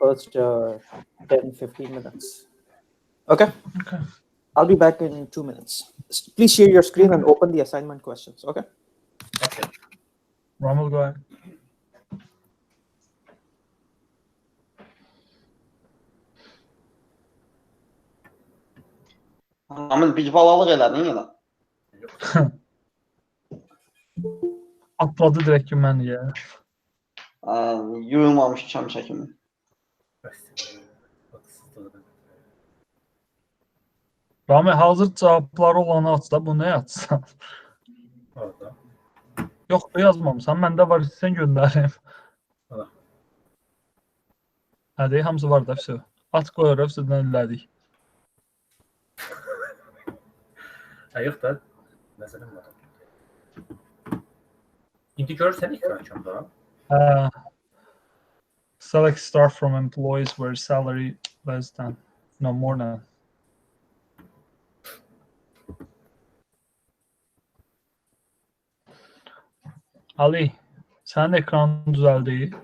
first 10-15 minutes. Okay? Okay. I'll be back in 2 minutes. Please share your screen and open the assignment questions. Okay? Okay. Ramil, go ahead. Amil bir balalıq elədin yenə. Atladı direkt ki mən ya. Yuyulmamış çam çəkimi. Rami hazır cavabları olanı aç da, bu ne açsan? Orada. Yox, yazmamısan. Məndə var, istəyən göndərim. Hala. Hadi, hamısı var da, все. Aç qoyuruq, sizdən elədik. Yox da, məsələn var. İndi görürsən ekranda. Select star from employees where salary less than, no more than. Ali, sənin ekranın düzəldi.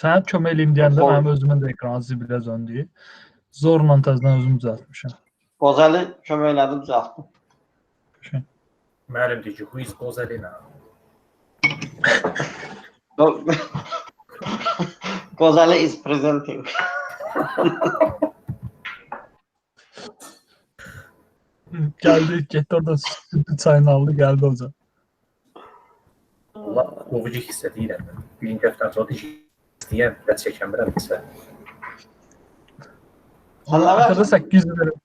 Sənə kömək eləyim deyəndə mənim özümün də ekranı zibilə döndü. Zorla təzədən özüm düzəltmişəm. Qozəli kömək elədim, düzəltdim. Müəllim deyir ki, who is Qozelina? Qozəli is presenting. Geldi, getdi oradan sütü çayını aldı, geldi hocam. Allah, qovucu hiss edirəm. Birinci həftədən sonra istəyən, bəs çəkəmirəm isə. Axırda 800 verim.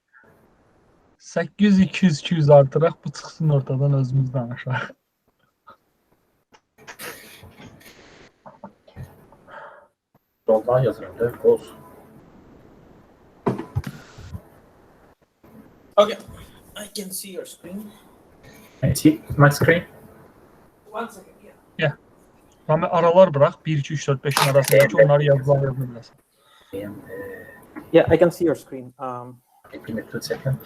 800, 200, 200 artıraq, bu çıxsın ortadan özümüz danışaq. Yoldan yazıram da, qoz. Okay. I can see your screen. Can you see my screen? 1 second, yeah. Yeah. Rami aralar bırak, 1, 2, 3, 4, 5'in arasındaki onları yazabilirsin. Yeah, I can see your screen. Give me 2 seconds.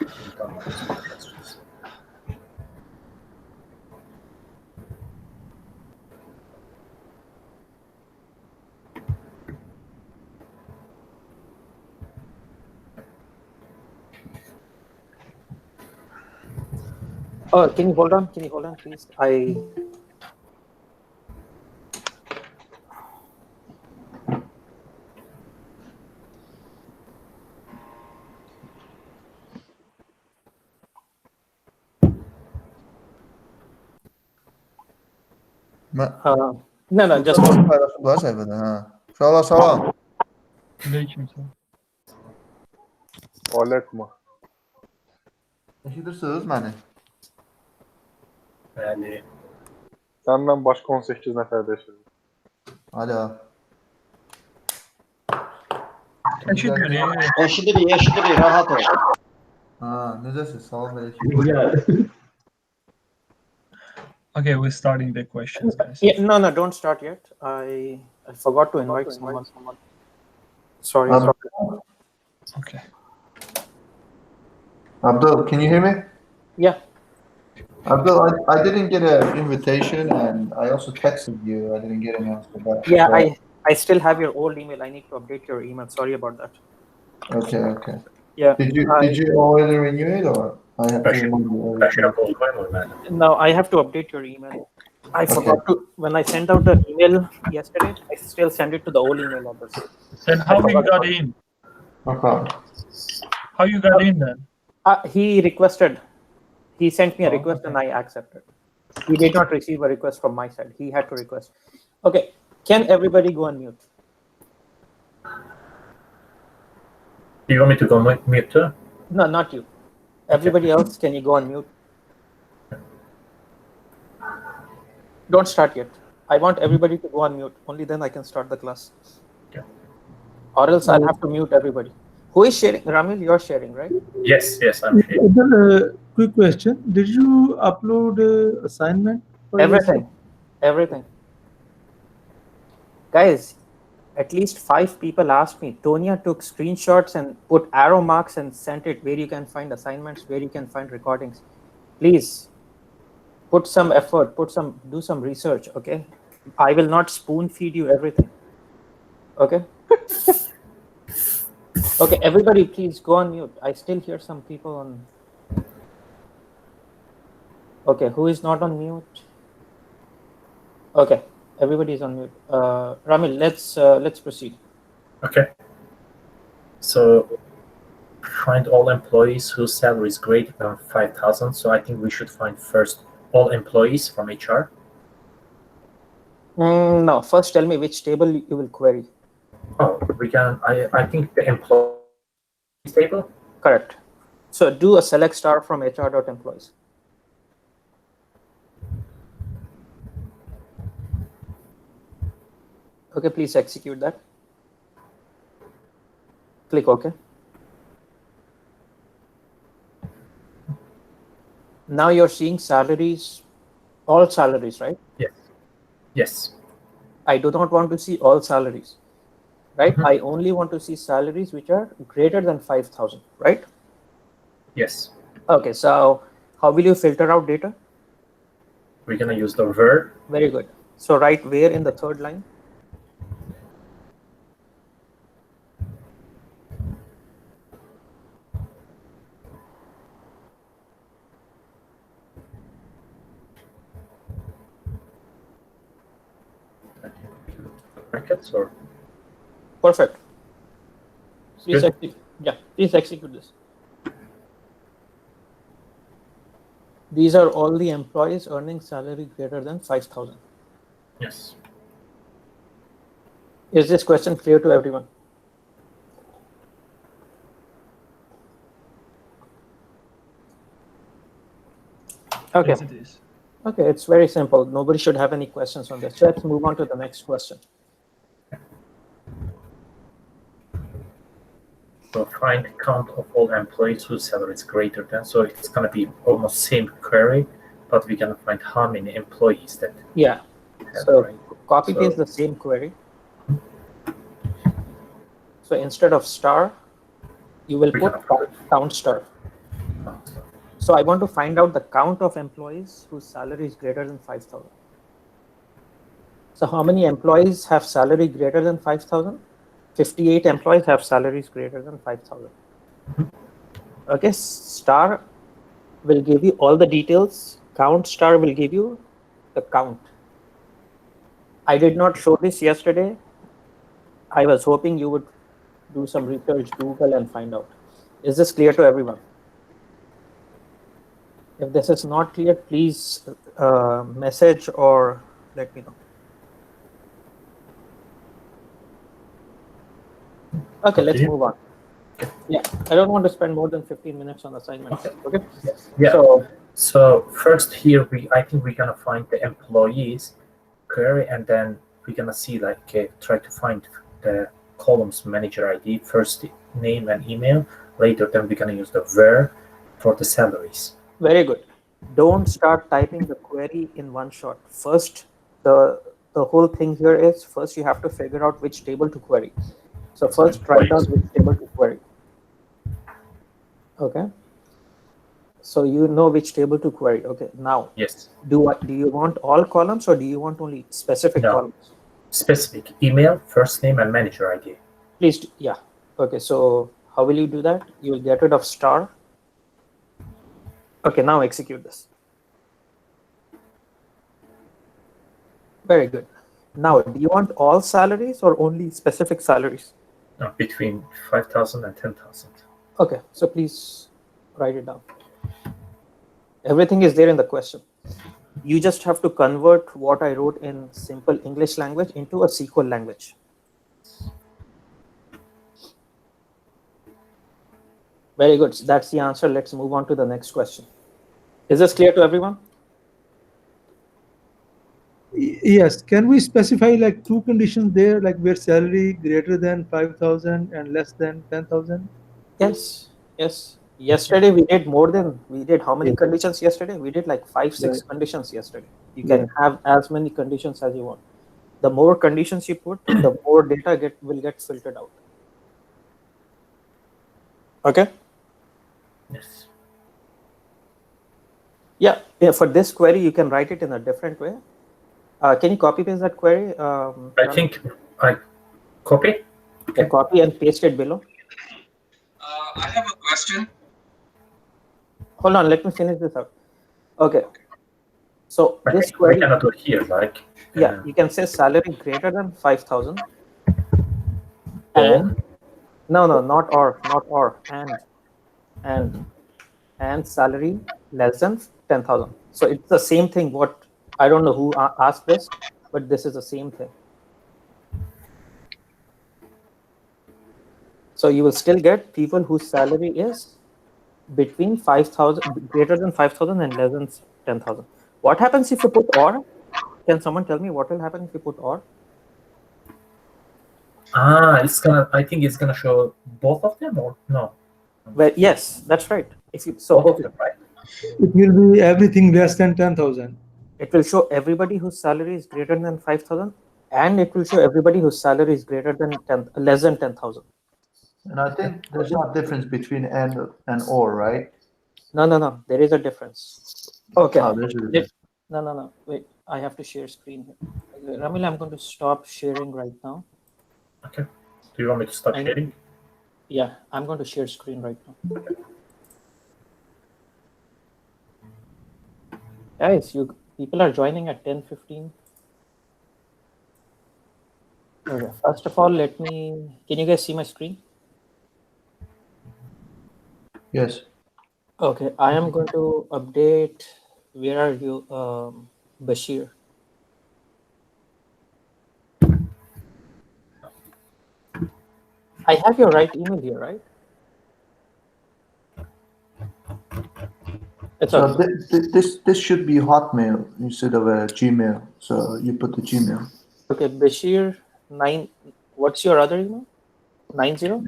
Oh, can you hold on? Can you hold on, please? No, just Paylaşımlar sayfada, ha. Uşaqlar, salam. Aleykümselam. Aleyküm. Eşidirsiniz məni? Yani Senden başka 18 nefer de yaşıyor. Alo. Eşidirik, rahat ol. Ha, necəsiz? Salam aleyküm. Okay, we're starting the questions, guys. yeah, no, don't start yet. I forgot to invite someone. Sorry. Okay. Abdul, can you hear me? Yeah. Abdul, I didn't get an invitation, and I also texted you. I didn't get an answer back. Yeah, So- I still have your old email. I need to update your email. Sorry about that. Okay. Yeah. Did you already renew it, or I have to remind you? başına qoz qoymur mənim. No, I have to update your email. I forgot to, when I sent out the email yesterday, I still send it to the old email address. Then how you got in? No problem. How you got in then? He requested, he sent me a request and I accepted. He did not receive a request from my side. He had to request. Okay, can everybody go on mute? Do you want me to go mute too? No, not you. Everybody else, can you go on mute? Don't start yet. I want everybody to go on mute. Only then I can start the class. Okay. Or else I'll have to mute everybody. Who is sharing? Ramil, you're sharing, right? Yes, I'm here. Quick question. Did you upload assignment? for Everything. Guys, at least 5 people asked me. Tonya took screenshots and put arrow marks and sent it where you can find assignments, where you can find recordings. Please put some effort, do some research, okay? I will not spoon feed you everything. Okay. Okay, everybody, please go on mute. I still hear some people on. Okay, who is not on mute? Okay, everybody is on mute. Ramil, let's proceed. Okay. So find all employees whose salary is greater than 5,000. So I think we should find first all employees from HR. No, first tell me which table you will query. Oh, we can. I think the employees table. Correct. So do a select star from HR.employees. Okay, please execute that. Click OK. Now you're seeing salaries, all salaries, right? Yes. Yes. I do not want to see all salaries, right? I only want to see salaries which are greater than 5,000, right? Yes. Okay, so how will you filter out data? We're gonna use the where. Very good. So write where in the third line. Brackets or Perfect. Please Good. execute. Yeah, please execute this. These are all the employees earning salary greater than 5,000. yes. Is this question clear to everyone? Okay. Yes, it is. Okay, it's very simple. Nobody should have any questions on this. So let's move on to the next question. So find count of all employees whose salary is greater than. So it's gonna be almost same query, but we're gonna find how many employees that. Yeah. have, So right? copy So- paste the same query. So instead of star, you will We put can put- count star. So I want to find out the count of employees whose salary is greater than 5,000. So how many employees have salary greater than 5,000? 58 employees have salaries greater than 5,000. Okay, star will give you all the details. Count star will give you the count. I did not show this yesterday. I was hoping you would do some research, Google, and find out. Is this clear to everyone? If this is not clear, please message or let me know. Okay, let's move on. Yeah, I don't want to spend more than 15 minutes on assignments. Okay. Yeah. So So first here I think we're gonna find the employees query, and then we're gonna see like try to find the columns manager ID, first name and email. Later then we're gonna use the where for the salaries. very good. Don't start typing the query in one shot. First, the whole thing here is first you have to figure out which table to query. So first write down which table to query. Okay. So you know which table to query. Okay. Now, Yes. do you want all columns or do you want only specific columns? Specific email, first name, and manager ID. Please, yeah. Okay. So how will you do that? You will get rid of star. Okay. Now execute this. Very good. Now, do you want all salaries or only specific salaries? Between 5,000 and 10,000. Okay. So please write it down. Everything is there in the question. You just have to convert what I wrote in simple English language into a SQL language. Very good. That's the answer. Let's move on to the next question. Is this clear to everyone? Yes. Can we specify like two conditions there, like where salary greater than 5,000 and less than 10,000? Yes. Yes. Yesterday we did how many conditions yesterday? We did like 5-6 conditions yesterday. You can have as many conditions as you want. The more conditions you put, the more data will get filtered out. Okay. Yes. Yeah. For this query, you can write it in a different way. Can you copy paste that query? I think I Copy. Yeah, copy and paste it below. I have a question. Hold on, let me finish this out. Okay. So But this we query, cannot do it here, like. yeah, you can say salary greater than 5,000. Or? And no, not or, and salary less than 10,000. So it's the same thing. What I don't know who asked this, but this is the same thing. So you will still get people whose salary is between 5,000, greater than 5,000 and less than 10,000. What happens if you put or? Can someone tell me what will happen if you put or? It's gonna. I think it's gonna show both of them, or no? Well, yes, that's right. If you so Both of okay, them, right? It will be everything less than 10,000. it will show everybody whose salary is greater than 5,000, and it will show everybody whose salary is greater than less than 10,000. And I think there's not difference between and or, right? No. There is a difference. Okay. Oh, there's a difference. No. Wait, I have to share screen here. Ramil, I'm going to stop sharing right now. Okay. Do you want me to stop sharing? Yeah, I'm going to share screen right now. Guys, people are joining at 10:15. Okay. First of all, can you guys see my screen? Yes. Okay, I am going to update. Where are you, Bashir? I have your right email here, right? It's So okay. this should be Hotmail instead of a Gmail. So you put the Gmail. Okay, Bashir 9. What's your other email? 90?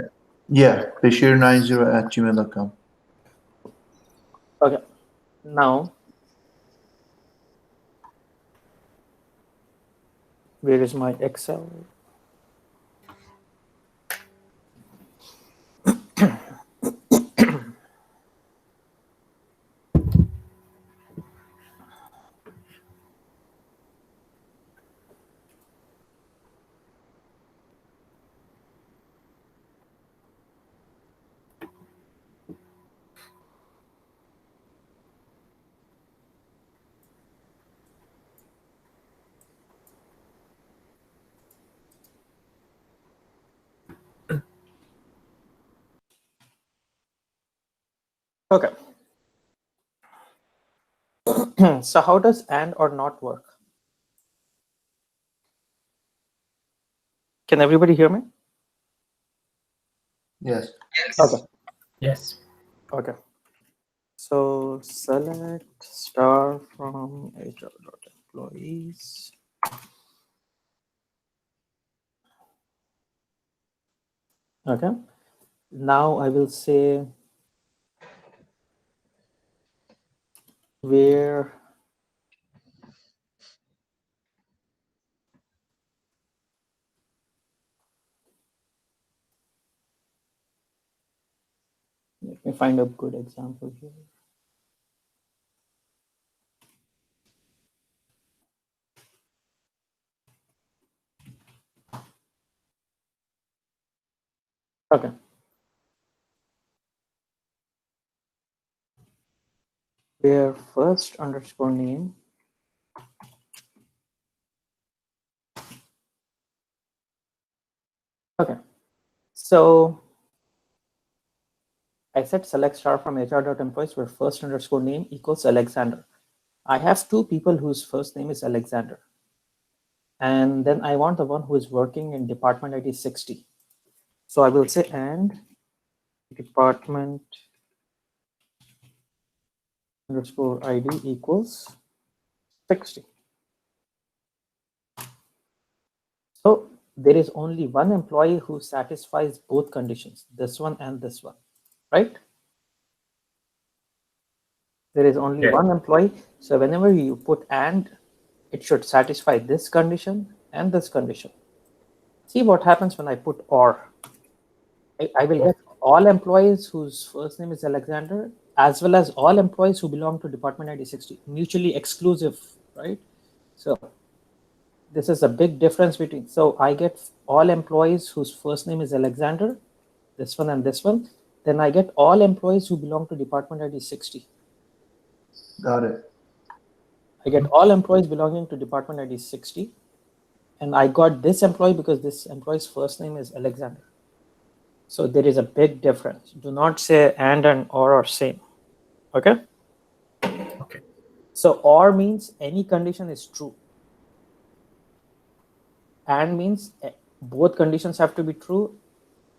Yeah, bashir90@gmail.com. Okay. Now, where is my Excel? Okay. So how does and or not work? Can everybody hear me? Yes. Yes. Okay. Yes. Okay. So select star from HR.employees. Okay. Now I will say where let me find a good example here. Okay. Where first underscore name. Okay. So I said select star from HR.employees where first underscore name equals Alexander. I have two people whose first name is Alexander. And then I want the one who is working in department ID 60. So I will say and department underscore ID equals 60. So there is only one employee who satisfies both conditions, this one and this one, right? There is only one employee. So whenever you put and, it should satisfy this condition and this condition. See what happens when I put or. I will get all employees whose first name is Alexander, as well as all employees who belong to department ID 60, mutually exclusive, right? So This is a big difference between, so I get all employees whose first name is Alexander, this one and this one. Then I get all employees who belong to department ID 60. Got it. I get all employees belonging to department ID 60. And I got this employee because this employee's first name is Alexander. So there is a big difference. Do not say and or same. Okay? Okay. So or means any condition is true. And means both conditions have to be true.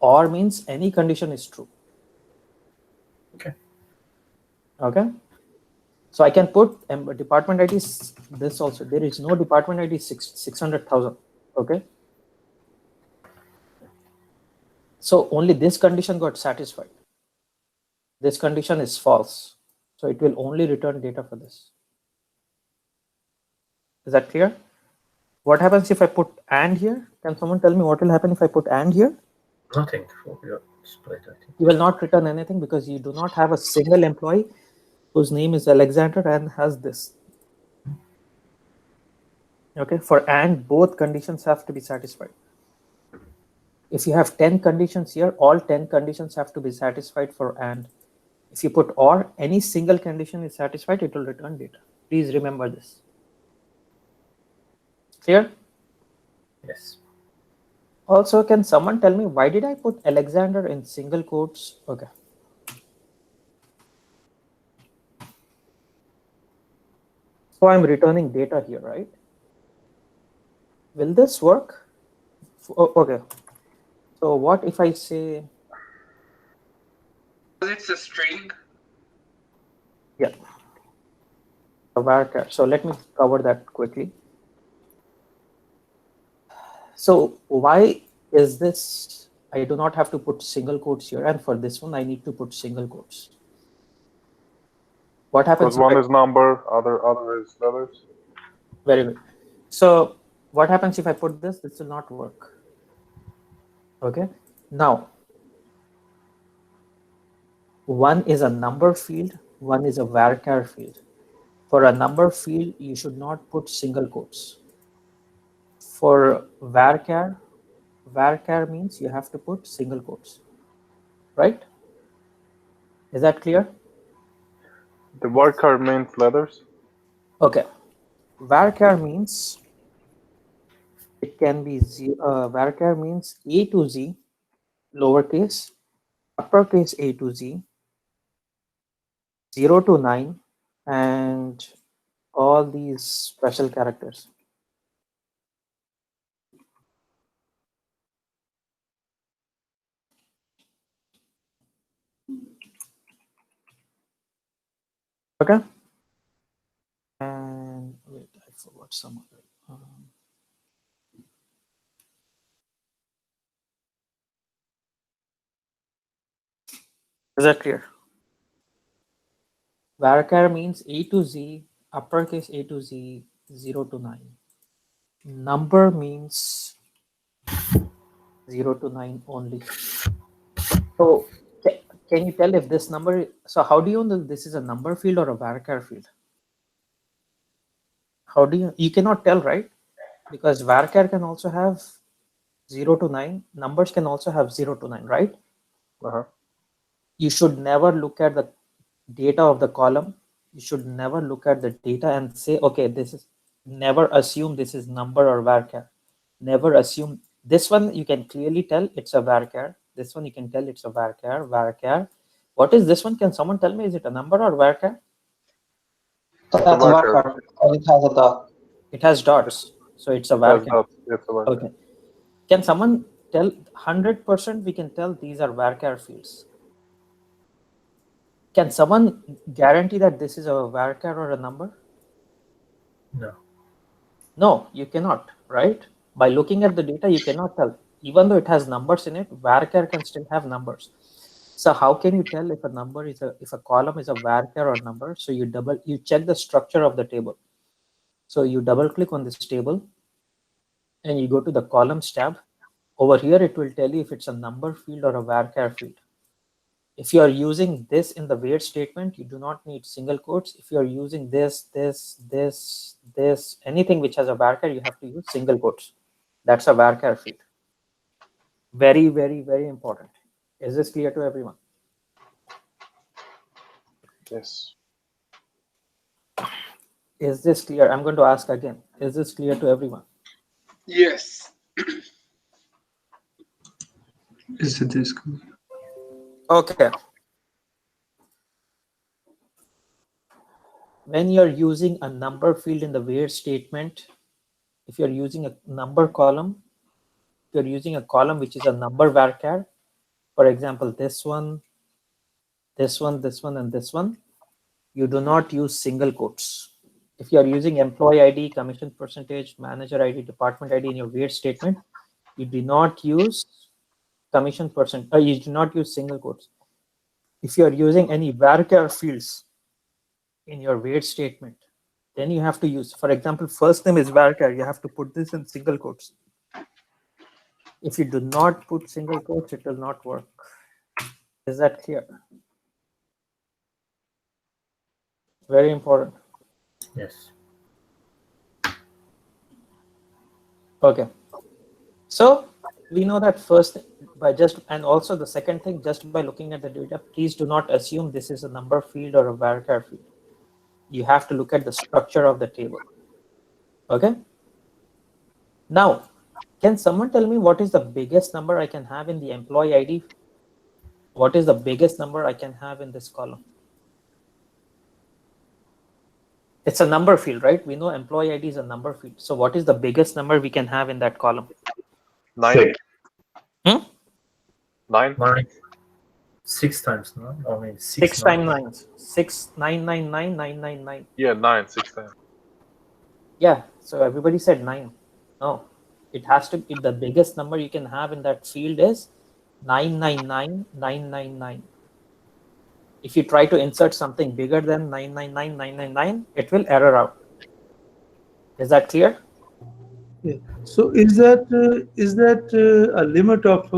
Or means any condition is true. Okay. Okay? So I can put department ID this also. There is no department ID 600,000. Okay? So only this condition got satisfied. This condition is false. So it will only return data for this. Is that clear? What happens if I put and here? Can someone tell me what will happen if I put and here? Nothing for your split, I think. You will not return anything because you do not have a single employee whose name is Alexander and has this. Okay, for and both conditions have to be satisfied. If you have 10 conditions here, all 10 conditions have to be satisfied for and. If you put or, any single condition is satisfied, it will return data. Please remember this. Clear? Yes. Also, can someone tell me why did I put Alexander in single quotes? Okay. So I'm returning data here, right? Will this work? Okay. So what if I say? It's a string. Yeah. A varchar. So let me cover that quickly. So why is this? I do not have to put single quotes here, and for this one I need to put single quotes. What happens? Because one is number, other is letters. Very good. So what happens if I put this? This will not work. Okay. Now, one is a number field, one is a varchar field. For a number field, you should not put single quotes. For varchar means you have to put single quotes, right? Is that clear? The varchar means letters. Okay. Varchar means it can be varchar means A to Z, lowercase, uppercase A to Z, 0 to 9, and all these special characters. Okay. And wait, I forgot some of it. Is that clear? Varchar means A to Z, uppercase A to Z, 0 to 9. Number means 0 to 9 only. So can you tell if this number, so how do you know this is a number field or a varchar field? How do you cannot tell, right? Because varchar can also have 0 to 9, numbers can also have 0 to 9, right? You should never look at the data of the column. You should never look at the data and say, okay, this is, never assume this is number or varchar. Never assume. This one you can clearly tell it's a varchar. This one you can tell it's a varchar. What is this one? Can someone tell me, is it a number or varchar? That's a varchar. It has a dot. It has dots, so it's a varchar. Okay. Can someone tell 100% we can tell these are varchar fields? Can someone guarantee that this is a varchar or a number? No. No, you cannot, right? By looking at the data, you cannot tell. Even though it has numbers in it, varchar can still have numbers. So how can you tell if a number is if a column is a varchar or number? So you check the structure of the table. So you double click on this table and you go to the columns tab. Over here, it will tell you if it's a number field or a varchar field. If you are using this in the where statement, you do not need single quotes. If you are using this, anything which has a varchar, you have to use single quotes. That's a varchar field. Very, very, very important. Is this clear to everyone? Yes. Is this clear? I'm going to ask again. Is this clear to everyone? Yes. Is it this good? Okay. When you're using a number field in the where statement, if you're using a number column, you're using a column which is a number varchar, for example, this one, and this one, you do not use single quotes. If you are using employee ID, commission percentage, manager ID, department ID in your where statement, you do not use commission percent, you do not use single quotes. If you are using any varchar fields in your where statement, then you have to use, for example, first name is varchar, you have to put this in single quotes. If you do not put single quotes, it will not work. Is that clear? Very important. Yes. Okay. So we know that first by just, and also the second thing, just by looking at the data, please do not assume this is a number field or a varchar field. You have to look at the structure of the table. Okay. Now, can someone tell me what is the biggest number I can have in the employee ID? What is the biggest number I can have in this column? It's a number field, right? We know employee ID is a number field. So what is the biggest number we can have in that column? 9. 9. 9. 6 times 9. I mean 6 times 9. 6, 9, 9, 9, 9, 9, 9. Yeah, 9, 6 times. Yeah, so everybody said 9. No, it has to be the biggest number you can have in that field is 999, 999. If you try to insert something bigger than 999, 999, it will error out. Is that clear? Yeah. So is that a limit of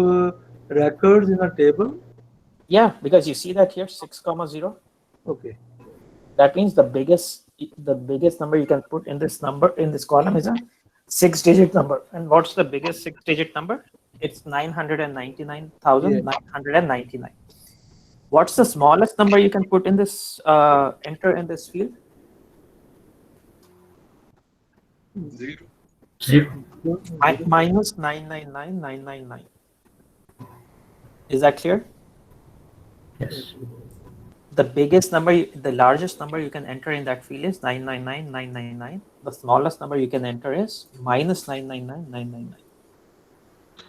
records in a table? Yeah, because you see that here 6, 0. Okay. That means the biggest number you can put in this column is a 6-digit number. And what's the biggest 6-digit number? It's 999,999. What's the smallest number you can put in this enter in this field? 0. 0. Minus 999,999. Is that clear? Yes. The biggest number, the largest number you can enter in that field is 999,999. The smallest number you can enter is minus 999,999.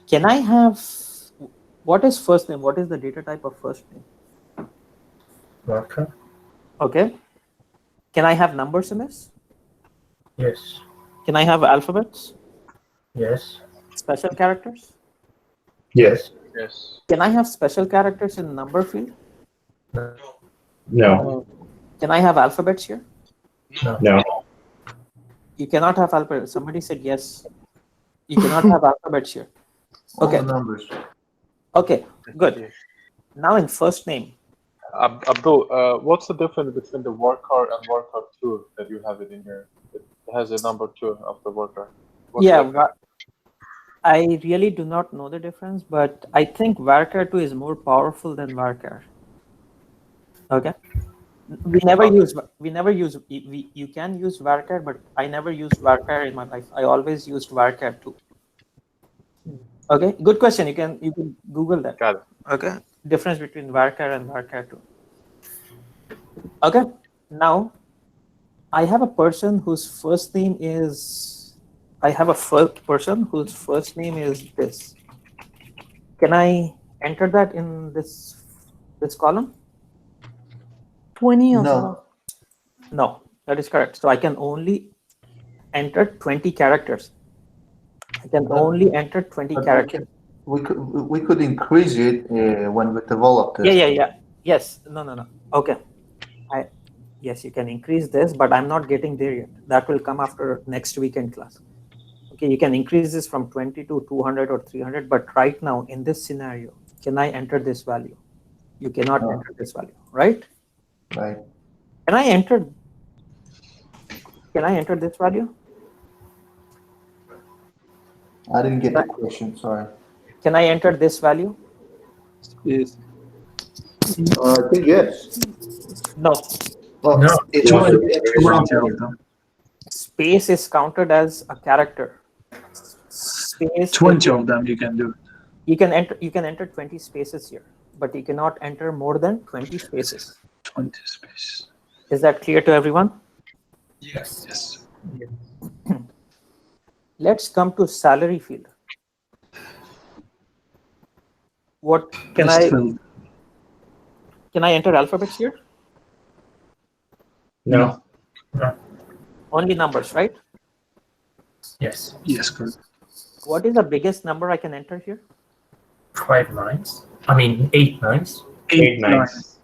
Can I have, what is first name? What is the data type of first name? Varchar. Okay. Can I have numbers in this? Yes. Can I have alphabets? Yes. Special characters? Yes. Yes. Can I have special characters in number field? No. Can I have alphabets here? No. You cannot have alphabets. Somebody said yes. You cannot have alphabets here. Okay. All the numbers. Okay, good. Now in first name. Abdul, what's the difference between the worker and worker 2 that you have it in here? It has a number 2 of the worker. What's Yeah, the I really do not know the difference, but I think varchar 2 is more powerful than varchar. Okay. You can use varchar, but I never used varchar in my life. I always used varchar 2. Okay, good question. You can Google that. Got it. Okay, difference between varchar and varchar 2. Okay, now I have a person whose first name is, person whose first name is this. Can I enter that in this column? 20 No. No, that is correct. So I can only enter 20 characters. I can only enter 20 characters. We could increase it when we develop this. Yeah. Yes. No. Okay. Yes, you can increase this, but I'm not getting there yet. That will come after next weekend class. Okay, you can increase this from 20 to 200 or 300, but right now in this scenario, can I enter this value? You cannot enter this value, right? Right. Can I enter this value? I didn't get the question, sorry. Can I enter this value? Yes. I think yes. No. Well, No. it has to be extra. of them. Space is counted as a character. Space 20 of them you can do. you can enter 20 spaces here, but you cannot enter more than 20 spaces. 20 space. Is that clear to everyone? Yes. Yes. Let's come to salary field. What can Best I field. enter alphabets here? No. Only numbers, right? Yes. Yes, correct. What is the biggest number I can enter here? 5 nines. I mean 8 nines. 8 nines.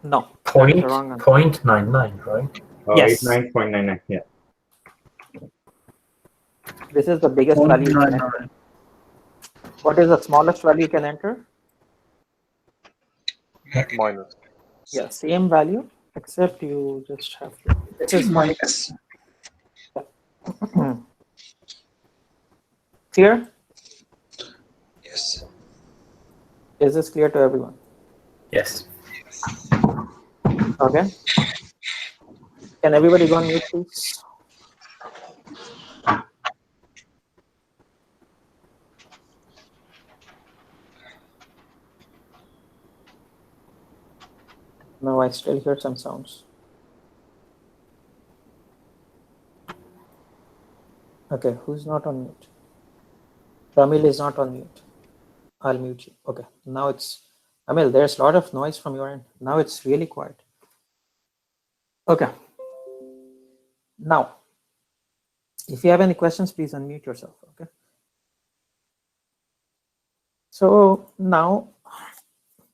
No. Point, That's the wrong answer. 0.99, right? Oh, Yes. 89.99. Yeah. This is the biggest value you can enter. 0.99. What is the smallest value you can enter? Minus. Yeah, same value, except you just have to. This is minus. clear? Yes. Is this clear to everyone? Yes. Okay. Can everybody go on mute, please? No, I still hear some sounds. Okay, who's not on mute? Ramil is not on mute. I'll mute you. Okay, now it's Amil. There's a lot of noise from your end. Now it's really quiet. Okay. Now, if you have any questions, please unmute yourself. Okay. So now,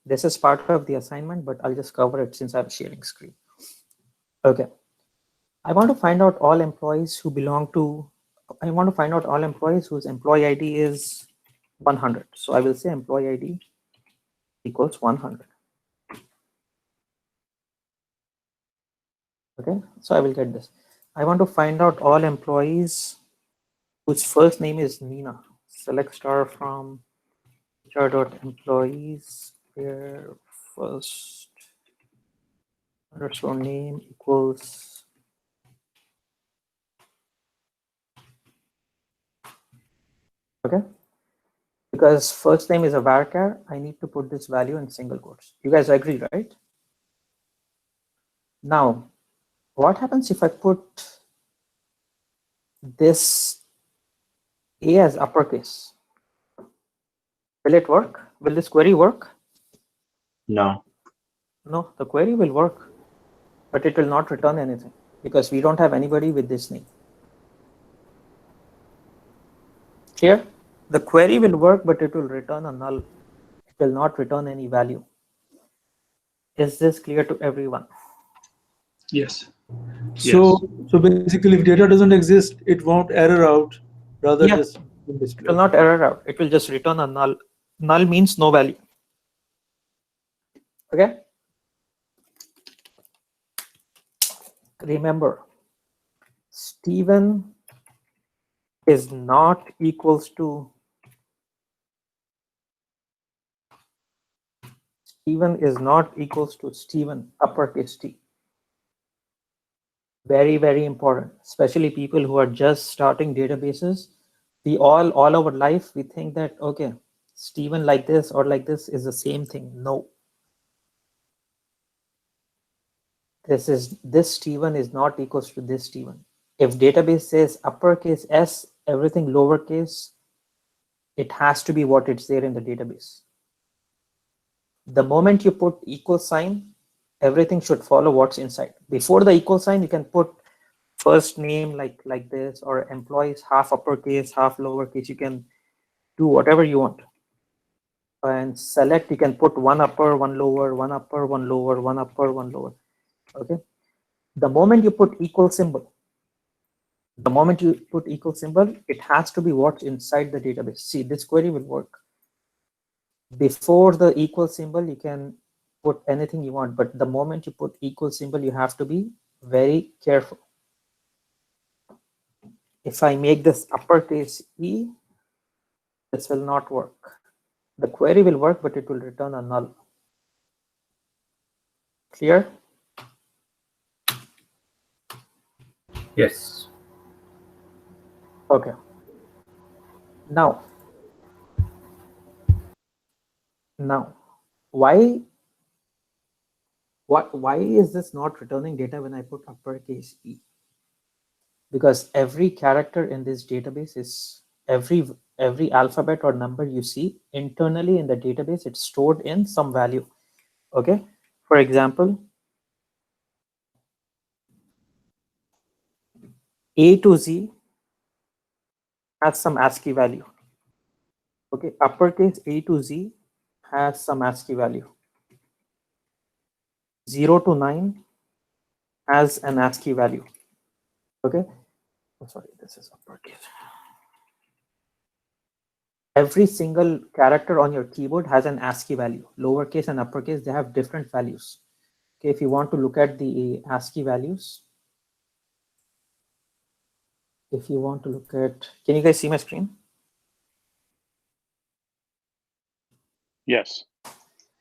this is part of the assignment, but I'll just cover it since I'm sharing screen. Okay. I want to find out all employees who belong to. I want to find out all employees whose employee ID is 100. So I will say employee ID equals 100. Okay, so I will get this. I want to find out all employees whose first name is Nina. Select star from HR.employees where first underscore name equals okay. Because first name is a varchar, I need to put this value in single quotes. You guys agree, right? Now, what happens if I put this A as uppercase? Will it work? Will this query work? No. No, the query will work, but it will not return anything because we don't have anybody with this name. Clear? The query will work, but it will return a null. It will not return any value. Is this clear to everyone? Yes. So basically, if data doesn't exist, it won't error out. Rather, Yeah. just It will not error out. It will just return a null. Null means no value. Okay. Remember, Stephen is not equals to Stephen uppercase T. Very, very important, especially people who are just starting databases. We all our life, we think that, okay, Stephen like this or like this is the same thing. No. This Stephen is not equals to this Stephen. If database says uppercase S, everything lowercase, it has to be what it's there in the database. The moment you put equal sign, everything should follow what's inside. Before the equal sign, you can put first name like this, or employees half uppercase, half lowercase. You can do whatever you want. And select, you can put one upper, one lower, one upper, one lower, one upper, one lower. Okay. The moment you put equal symbol, it has to be what's inside the database. See, this query will work. Before the equal symbol, you can put anything you want, but the moment you put equal symbol, you have to be very careful. If I make this uppercase E, this will not work. The query will work, but it will return a null. Clear? Yes. Okay. Now, why is this not returning data when I put uppercase E? Because every character in this database is every alphabet or number you see internally in the database, it's stored in some value. Okay. For example, A to Z has some ASCII value. Okay. Uppercase A to Z has some ASCII value. 0 to 9 has an ASCII value. Okay. Oh, sorry, this is uppercase. Every single character on your keyboard has an ASCII value. Lowercase and uppercase, they have different values. Okay, if you want to look at the ASCII values, if you want to look at, can you guys see my screen? Yes.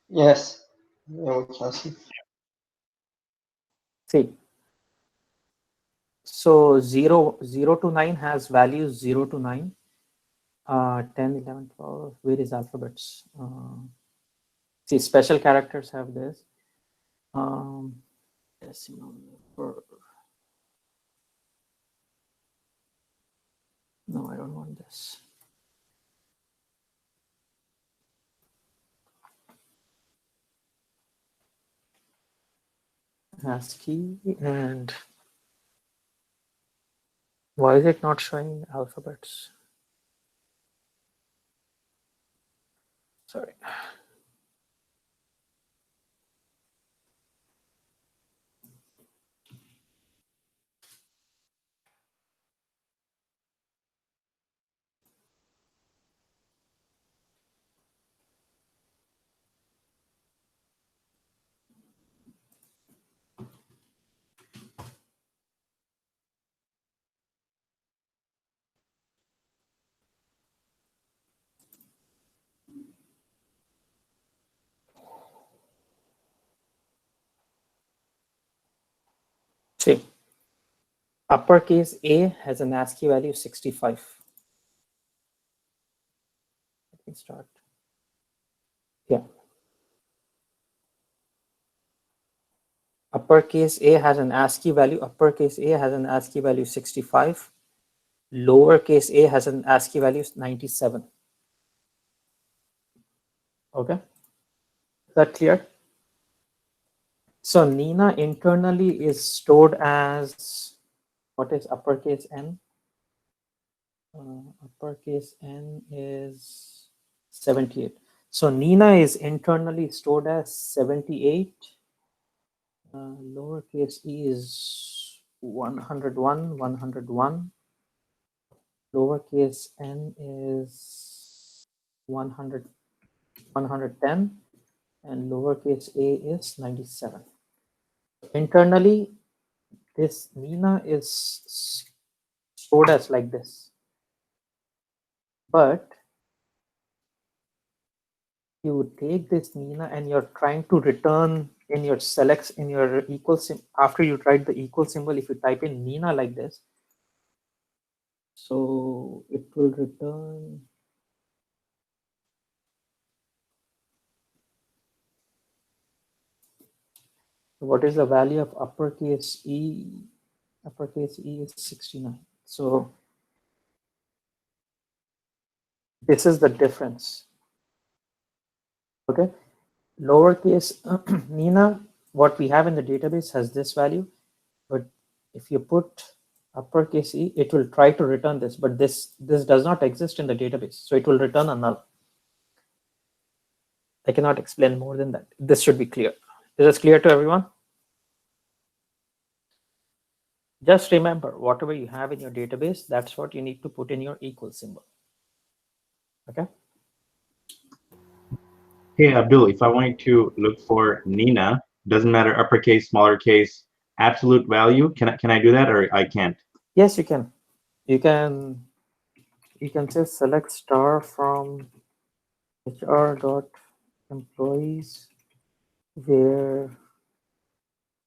Yes. Yeah, we can see. See, so 0 to 9 has values 0 to 9, 10, 11, 12, various alphabets. See, special characters have this. Decimal number. No, I don't want this. ASCII, and why is it not showing alphabets? Sorry. See, uppercase A has an ASCII value 65. Let me start. Yeah. Uppercase A has an ASCII value. Uppercase A has an ASCII value 65. Lowercase a has an ASCII value 97. Okay. Is that clear? So Nina internally is stored as, what is uppercase N? Uppercase N is 78. So Nina is internally stored as 78. Lowercase e is 101, 101. Lowercase n is 100, 110. And lowercase a is 97. Internally, this Nina is stored as like this. But you take this Nina and you're trying to return in your selects in your equal symbol. After you write the equal symbol, if you type in Nina like this, so it will return. What is the value of uppercase E? Uppercase E is 69. So this is the difference. Okay. Lowercase Nina, what we have in the database has this value, but if you put uppercase E, it will try to return this, but this does not exist in the database, so it will return a null. I cannot explain more than that. This should be clear. Is this clear to everyone? Just remember, whatever you have in your database, that's what you need to put in your equal symbol. Okay. Hey, Abdul, if I wanted to look for Nina, doesn't matter uppercase, smaller case, absolute value, can I do that or I can't? Yes, you can. You can just select star from HR.employees where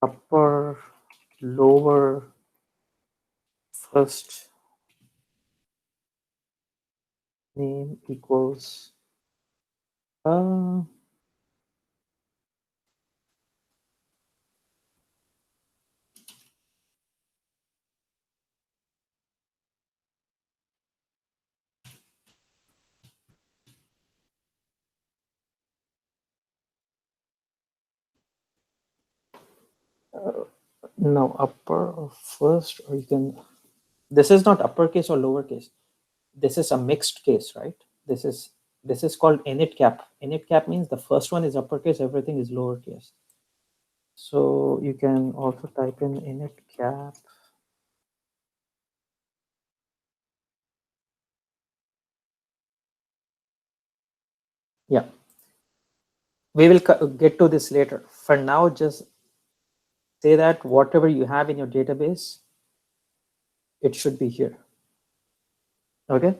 upper, lower, first name equals no, upper or first, or you can, this is not uppercase or lowercase. This is a mixed case, right? This is called init cap. Init cap means the first one is uppercase, everything is lowercase. So you can also type in init cap. Yeah, we will get to this later. For now, just say that whatever you have in your database, it should be here. Okay.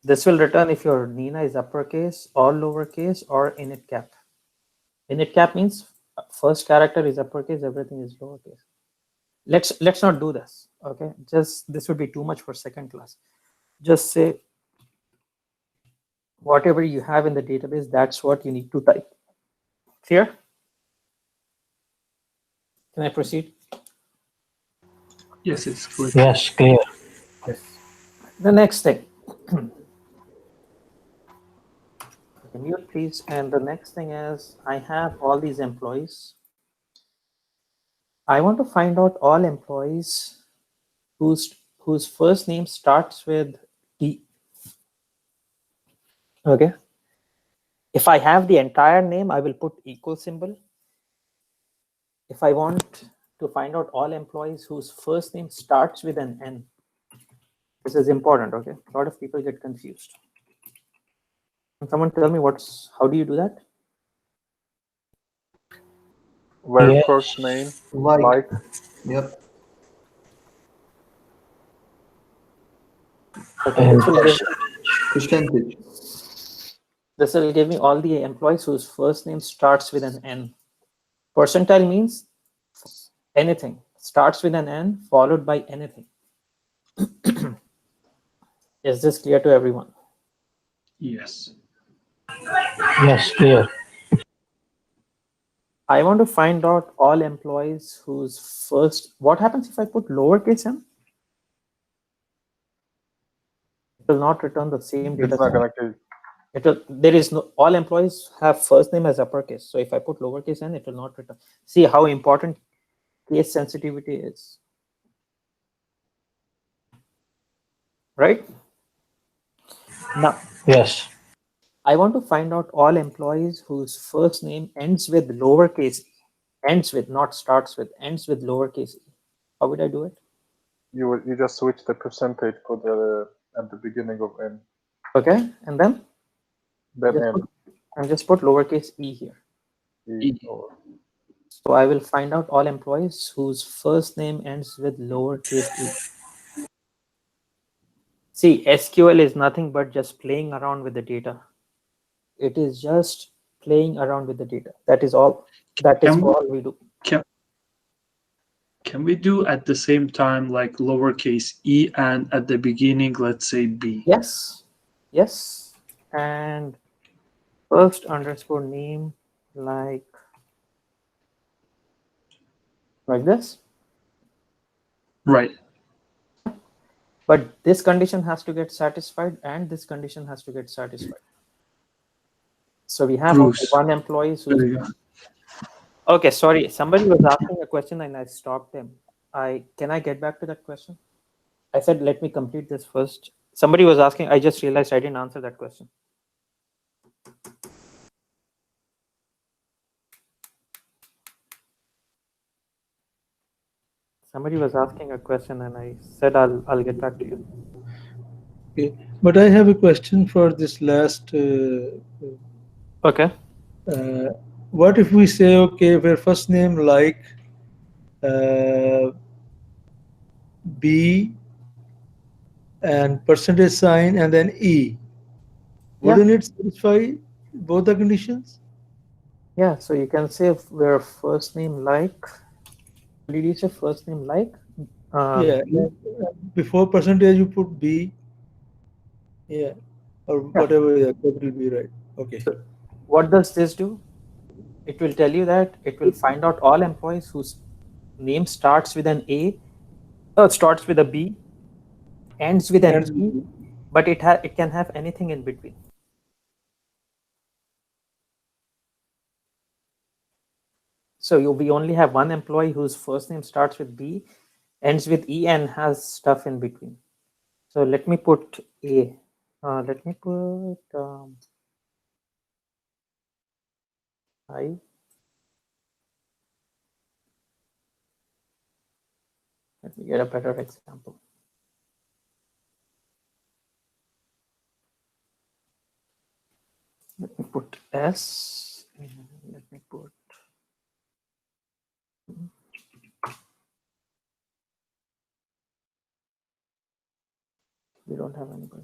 This will return if your Nina is uppercase or lowercase or init cap. Init cap means first character is uppercase, everything is lowercase. Let's not do this. Okay, just this would be too much for second class. Just say whatever you have in the database, that's what you need to type. Clear? Can I proceed? Yes, it's clear. Yes, clear. Yes. The next thing. Mute please. And the next thing is I have all these employees. I want to find out all employees whose first name starts with T. Okay. If I have the entire name, I will put equal symbol. If I want to find out all employees whose first name starts with an N, this is important. Okay. A lot of people get confused. Can someone tell me how do you do that? Where Yes. first name, Like, yep. Okay, And Percentage. this will give me all the employees whose first name starts with an N. Percentile means anything. Starts with an N followed by anything. Is this clear to everyone? Yes. yes, clear. I want to find out all employees whose first, what happens if I put lowercase m? It will not return the same data. It's not gonna give. There is no, all employees have first name as uppercase. So if I put lowercase n, it will not return. See how important case sensitivity is. Right? Now, Yes. I want to find out all employees whose first name ends with lowercase, ends with, not starts with, ends with lowercase e. How would I do it? You just switch the percentage for the at the beginning of n. Okay, and then Then n. just put lowercase e here. E. Or So I will find out all employees whose first name ends with lowercase e. See, SQL is nothing but just playing around with the data. It is just playing around with the data. That is all. That is all we do. Can we do at the same time like lowercase e and at the beginning, let's say b? Yes. Yes. And first underscore name like this. Right. But this condition has to get satisfied and this condition has to get satisfied. So we have only one employee who's. Okay, sorry. Somebody was asking a question and I stopped him. Can I get back to that question? I said, let me complete this first. Somebody was asking, I just realized I didn't answer that question. Somebody was asking a question and I said, I'll get back to you. Okay, but I have a question for this last Okay. What if we say, okay, where first name like B and percentage sign and then E? Wouldn't it satisfy both the conditions? Yeah, so you can say where first name like, did you say first name like? Yeah. Before percentage, you put B. Yeah. Or whatever. Yeah, capital B, right? Okay. So what does this do? It will tell you that it will find out all employees whose name starts with an A, starts with a B, ends with an E, but it can have anything in between. So we only have one employee whose first name starts with B, ends with E, and has stuff in between. So let me put A. Let me put I. Let me get a better example. Let me put S. Let me put. We don't have anybody.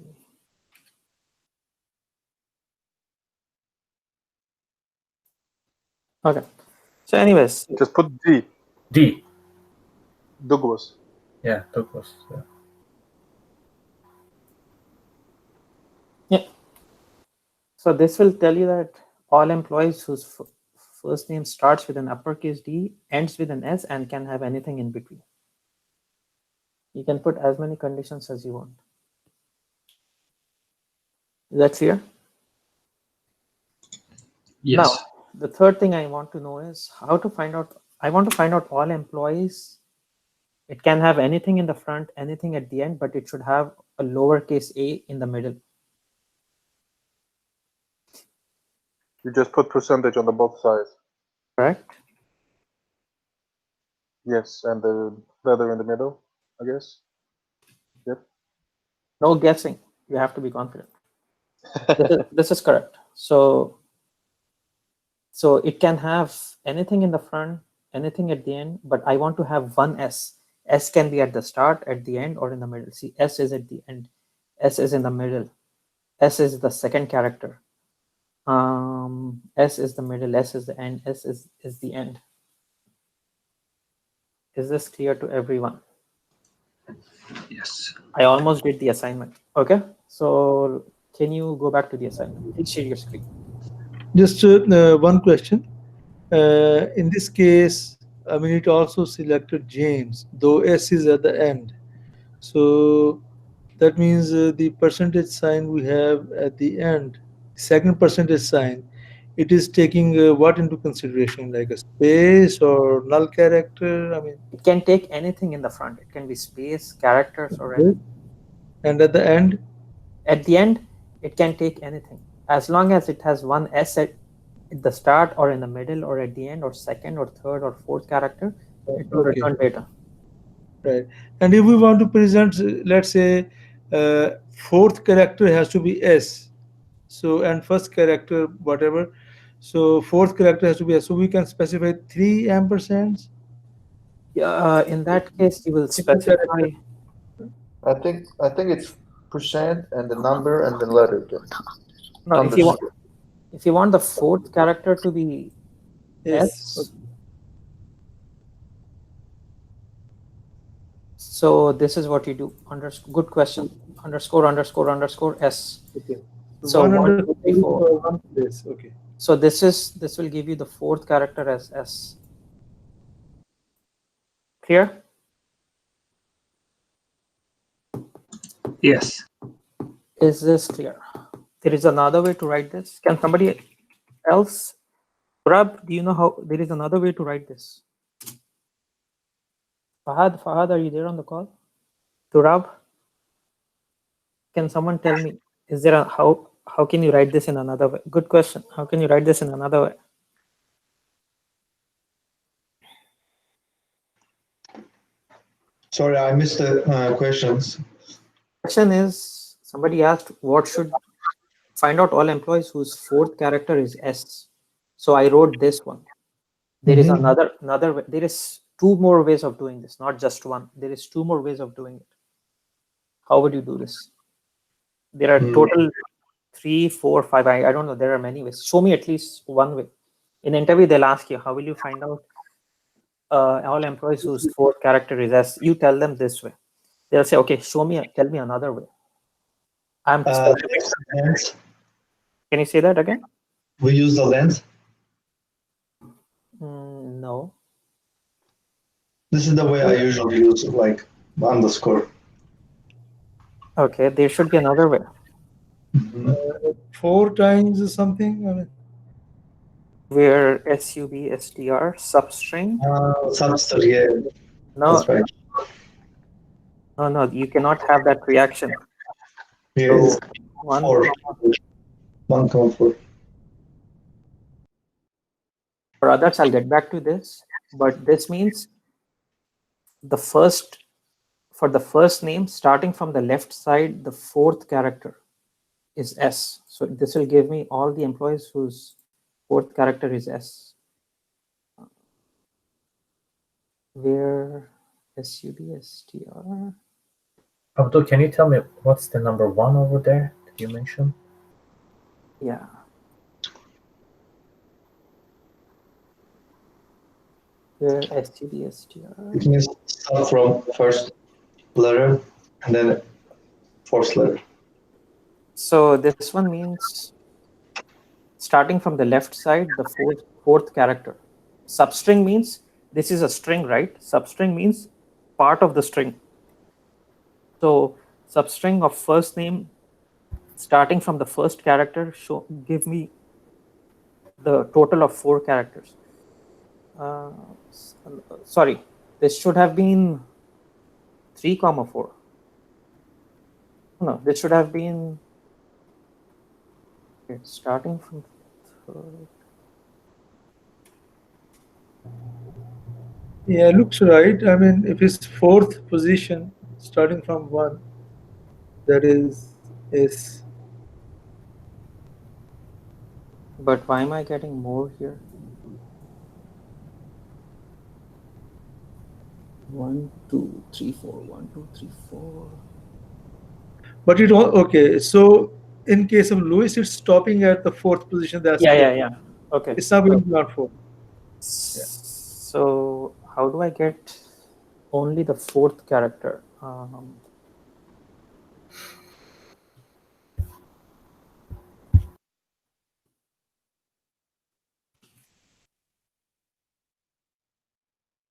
Okay. So, anyways, just put D. D. Douglas. Yeah, Douglas. Yeah. So this will tell you that all employees whose first name starts with an uppercase D, ends with an S, and can have anything in between. You can put as many conditions as you want. Is that clear? Yes. Now, the third thing I want to know is how to find out. I want to find out all employees. It can have anything in the front, anything at the end, but it should have a lowercase a in the middle. You just put percentage on the both sides. Correct? Yes, and the letter in the middle, I guess. Yep. No guessing. You have to be confident. This is correct. So it can have anything in the front, anything at the end, but I want to have one S. S can be at the start, at the end, or in the middle. See, S is at the end. S is in the middle. S is the second character. S is the middle. S is the end. S is the end. Is this clear to everyone? Yes. I almost did the assignment. Okay. So can you go back to the assignment? Please share your screen. Just one question. In this case, I mean, it also selected James, though S is at the end. So that means the percentage sign we have at the end, second percentage sign, it is taking what into consideration, like a space or null character? I mean, it can take anything in the front. It can be space, characters, or anything. And at the end? At the end, it can take anything. As long as it has one S at the start or in the middle or at the end or second or third or fourth character, it will return data. Right. And if we want to present, let's say, fourth character has to be S. So, and first character, whatever. So, fourth character has to be S. So, we can specify 3 ampersands. Yeah, in that case, you will specify. I think it's percent and the number and the letter. No, if you want the fourth character to be S, so this is what you do. Good question. Underscore underscore underscore S. Okay. So 1, 2, 3, 4. One place. Okay. So this will give you the fourth character as S. Clear? Yes. Is this clear? There is another way to write this. Can somebody else? Rab, do you know how there is another way to write this? Fahad, are you there on the call? Turab, can someone tell me, is there a how can you write this in another way? Good question. How can you write this in another way? Sorry, I missed the questions. Question is, somebody asked what should find out all employees whose fourth character is S. So I wrote this one. There is another way. There is two more ways of doing this, not just one. There is two more ways of doing it. How would you do this? There are total 3, 4, 5. I don't know. There are many ways. Show me at least one way. In interview, they'll ask you, how will you find out all employees whose fourth character is S? You tell them this way. They'll say, okay, tell me another way. I'm specific. Lens. Can you say that again? We use the lens. No. This is the way I usually use it, like underscore. Okay, there should be another way. 4 times or something. I mean, Where substr substring. Substring, yeah. No, That's right. no, you cannot have that reaction. Yeah, So it's 4. 1,4. For others, I'll get back to this, but this means for the first name, starting from the left side, the fourth character is S. So this will give me all the employees whose fourth character is S. Where substr. Abdul, can you tell me what's the number 1 over there that you mentioned? Yeah. Where substr. It means start from first letter and then fourth letter. So this one means starting from the left side, the fourth character. Substring means this is a string, right? Substring means part of the string. So substring of first name starting from the first character give me the total of 4 characters. Sorry, this should have been 3, 4. No, this should have been starting from third. yeah, looks right. I mean, if it's fourth position, starting from 1, that is S. But why am I getting more here? 1, 2, 3, 4. 1, 2, 3, 4. But it all okay. So in case of Lewis, it's stopping at the fourth position. That's Yeah. Okay. It's not going beyond 4. So how do I get only the fourth character?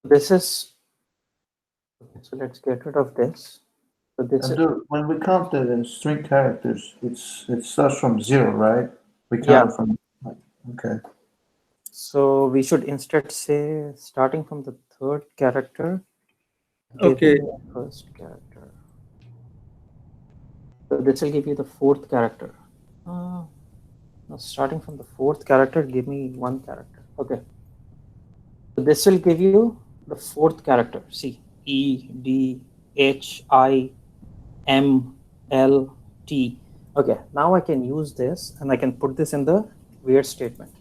This is so. Let's get rid of this. So this is When we count the string characters, it starts from 0, right? We count it from okay. So we should instead say starting from the third character. Okay. First character. So this will give you the fourth character. Now starting from the fourth character, give me 1 character. Okay. So this will give you the fourth character. See, E, D, H, I, M, L, T. Okay, now I can use this and I can put this in the where statement.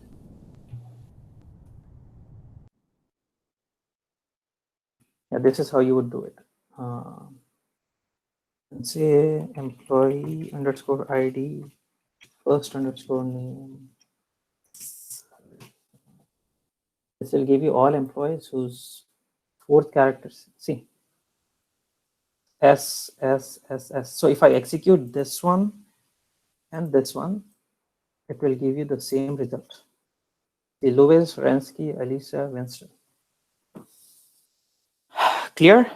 Yeah, this is how you would do it. And say employee underscore ID, first underscore name. This will give you all employees whose fourth characters. See, S, S, S, S. So if I execute this one and this one, it will give you the same result. The Lewis, Rensky, Elisa, Winston. Clear?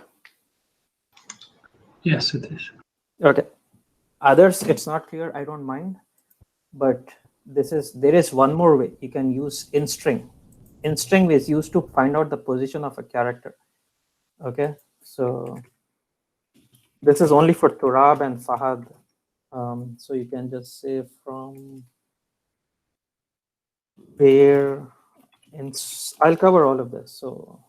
Yes, it is. Okay. Others, it's not clear. I don't mind. But there is one more way. You can use instring. Instring is used to find out the position of a character. Okay. So this is only for Turab and Fahad. So you can just say from where. I'll cover all of this. So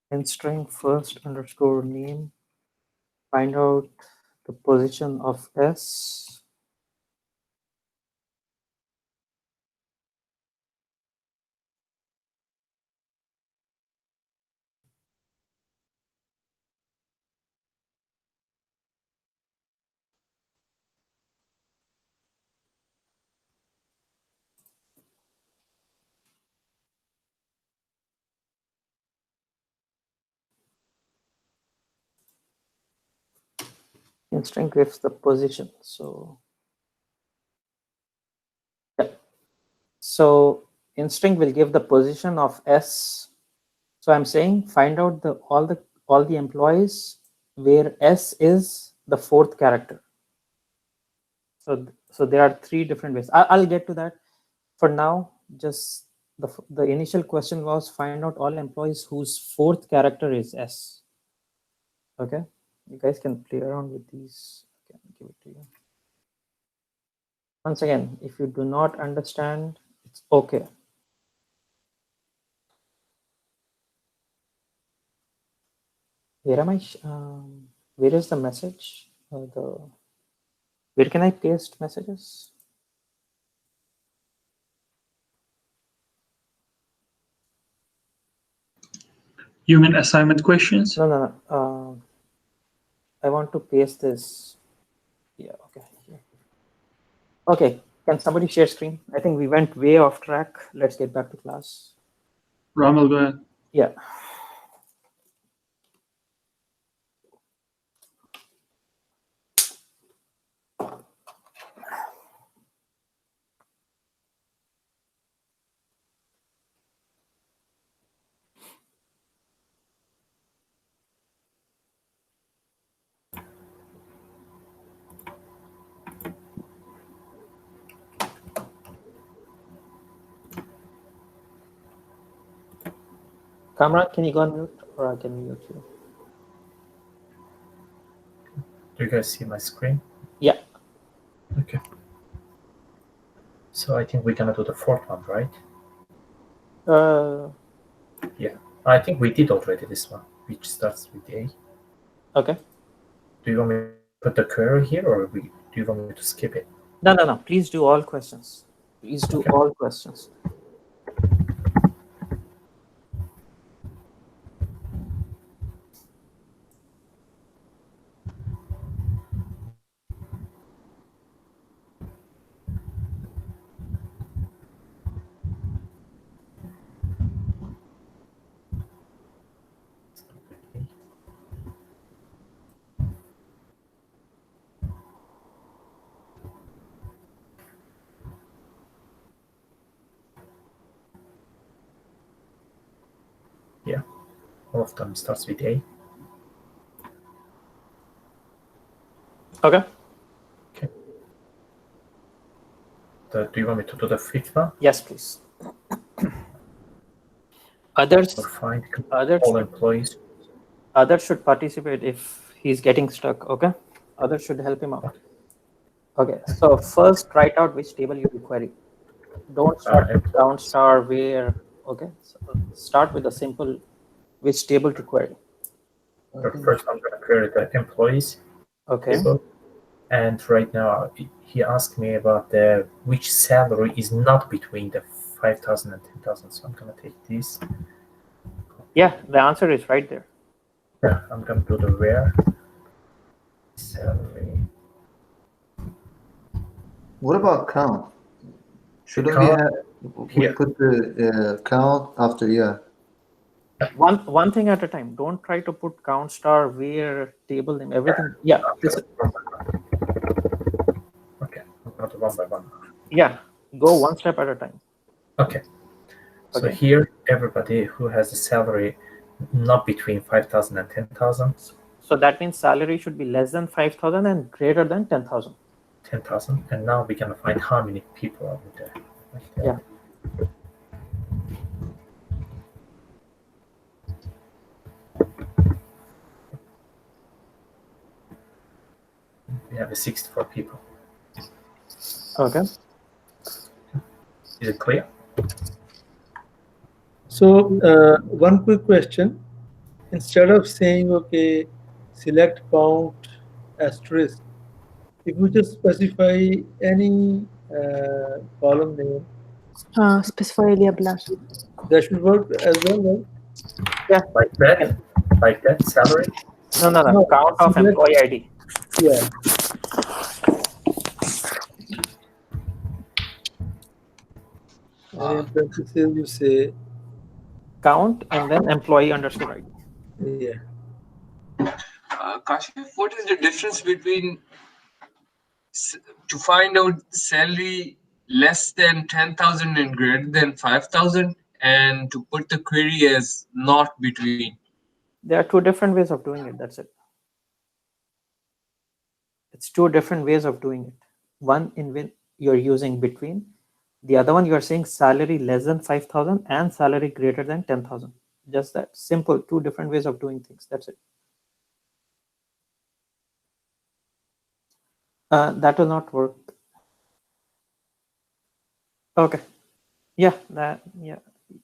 in string first underscore name, find out the position of S. In string gives the position. So yeah. So in string will give the position of S. So I'm saying find out all the employees where S is the fourth character. So there are three different ways. I'll get to that. For now, just the initial question was find out all employees whose fourth character is S. Okay, you guys can play around with these. I can give it to you. Once again, if you do not understand, it's okay. Where am I? Where is the message? Where can I paste messages? You mean assignment questions? No. I want to paste this. Yeah, okay. Here. Okay, can somebody share screen? I think we went way off track. Let's get back to class. Ramal, go ahead. Yeah. Kamran, can you go on mute or I can mute you? Do you guys see my screen? Yeah. Okay. So I think we're gonna do the fourth one, right? Yeah. I think we did already this one, which starts with A. Okay. Do you want me to put the query here, or do you want me to skip it? No. Please do all questions. Please do all questions. Yeah. All of them starts with A. Okay. Okay. Do you want me to do the fifth one? Yes, please. Others find all employees. Others should participate if he's getting stuck. Okay. Others should help him out. Okay. So first, write out which table you will query. Don't start with count star where. Okay. So start with a simple which table to query. So first, I'm going to query the employees table. And right now, he asked me about which salary is not between the 5,000 and 10,000. So I'm going to take this. Yeah, the answer is right there. Yeah, I'm going to do the where salary. What about count? Shouldn't we put the count after One thing at a time. Don't try to put count star where table name everything. Yeah. Okay, not one by one. Yeah, go one step at a time. Okay. So here, everybody who has a salary not between 5,000 and 10,000. So that means salary should be less than 5,000 and greater than 10,000. 10,000, and now we're gonna find how many people are there. Yeah. We have 64 people. Okay. Is it clear? So one quick question. Instead of saying, okay, select count asterisk, if you just specify any column name. Specify label. That should work as well, right? Yeah. Like that, salary? No. Count of employee ID. Yeah. And in parentheses, you say count and then employee underscore ID. Yeah. Kashif, what is the difference between to find out salary less than 10,000 and greater than 5,000 and to put the query as not between? There are two different ways of doing it. That's it. It's two different ways of doing it. One in which you're using between. The other one you're saying salary less than 5,000 and salary greater than 10,000. Just that simple. Two different ways of doing things. That's it. That will not work. Okay. Yeah. Yeah.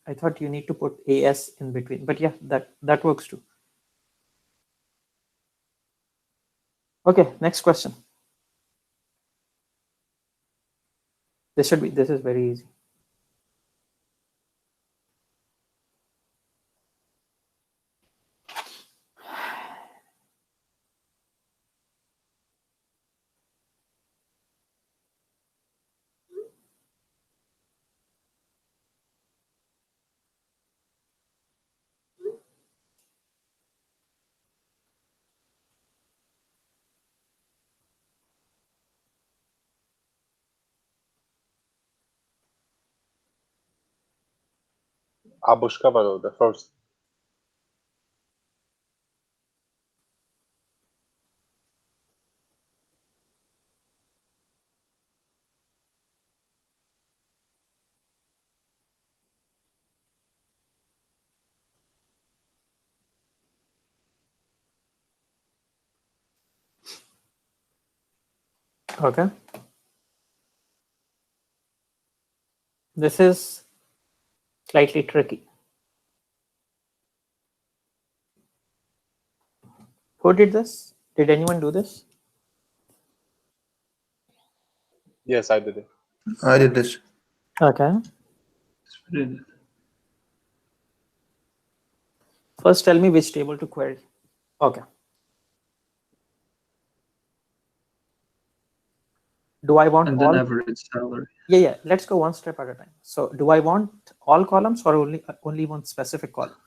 I thought you need to put AS in between, but yeah, that works too. Okay. Next question. This is very easy. Abushkabalo, the first. Okay. This is slightly tricky. Who did this? Did anyone do this? Yes, I did it. I did this. Okay. First, tell me which table to query. Okay. Do I want And all? then average salary. Yeah. Let's go one step at a time. So, do I want all columns or only one specific column?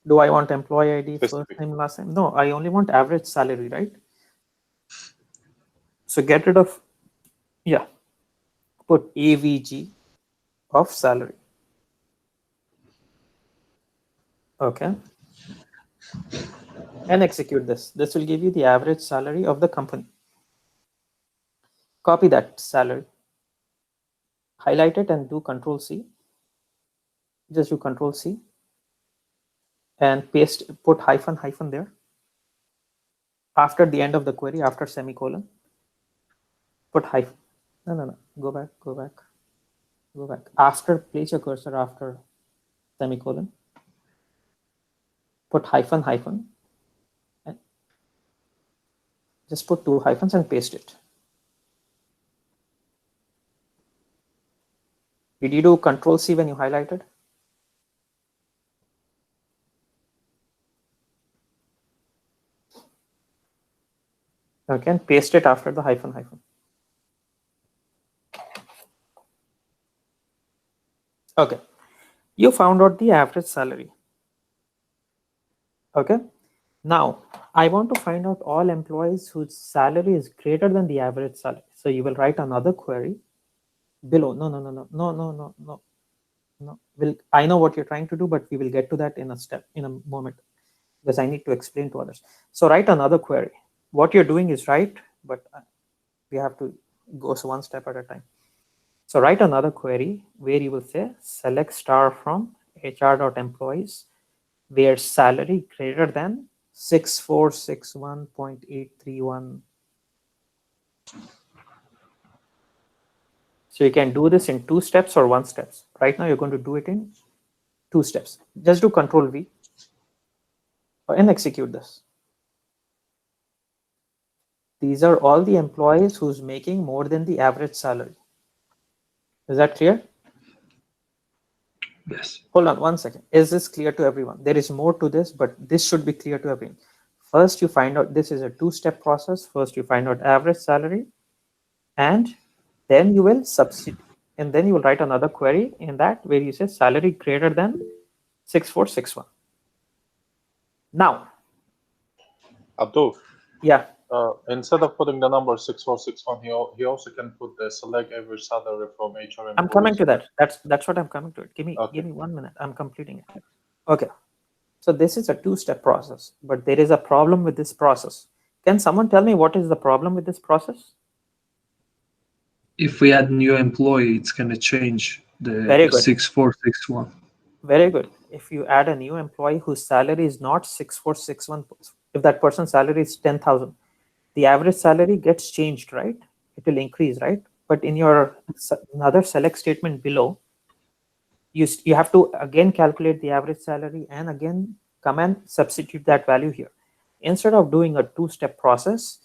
Do I want employee ID, first name, last name? No, I only want average salary, right? So get rid of, yeah, put AVG of salary. Okay. And execute this. This will give you the average salary of the company. Copy that salary. Highlight it and do Control C. Just do Control C. And paste, put hyphen there. After the end of the query, after semicolon, put hyphen. No. Go back. After, place your cursor after semicolon. Put hyphen. And just put two hyphens and paste it. Did you do Control C when you highlighted? Okay, and paste it after the hyphen. Okay, you found out the average salary. Okay, now I want to find out all employees whose salary is greater than the average salary. So you will write another query below. No. I know what you're trying to do, but we will get to that in a moment, because I need to explain to others. So write another query. What you're doing is right, but we have to go one step at a time. So write another query where you will say select star from HR.employees where salary greater than 6461.831. So you can do this in 2 steps or 1 step. Right now you're going to do it in 2 steps. Just do Control V and execute this. These are all the employees who's making more than the average salary. Is that clear? Yes. Hold on 1 second. Is this clear to everyone? There is more to this, but this should be clear to everyone. First, you find out, this is a 2-step process. First, you find out average salary, and then you will substitute, and then you will write another query in that where you say salary greater than 6461. Now, Abdul, yeah, instead of putting the number 6461, he also can put the select average salary from HR employees. I'm coming to that. That's what I'm coming to it. Give me 1 minute. I'm completing it. Okay. So this is a two-step process, but there is a problem with this process. Can someone tell me what is the problem with this process? If we add new employee, it's going to change the Very good. 6461. Very good. If you add a new employee whose salary is not 6461, if that person's salary is 10,000, the average salary gets changed, right? It will increase, right? But in your another select statement below, you have to again calculate the average salary and again come and substitute that value here. Instead of doing a two-step process,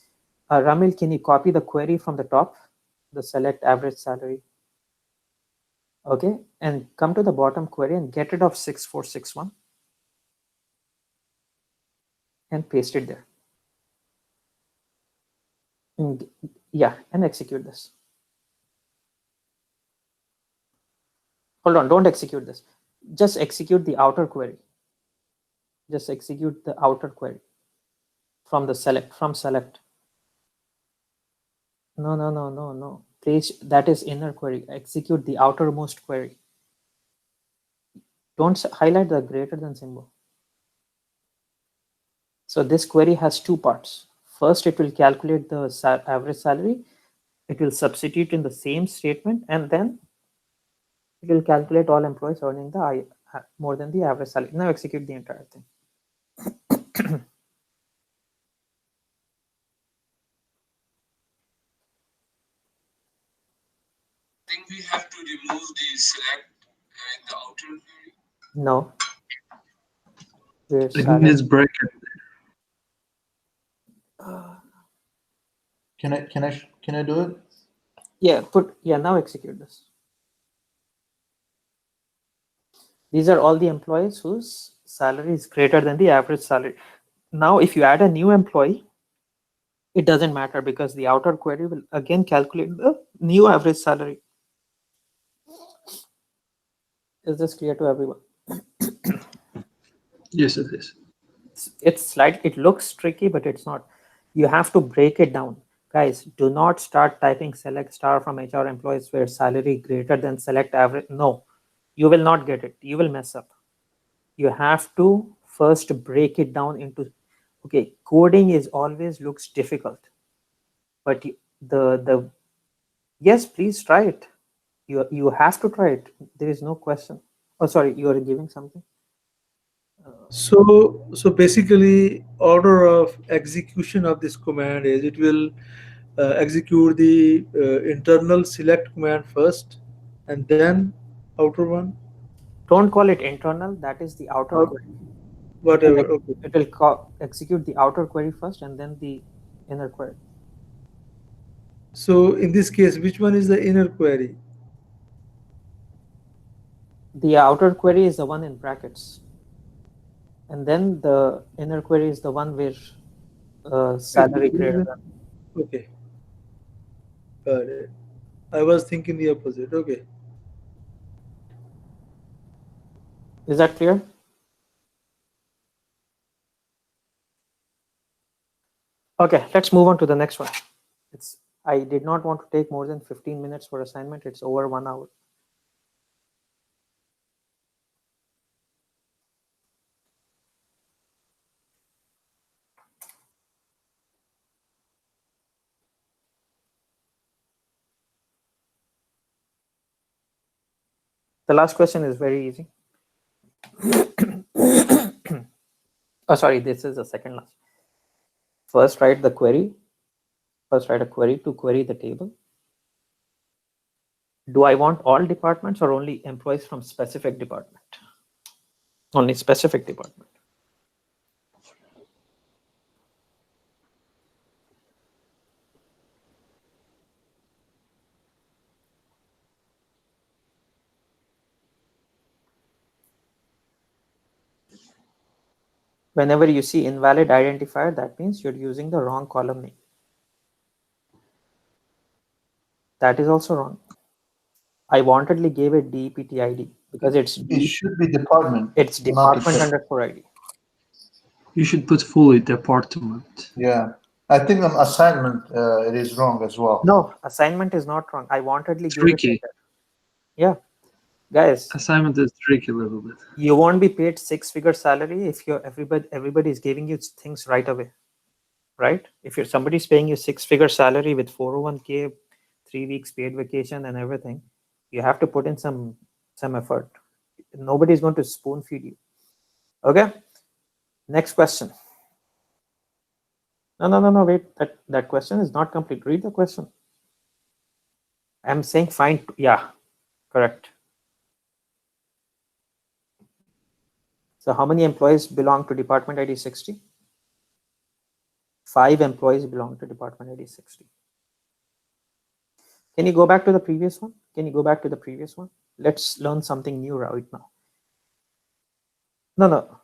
Ramil, can you copy the query from the top, the select average salary? Okay, and come to the bottom query and get rid of 6461 and paste it there. And, yeah, and execute this. Hold on, don't execute this. Just execute the outer query. Just execute the outer query from the select, from select. No. Please, that is inner query. Execute the outermost query. Don't highlight the greater than symbol. So this query has two parts. First, it will calculate the average salary. It will substitute in the same statement, and then it will calculate all employees earning the more than the average salary. Now execute the entire thing. I think we have to remove the select and the outer query. No. It needs bracket. Can I do it? Yeah, now execute this. These are all the employees whose salary is greater than the average salary. Now, if you add a new employee, it doesn't matter because the outer query will again calculate the new average salary. Is this clear to everyone? Yes, it is. It looks tricky, but it's not. You have to break it down. Guys, do not start typing select star from HR employees where salary greater than select average. No, you will not get it. You will mess up. You have to first break it down into, okay, coding is always looks difficult, but yes, please try it. You have to try it. There is no question. Oh, sorry, you are giving something. So basically, order of execution of this command is it will execute the internal select command first, and then outer one. Don't call it internal. That is the outer query. Whatever. Okay. It will execute the outer query first and then the inner query. So in this case, which one is the inner query? The outer query is the one in brackets, and then the inner query is the one where salary greater than. Okay. Got it. I was thinking the opposite. Okay. Is that clear? Okay, let's move on to the next one. I did not want to take more than 15 minutes for assignment. It's over 1 hour. The last question is very easy. Oh, sorry, this is the second last. First, write the query. First, write a query to query the table. Do I want all departments or only employees from specific department? Only specific department. Whenever you see invalid identifier, that means you're using the wrong column name. That is also wrong. I wantedly gave it DEPT ID because it should be department. It's department _ID. You should put fully department. Yeah. I think on assignment, it is wrong as well. No, assignment is not wrong. I wantedly gave it like Tricky. that. Yeah. Guys, Assignment is tricky a little bit. you won't be paid six-figure salary if everybody is giving you things right away, right? If somebody's paying you six-figure salary with 401k, 3 weeks paid vacation and everything, you have to put in some effort. Nobody's going to spoon feed you. Okay. Next question. No. Wait. That question is not complete. Read the question. I'm saying find. Yeah, correct. So how many employees belong to department ID 60? 5 employees belong to department ID 60. Can you go back to the previous one? Can you go back to the previous one? Let's learn something new right now. No.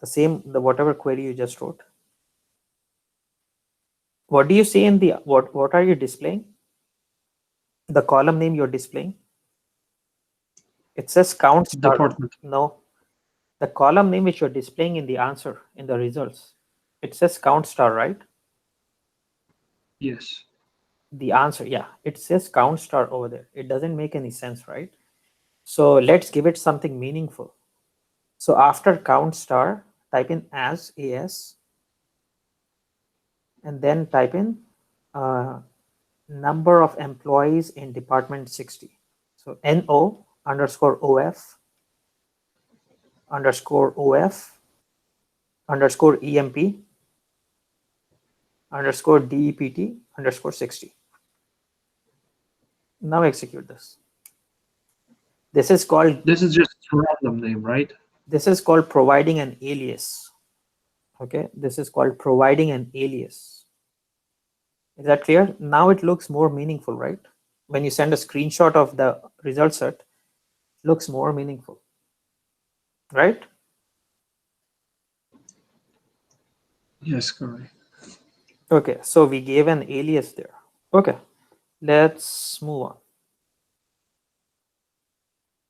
The whatever query you just wrote. What do you see in the what are you displaying? The column name you're displaying? It says count star. Department. No. The column name which you're displaying in the answer, in the results, it says count star, right? Yes. The answer, yeah, it says count star over there. It doesn't make any sense, right? So let's give it something meaningful. So after count star, type in as, and then type in number of employees in department 60. So NO underscore OF underscore OF underscore EMP underscore DEPT underscore 60. Now execute this. This is just random name, right? This is called providing an alias. Okay, this is called providing an alias. Is that clear? Now it looks more meaningful, right? When you send a screenshot of the result set, it looks more meaningful, right? Yes, correct. Okay, so we gave an alias there. Okay, let's move on.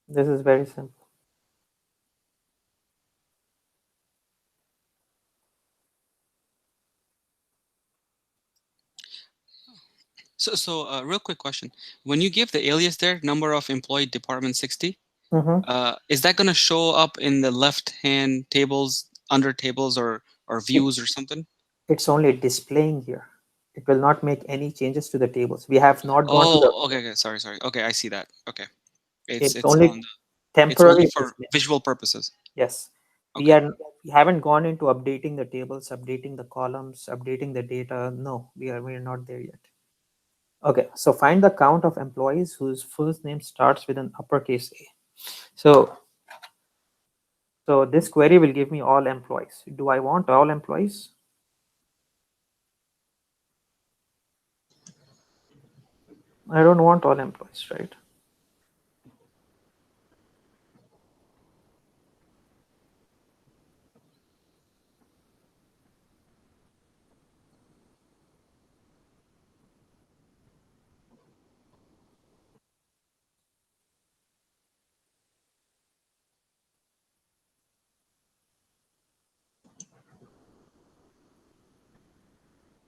This is very simple. So real quick question. When you give the alias there, number of employee department 60, is that going to show up in the left-hand tables, under tables, or views or something? It's only displaying here. It will not make any changes to the tables. We have not gone to the... Okay, sorry. Okay, I see that. Okay. It's only on the, temporary. it's only for visual purposes. Yes. Okay. We haven't gone into updating the tables, updating the columns, updating the data. No, we are not there yet. Okay, so find the count of employees whose first name starts with an uppercase A. So this query will give me all employees. Do I want all employees? I don't want all employees, right?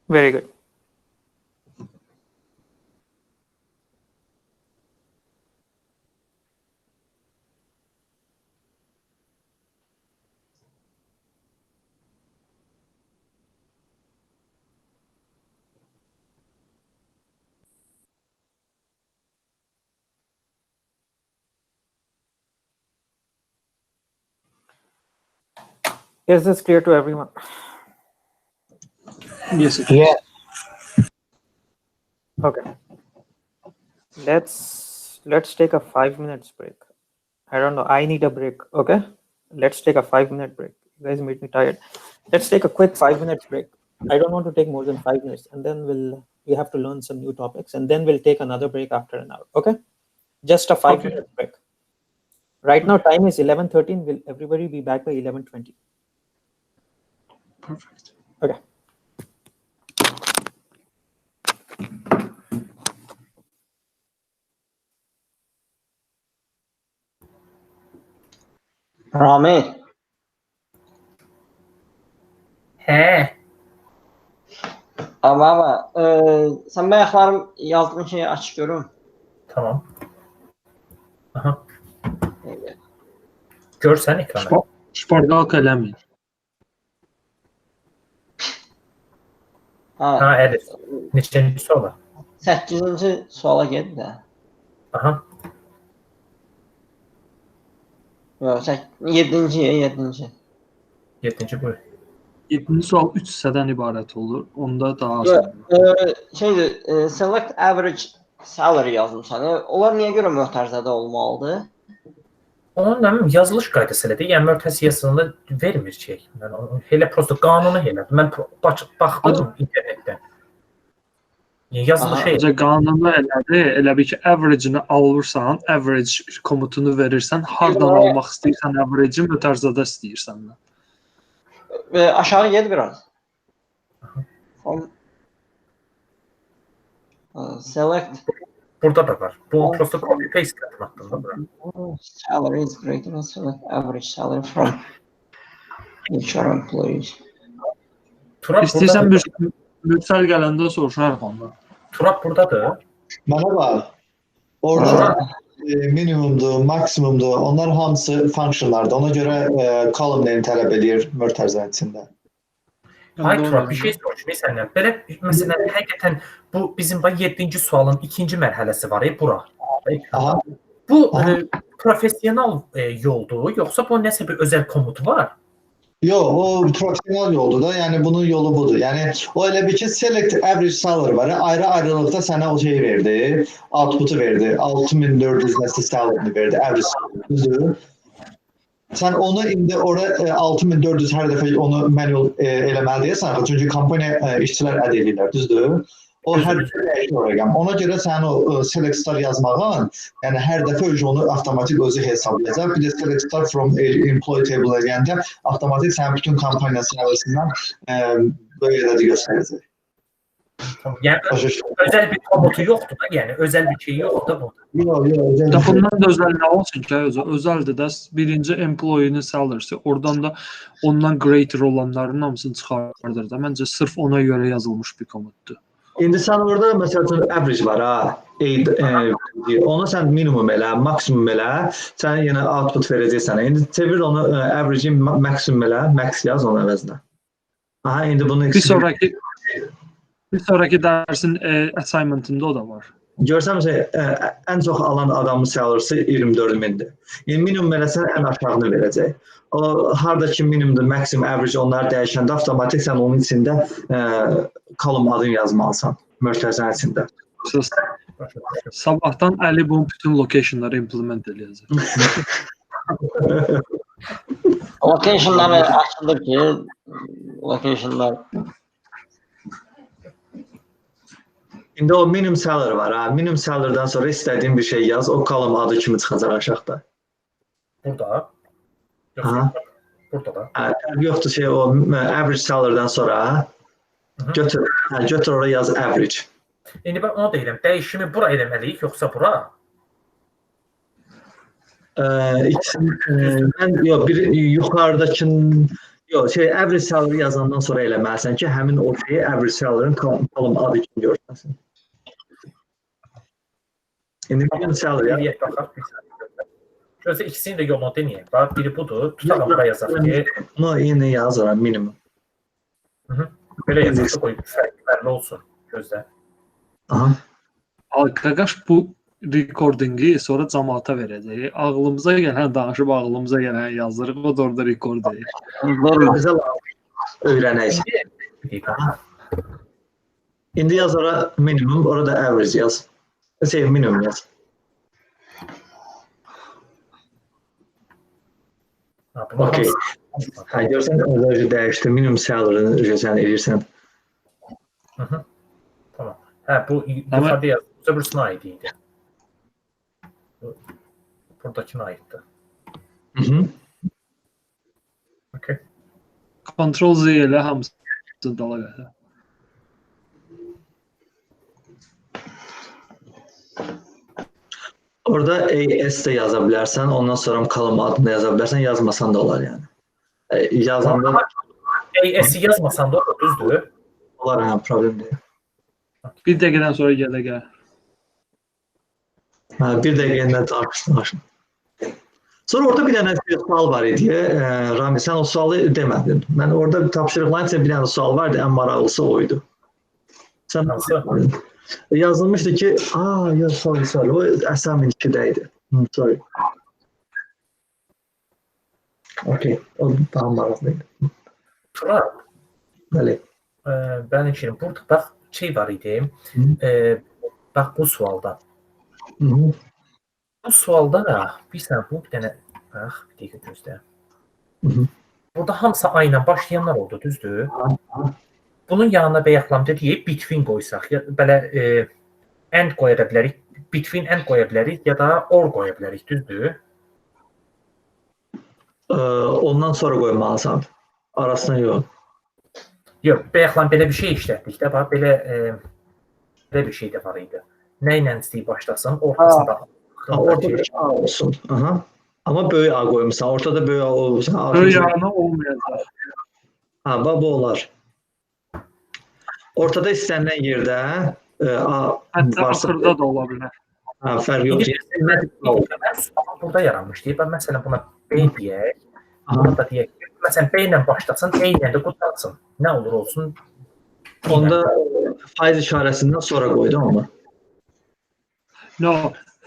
Very good. Is this clear to everyone? Yes. Yeah. Okay. Let's take a 5 minutes break. I don't know. I need a break. Okay. Let's take a 5-minute break. You guys made me tired. Let's take a quick 5-minute break. I don't want to take more than 5 minutes, and then we have to learn some new topics, and then we'll take another break after an hour. Okay. Just a 5-minute break. Right now, time is 11:13. Will everybody be back by 11:20? Perfect. Okay. Rami. Ama sen bayaqlarım yazdığın şeyi aç görüm. Tamam. Aha. Görsən ekrana. Şpargalka eləməyin. Ha, evet. Neçinci suala? 8-ci suala ged də. Aha. Yox, 7-ci, 7-ci. 7-ci buyur. 7-ci sual 3 hissədən ibarət olur. Onda daha az. Şeydir, select average salary yazmışsan. Onlar niyə görə möhtərizədə olmalıdır? Onun mənim yazılış qaydası elədir. Yəni möhtəsiyyəsində vermir şey. Mən onu elə prosta qanunu elədim. Mən baxdım internetdən. Yazılışı qanunu elədir. Elə bir ki, average-ni alırsan, average komutunu verirsən, hardan almaq istəyirsən average-i möhtərizədə istəyirsən. Aşağı ged biraz. Select. Burada da var. Bu prosta copy paste etdim da bura. Salary is greater than select average salary from each employees. İstəyirsən bir mütsəl gələndə soruşarıq ondan. Turab buradadır. Mənə bax. Orada minimumdur, maksimumdur. Onlar hamısı functionlardır. Ona görə column name tələb edir möhtərizənin içində. Hayır Turab, bir şey soruşmayı səndən. Belə, məsələn, həqiqətən bu bizim 7-ci sualın 2-ci mərhələsi var, bura. Bu profesional yoldur, yoxsa bu nəsə bir özəl komutu var? Yox, o profesional yoldur da, yəni bunun yolu budur. Yəni o elə bir ki, select average salary var. Ayrı-ayrılıqda sənə o şey verdi, output'u verdi. 6400 nəsə salary verdi, average salary. Sən onu indi orada 6400 hər dəfə onu manual eləməli deyəsən, çünki kompaniya işçilər əd edirlər, düzdür? O hər dəfə dəyişir o rəqəm. Ona görə sən o select star yazmağın, yəni hər dəfə onu avtomatik özü hesablayacaq. Bir də select star from employee table eləyəndə avtomatik sənin bütün kompaniya sırasından böyle də göstərəcək. Yəni özəl bir komutu yoxdur da, yəni özəl bir şey yoxdur da burada. Yox. Bundan da özəl nə olsun ki, özəldir də birinci employee-nin salary'si, oradan da ondan greater olanların hamısını çıxardır da. Məncə sırf ona görə yazılmış bir komutdur. İndi sən orada məsələn average var ha. Onu sən minimum elə, maksimum elə, sən yenə output verəcəksən. İndi çevir onu average'i maksimum elə, max yaz onun əvəzinə. Aha, indi bunu bir sonraki dərsin assignment'ında o da var. Görsən məsələn, ən çox alan adamın salary'si 24.000-dir. Yəni minimum eləsən ən aşağını verəcək. O hardakı minimumdur, maksimum, average onlar dəyişəndə avtomatik sən onun içində column adını yazmalısan, möhtərizənin içində. Sabahdan Əli bunun bütün locationları implement eləyəcək. Locationları açılır ki, locationlar. İndi o minimum salary var ha. Minimum salary'dan sonra istədiyin bir şey yaz. O column adı kimi çıxacaq aşağıda. Burada. Aha. Burada da. Yoxdur şey o average salary'dan sonra götür oraya yaz average. İndi ben onu deyirəm. Dəyişimi bura eləməliyik yoxsa bura? Mən bir yuxarıdakın average salary yazandan sonra eləməlisən ki, həmin o şeyi average salary'ın column adı kimi görsənsin. İndi minimum salary. Gözlə ikisini də yolunu denəyək. Bax, biri budur. Tutalım bura yazaq ki. Bunu yine yazıram minimum. Belə yazaq qoy fərqli olsun. Gözlə. Qaqaş bu recordingi sonra cəmaata verəcək. Ağlımıza gələn danışıb ağlımıza gələn yazdırıq. O da orada record edir. Özəl öyrənək. İndi yaz ora minimum, orada average yaz. Minimum yaz. Okay. Görsən özü dəyişdi. Minimum salary'ni sən edirsən. Tamam. Bu yuxarıda yaz. Öbürsünə aid idi. Buradakına aiddir. Okay. Ctrl Z ilə hamısını dala gəlir. Orada AS de yaza bilərsən, ondan sonra column adını yaza bilərsən, yazmasan da olar yəni. Yazanda AS'i yazmasan da olur, düzdür? Olar, hə, problem deyil. Bir dəqiqədən sonra gələ. Hə, bir dəqiqəndə tartışın. Sonra orada bir dənə sual var idi. Rami, sən o sualı demədin. Mən orada tapşırıqların içində bir dənə sual vardı, ən maraqlısı oydu. Sən yazılmışdı ki, sorry, o assignment 2-də idi. Sorry. Okay, o daha maraqlıydı. Turan. Bəli. Bəli, Şirin, burada bax şey var idi. Bax bu sualda. Bu sualda da bir dənə bax, bir dəqiqə gözlə. Burada hamısı A ilə başlayanlar oldu, düzdür? Bunun yanına bəyəxlamda deyib between qoysaq, ya belə and qoya da bilərik, between and qoya bilərik ya da or qoya bilərik, düzdür? Ondan sonra qoymalısan. Arasına yox. Yox, bəyəxlam belə bir şey işlətdik də, bax belə bir şey də var idi. Nə ilə istəyib başlasın, ortasında. Ortada A olsun. Aha. Amma böyük A qoymuşsan, ortada böyük A olursa. Böyük A olmayacaq. Ha, bu olar. Ortada istənilən yerdə A hətta axırda da ola bilər. Ha, fərq yox. Burada yaranmışdı. Məsələn, buna B deyək. Buna da deyək. Məsələn, B ilə başlasın, E ilə də qutarsın. Nə olur olsun. Onda faiz işarəsindən sonra qoydum onu. No,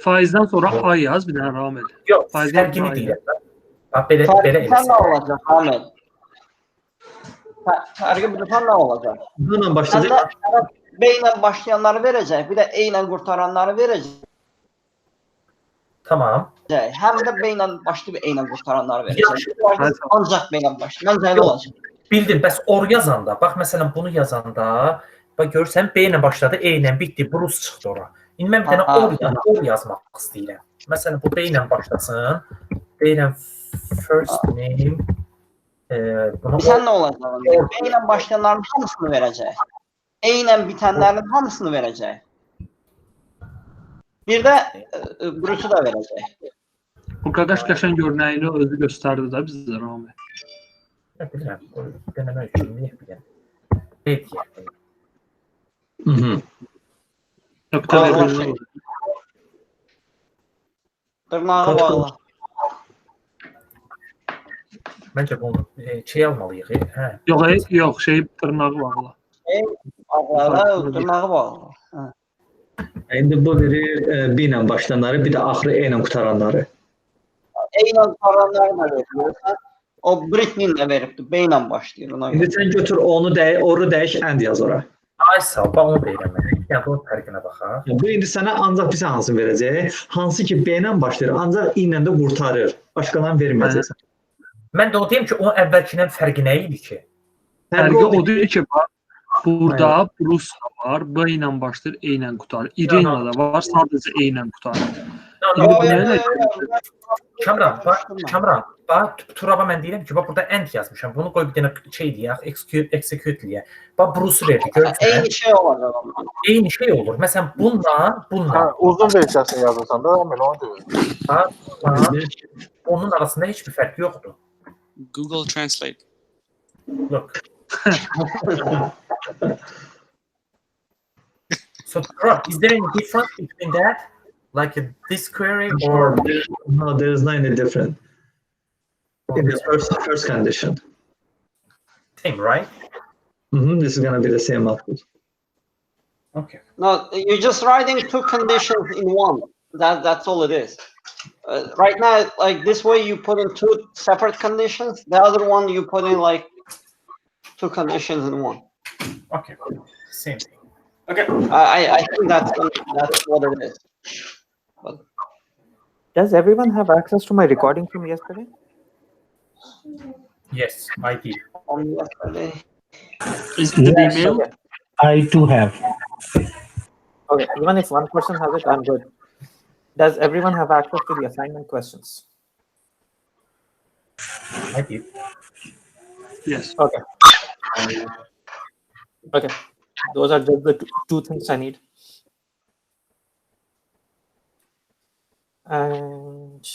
faizdən sonra A yaz, bir dənə Ramil. Yox, fərqini deyirəm. Belə Fərqi nə olacaq, Ramil? Fərqi burada nə olacaq? Bununla başlayacaq. B ilə başlayanları verəcək, bir də E ilə qurtaranları verəcək. Tamam. Həm də B ilə başlayıb E ilə qurtaranları verəcək. Ancaq B ilə başlayıb. Məncə elə olacaq. Bildim, bəs or yazanda, bax məsələn bunu yazanda, bax görürsən B ilə başladı, E ilə bitdi, Bruce çıxdı ora. İndi mən bir dənə or yazmaq istəyirəm. Məsələn bu B ilə başlasın. B ilə first name. Sən nə olacaq? B ilə başlayanların hamısını verəcək. E ilə bitənlərin hamısını verəcək. Bir də Bruce'u da verəcək. Bu qaqaş qəşən görünəyini özü göstərdi də bizdə Rami. Bilirəm, deməmək üçün niyə bilirəm. B deyək. Dırnağı bağlı. Məncə bunu şey almalıyıq. Yox, şey dırnağı bağlı. Dırnağı bağlı. İndi bu verir B ilə başlayanları, bir də axırı E ilə qutaranları. E ilə qutaranları da verir. O Britney ilə veribdir, B ilə başlayır. İndi sən götür onu dəyiş, and yaz ora. Ay sağ ol, onu deyirəm mən. Yəni bunun fərqinə baxaq. Bu indi sənə ancaq bir hansını verəcək. Hansı ki B ilə başlayır, ancaq I ilə də qurtarır. Başqalarını verməyəcəksən. Mən də o deyim ki, onun əvvəlkindən fərqi nə idi ki? Fərqi odur ki, burada Bruce var, B ilə başlayır, E ilə qurtarır. Irina da var, sadəcə E ilə qurtarır. Kamran, Turaba mən deyirəm ki, burada end yazmışam. Bunu qoy bir dənə şey deyək, execute deyək. Bax, Bruce verdi, görürsən. Eyni şey olacaq. Eyni şey olur. Məsələn, bununla. Uzun versiyasını yazırsan da, mən onu deyirəm. Onun arasında heç bir fərq yoxdur. Google Translate. Look. So, is there any difference between that? Like this query or? No, there is not any difference. In the first condition. Same, right? This is going to be the same output. Okay. No, you're just writing two conditions in one. That's all it is. Right now, like this way, you put in two separate conditions. The other one, you put in like two conditions in one. Okay, same thing. Okay. I think that's what it is. But does everyone have access to my recording from yesterday? Yes, I did. On yesterday. Is it the email? Okay. I do have. Okay, even if one person has it, I'm good. Does everyone have access to the assignment questions? I did. Yes. Okay. Okay. Those are just the two things I need. And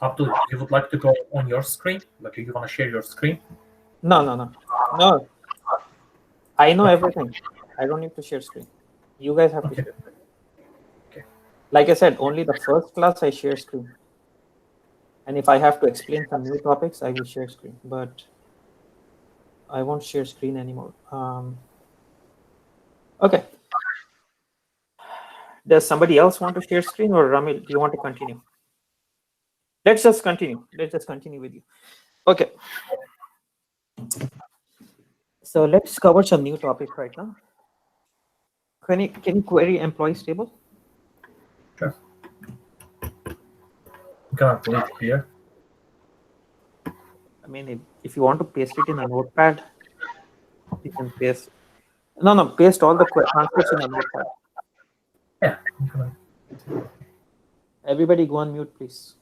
Abdul, you would like to go on your screen? Like you want to share your screen? No. I know everything. I don't need to share screen. You guys have to share screen. Okay. Like I said, only the first class I share screen. And if I have to explain some new topics, I will share screen. But I won't share screen anymore. Okay. Does somebody else want to share screen, or Ramil, do you want to continue? Let's just continue. Let's just continue with you. Okay. So let's cover some new topic right now. Can you query employees table? Sure. I'm gonna put it here. I mean, if you want to paste it in a notepad, you can paste. No, paste all the answers in a notepad. Yeah. Everybody go on mute, please.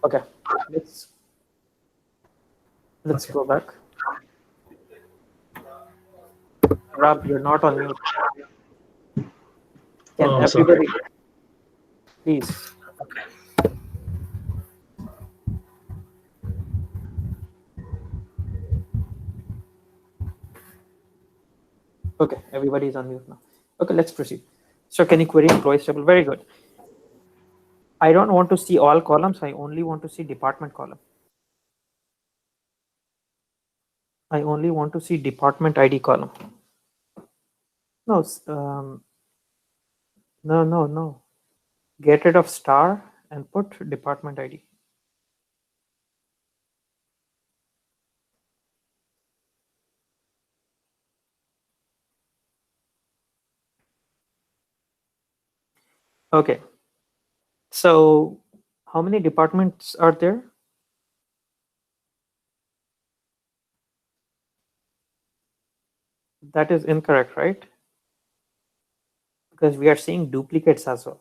Okay, let's go back. Rob, you're not on mute. Can everybody please? Okay, everybody is on mute now. Okay, let's proceed. So can you query employees table? Very good. I don't want to see all columns. I only want to see department column. I only want to see department ID column. No, no. Get rid of star and put department ID. Okay. So how many departments are there? That is incorrect, right? Because we are seeing duplicates as well.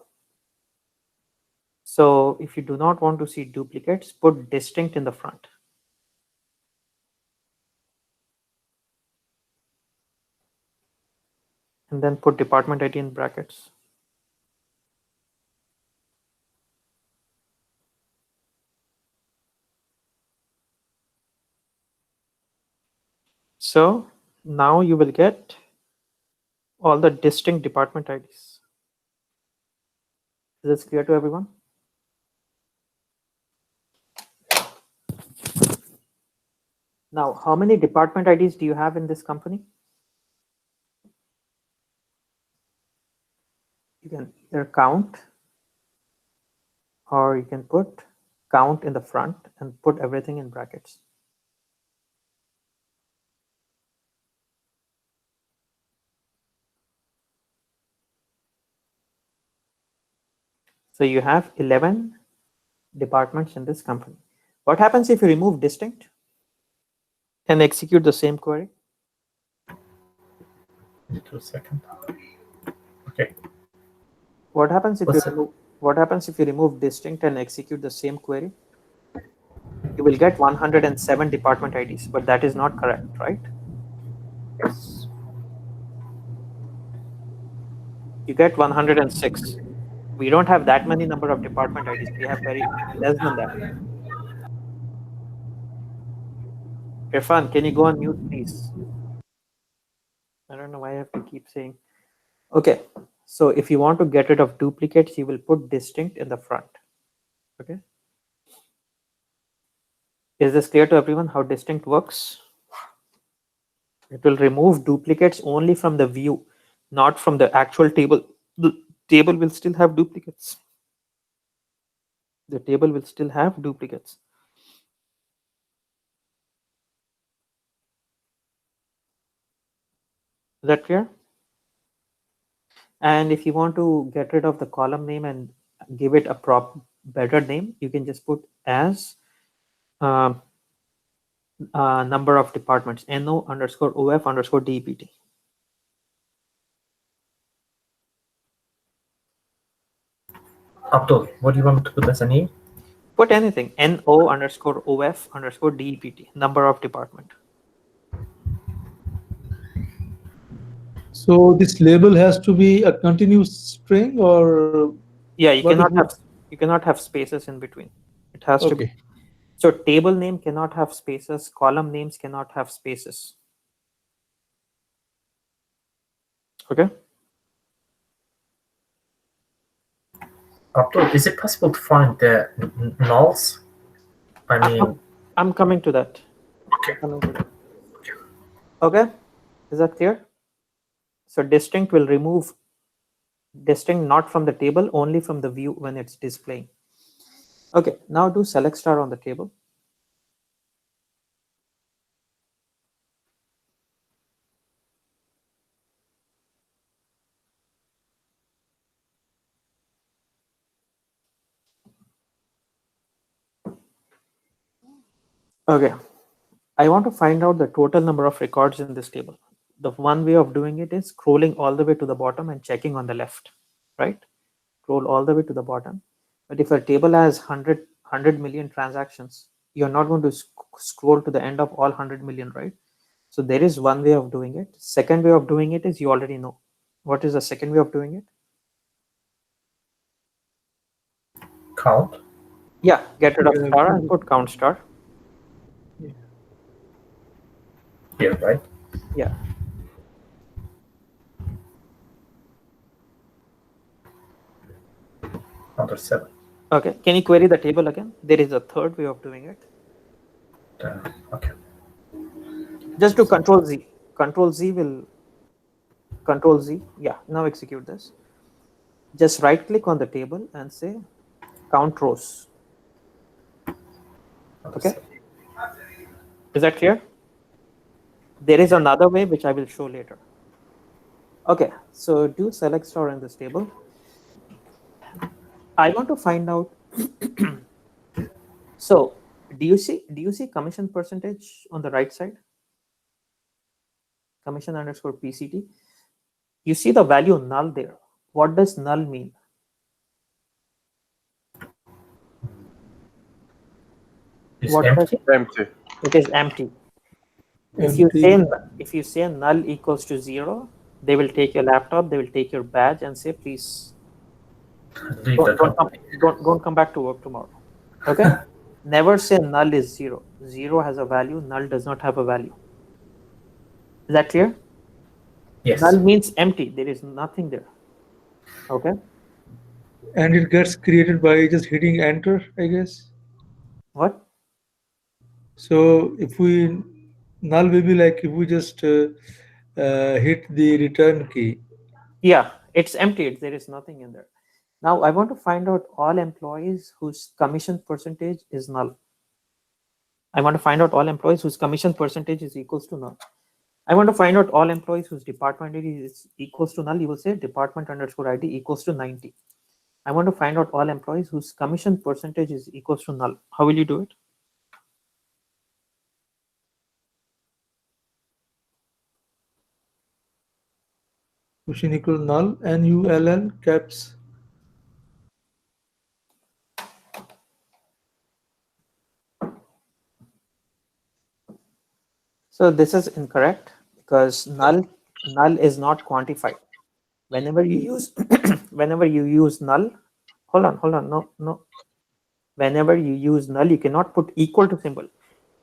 So if you do not want to see duplicates, put distinct in the front. And then put department ID in brackets. So now you will get all the distinct department IDs. Is this clear to everyone? Now, how many department IDs do you have in this company? You can either count, or you can put count in the front and put everything in brackets. So you have 11 departments in this company. What happens if you remove distinct and execute the same query? Just a second. Okay. What happens if you remove distinct and execute the same query? You will get 107 department IDs, but that is not correct, right? Yes. You get 106. We don't have that many number of department IDs. We have very less than that. Irfan, can you go on mute, please? I don't know why I have to keep saying. Okay, so if you want to get rid of duplicates, you will put distinct in the front. Okay. Is this clear to everyone how distinct works? It will remove duplicates only from the view, not from the actual table. The table will still have duplicates. The table will still have duplicates. Is that clear? And if you want to get rid of the column name and give it a better name, you can just put as number of departments, NO_OF_DEPT. Abdul, what do you want me to put as a name? Put anything, NO_OF_DEPT, number of department. So this label has to be a continuous string, or Yeah, you What is cannot have spaces in between. It has to be. okay? So table name cannot have spaces. Column names cannot have spaces. Okay. Abdul, is it possible to find the nulls? I mean, I'm coming to that. okay. I'm coming to that. Okay, is that clear? So distinct will remove distinct not from the table, only from the view when it's displaying. Okay, now do select star on the table. Okay, I want to find out the total number of records in this table. The one way of doing it is scrolling all the way to the bottom and checking on the left, right? Scroll all the way to the bottom. But if a table has 100 million transactions, you're not going to scroll to the end of all 100 million, right? So there is one way of doing it. Second way of doing it is you already know. What is the second way of doing it? Count. Yeah, get rid of star and put count star. Here, right? Yeah. Under 7. Okay, can you query the table again? There is a third way of doing it. Okay. Just do Control Z. Control Z will Control Z. Yeah, now execute this. Just right click on the table and say count rows. Okay. Is that clear? There is another way which I will show later. Okay, so do select star in this table. I want to find out. So do you see commission percentage on the right side? Commission underscore PCT. You see the value null there. What does null mean? It's empty. Empty. It is empty. If you say null equals to 0, they will take your laptop, they will take your badge and say, please don't come back to work tomorrow. Okay. Never say null is 0. 0 has a value, null does not have a value. Is that clear? Yes. Null means empty. There is nothing there. Okay. And it gets created by just hitting enter, I guess. What? So if we null will be like if we just hit the return key. Yeah, it's empty. There is nothing in there. Now I want to find out all employees whose commission percentage is null. I want to find out all employees whose commission percentage is equals to null. I want to find out all employees whose department ID is equals to null. You will say department underscore ID equals to 90. I want to find out all employees whose commission percentage is equals to null. How will you do it? Question equal null NULL caps. So this is incorrect because null is not quantified. Whenever you use null, hold on, no. Whenever you use null, you cannot put equal to symbol.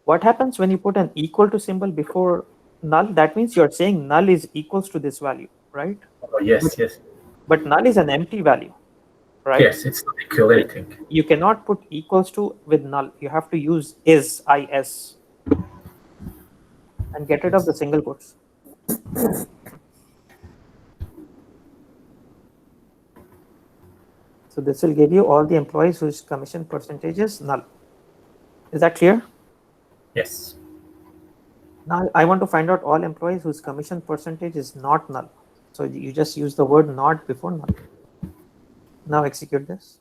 What happens when you put an equal to symbol before null? That means you're saying null is equals to this value, right? Oh, yes, yes. But null is an empty value, right? Yes, it's not equalating. You cannot put equals to with null. You have to use is and get rid of the single quotes. So this will give you all the employees whose commission percentage is null. Is that clear? Yes. Now I want to find out all employees whose commission percentage is not null. So you just use the word not before null. Now execute this.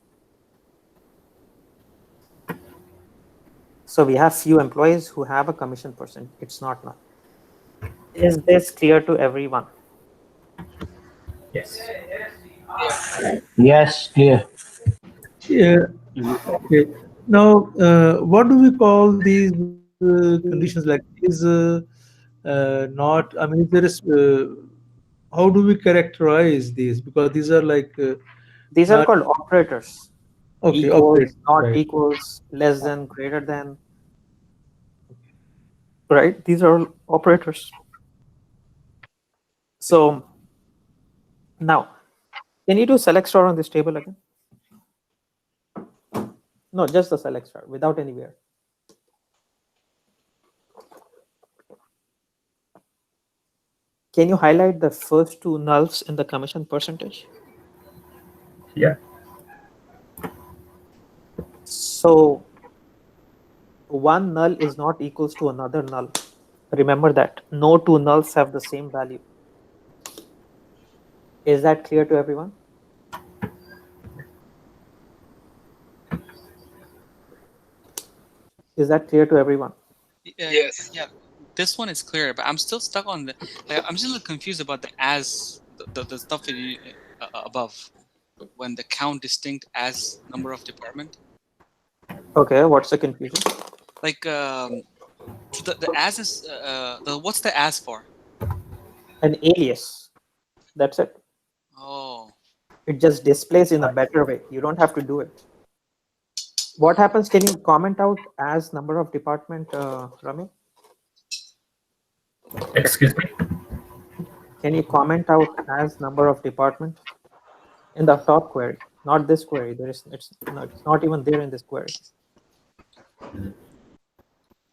So we have few employees who have a commission percent. It's not null. Is this clear to everyone? Yes. Yes, clear. Yeah. Okay. Now, what do we call these conditions? Like is not? I mean, if there is, how do we characterize these? Because these are like These are called operators. Okay, Equals, operators, not right. equals, less than, greater than. Right? These are all operators. So now, can you do select star on this table again? No, just the select star without anywhere. Can you highlight the first two nulls in the commission percentage? Yeah. So one null is not equals to another null. Remember that. No two nulls have the same value. Is that clear to everyone? Is that clear to everyone? Yes. Yeah. This one is clear, but I'm still stuck on the. Like, I'm just a little confused about the the stuff that you above, when the count distinct as number of department. Okay, what's the confusion? Like so the as is the what's the as for? An alias. That's it. Oh. It just displays in a better way. You don't have to do it. What happens? Can you comment out as number of department, Rami? Excuse me? Can you comment out as number of department in the top query? Not this query. It's not even there in this query.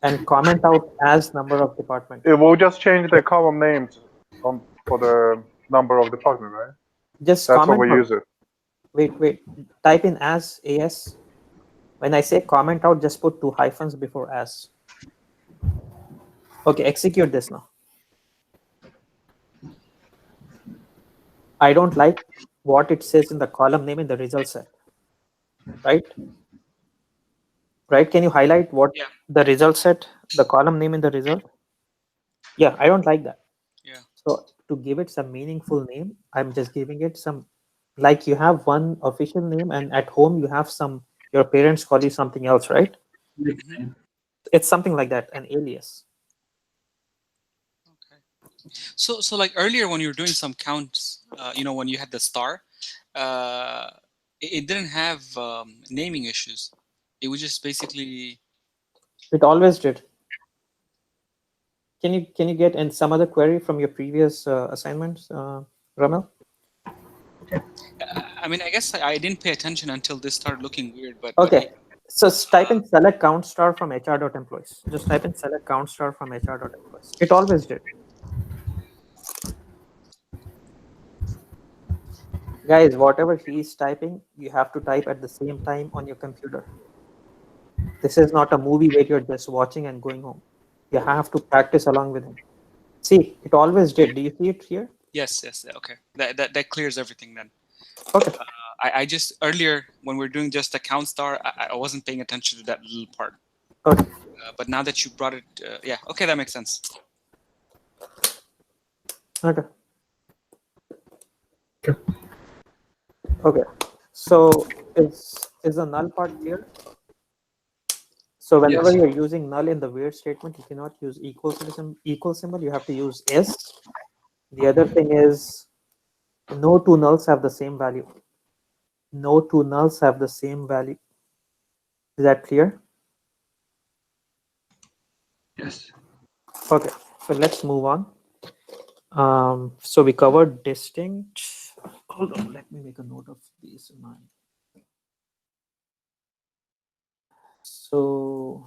And comment out as number of department. It will just change the column names for the number of department, right? Just That's comment how we out. use it. Wait. Type in as When I say comment out, just put 2 hyphens before as. Okay, execute this now. I don't like what it says in the column name in the result set. Right? Right? Can you highlight what the result set, the column name in the result? Yeah, I don't like that. Yeah. So to give it some meaningful name, I'm just giving it some, like you have one official name and at home you have some, your parents call you something else, right? Mm-hmm. It's something like that, an alias. So like earlier when you were doing some counts, when you had the star, it didn't have naming issues. It was just basically. It always did. Can you get in some other query from your previous assignments, Ramel? I mean, I guess I didn't pay attention until this started looking weird. But okay, so type in select count star from HR.employees. Just type in select count star from HR.employees. It always did. Guys, whatever he's typing, you have to type at the same time on your computer. This is not a movie where you're just watching and going home. You have to practice along with him. See, it always did. Do you see it here? Yes. Okay. That clears everything then. Okay. I just earlier when we were doing just the count star, I wasn't paying attention to that little part. Okay. But now that you brought it, yeah. Okay, that makes sense. Okay. Okay. So is the null part clear? So whenever you're using null in the where statement, you cannot use equal symbol. You have to use s. The other thing is no two nulls have the same value. No two nulls have the same value. Is that clear? Yes. Okay. So let's move on. So we covered distinct. Hold on. Let me make a note of these in mind. So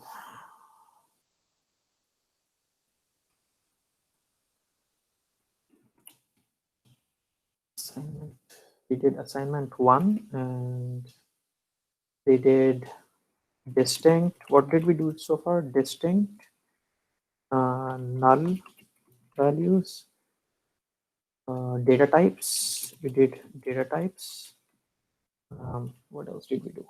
we did assignment 1 and we did distinct. What did we do so far? Distinct, null values, data types. We did data types. What else did we do?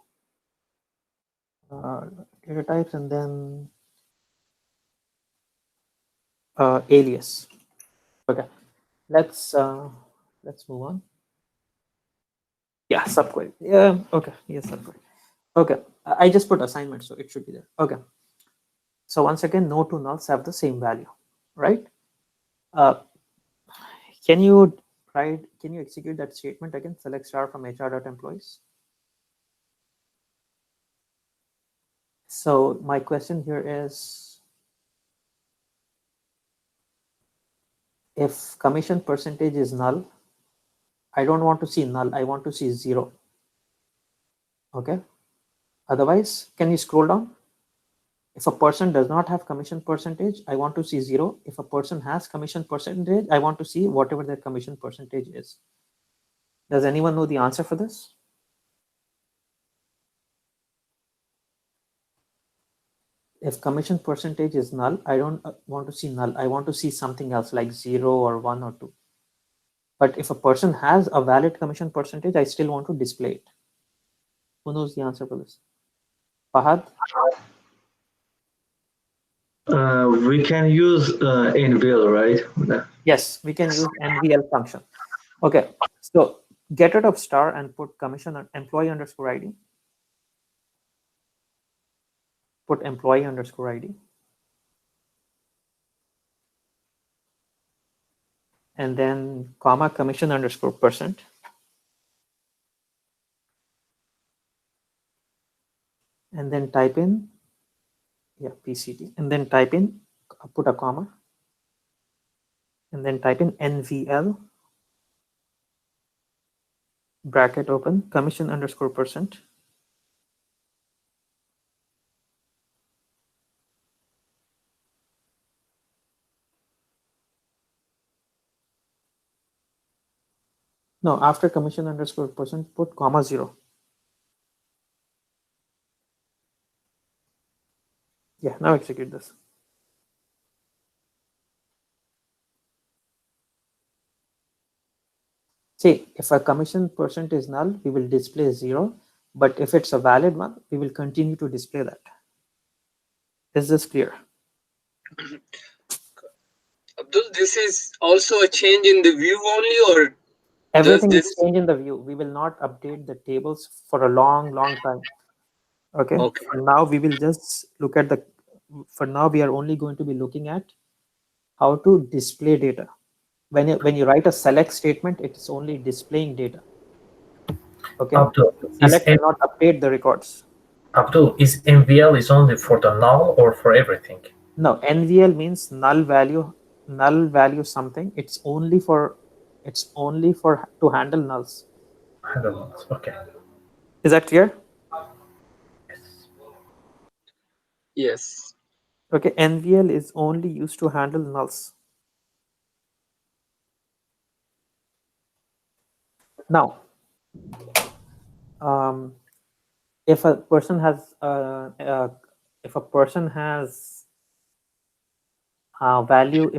Data types and then alias. Okay, let's move on. Yeah, subquery. Yeah, okay. Yes, subquery. Okay, I just put assignment, so it should be there. Okay. So once again, no two nulls have the same value, right? Can you Can you execute that statement again? Select star from HR.employees. So my question here is, if commission percentage is null, I don't want to see null, I want to see 0. Okay. Otherwise, can you scroll down? If a person does not have commission percentage, I want to see 0. If a person has commission percentage, I want to see whatever their commission percentage is. Does anyone know the answer for this? If commission percentage is null, I don't want to see null. I want to see something else like 0 or 1 or 2. But if a person has a valid commission percentage, I still want to display it. Who knows the answer for this? Fahad? We can use NVL, right? Yes, we can use NVL function. Okay, so get rid of star and put commission on employee underscore ID. Put employee underscore ID. And then comma commission underscore %. And then type in, PCT. And then type in, put a comma. And then type in NVL, bracket open, commission underscore %. No, after commission underscore %, put comma 0. Yeah, now execute this. See, if a commission % is null, we will display 0. But if it's a valid one, we will continue to display that. Is this clear? Abdul, this is also a change in the view only, or everything does is changed in the view? We will not update the tables for a long time. Okay. For now, we will just look at the. For now, we are only going to be looking at how to display data. When you write a select statement, it's only displaying data. Okay. Abdul, select cannot update the records. Abdul, is NVL is only for the null or for everything? No, NVL means null value something. It's only for to handle nulls. Handle nulls. Okay. Is that clear? Yes. Okay, NVL is only used to handle nulls. Now, if a person has value, if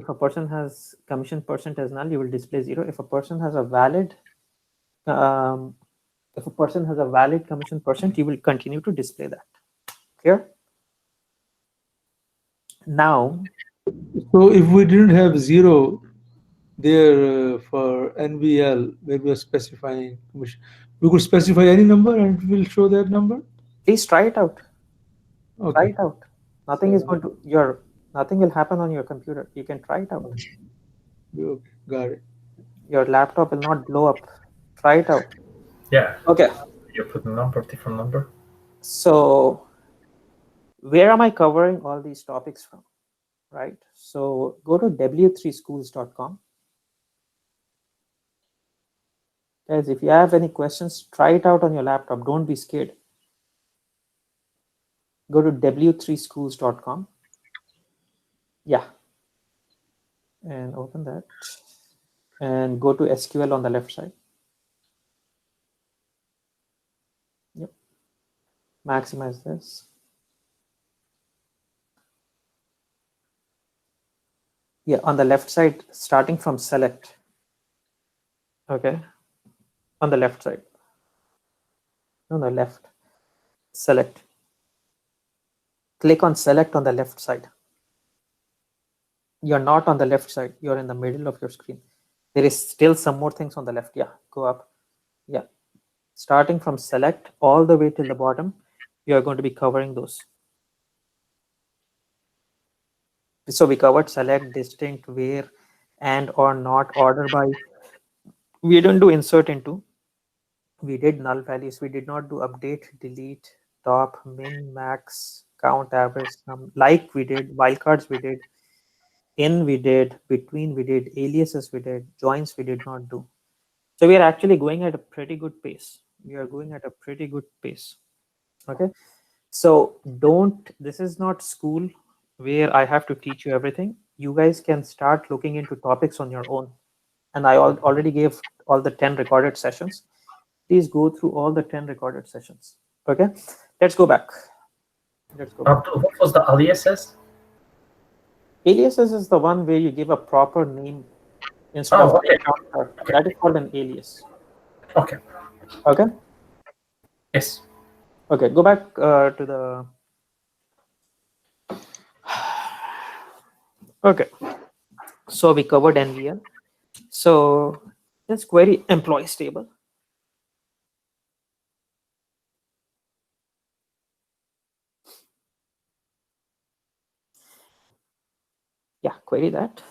a person has commission % as null, you will display 0. If a person has a valid commission %, you will continue to display that. Clear? Now, so if we didn't have 0 there for NVL, when we are specifying commission, we could specify any number and it will show that number. Please try it out. Okay. Try it out. Nothing is going to nothing will happen on your computer. You can try it out. Okay, got it. Your laptop will not blow up. Try it out. Yeah. Okay. You put a number, different number. So where am I covering all these topics from? Right. So go to w3schools.com. Guys, if you have any questions, try it out on your laptop. Don't be scared. Go to w3schools.com. Yeah. And open that. And go to SQL on the left side. Yep. Maximize this. Yeah, on the left side, starting from select. Okay. On the left side. No, the left. Select. Click on select on the left side. You're not on the left side. You're in the middle of your screen. There is still some more things on the left. Yeah, go up. Yeah. Starting from select all the way till the bottom, you are going to be covering those. So we covered select, distinct, where, and or not, order by, We didn't do insert into. We did null values. We did not do update, delete, top, min, max, count, average, sum. Like we did wildcards. We did in. We did between. We did aliases. We did joins. We did not do. So we are actually going at a pretty good pace. We are going at a pretty good pace. Okay. So don't. This is not school where I have to teach you everything. You guys can start looking into topics on your own. And I already gave all the 10 recorded sessions. Please go through all the 10 recorded sessions. Okay, let's go back. Let's go back. What was the aliases? Aliases is the one where you give a proper name instead of okay. That is called an alias. Okay. Okay. Yes. Okay, go back to the. Okay, so we covered NVL. So let's query employees table. Yeah, query that.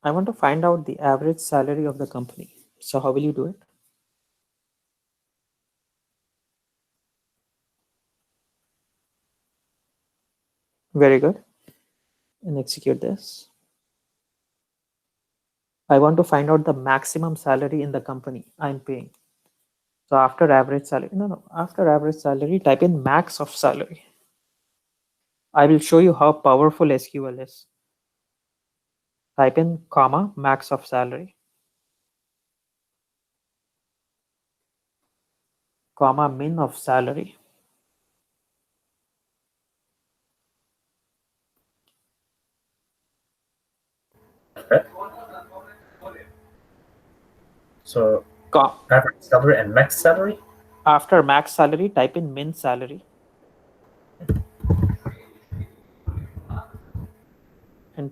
I want to find out the average salary of the company. So how will you do it? Very good. And execute this. I want to find out the maximum salary in the company I'm paying. So after average salary, after average salary, type in max of salary. I will show you how powerful SQL is. Type in comma, max of salary, comma, min of salary, Okay. So average salary and max salary? After max salary, type in min salary. And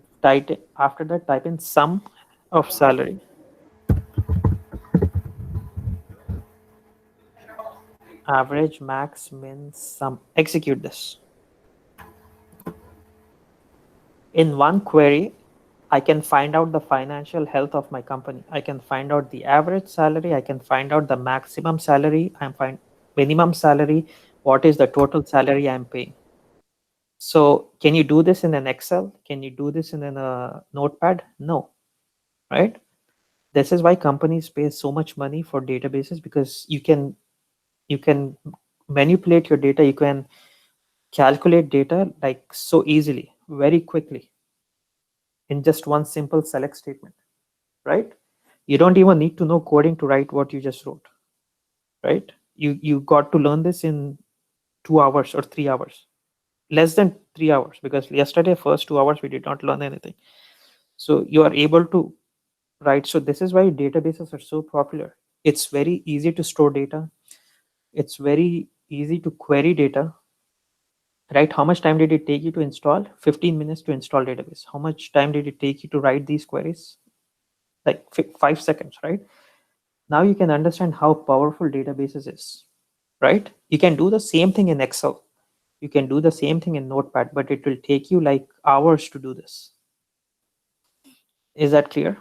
after that, type in sum of salary. Average, max, min, sum. Execute this. In one query, I can find out the financial health of my company. I can find out the average salary. I can find out the maximum salary. Minimum salary. What is the total salary I'm paying? So can you do this in an Excel? Can you do this in a notepad? No, right? This is why companies pay so much money for databases, because you can manipulate your data. You can calculate data like so easily, very quickly, in just one simple select statement, right? You don't even need to know coding to write what you just wrote, right? You got to learn this in 2 hours or 3 hours, less than 3 hours, because yesterday first 2 hours we did not learn anything. So you are able to write. So this is why databases are so popular. It's very easy to store data. It's very easy to query data, right? How much time did it take you to install? 15 minutes to install database. How much time did it take you to write these queries? Like 5 seconds, right? Now you can understand how powerful databases is, right? You can do the same thing in Excel. You can do the same thing in Notepad, but it will take you like hours to do this. Is that clear?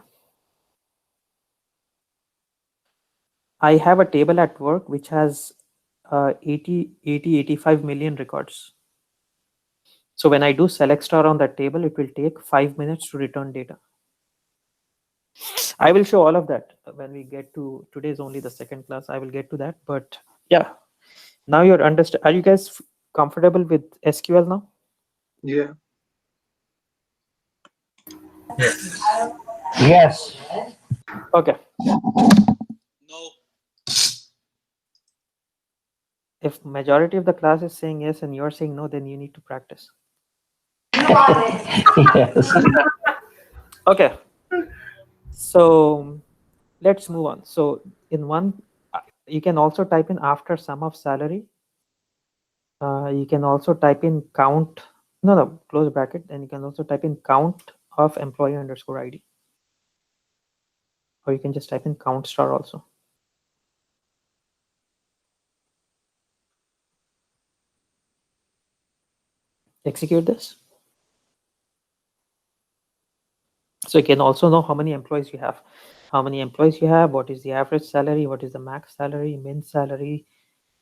I have a table at work which has 85 million records. So when I do select star on that table, it will take 5 minutes to return data. I will show all of that when we get to today's only the second class. I will get to that, but yeah. Now you're understand. Are you guys comfortable with SQL now? Yeah. Yes. Yes. Okay. No. If majority of the class is saying yes and you're saying no, then you need to practice. Yes. Okay. So let's move on. So in one, you can also type in after sum of salary. You can also type in count. No, close bracket. And you can also type in count of employee underscore ID. Or you can just type in count star also. Execute this. So you can also know how many employees you have. How many employees you have, what is the average salary, what is the max salary, min salary,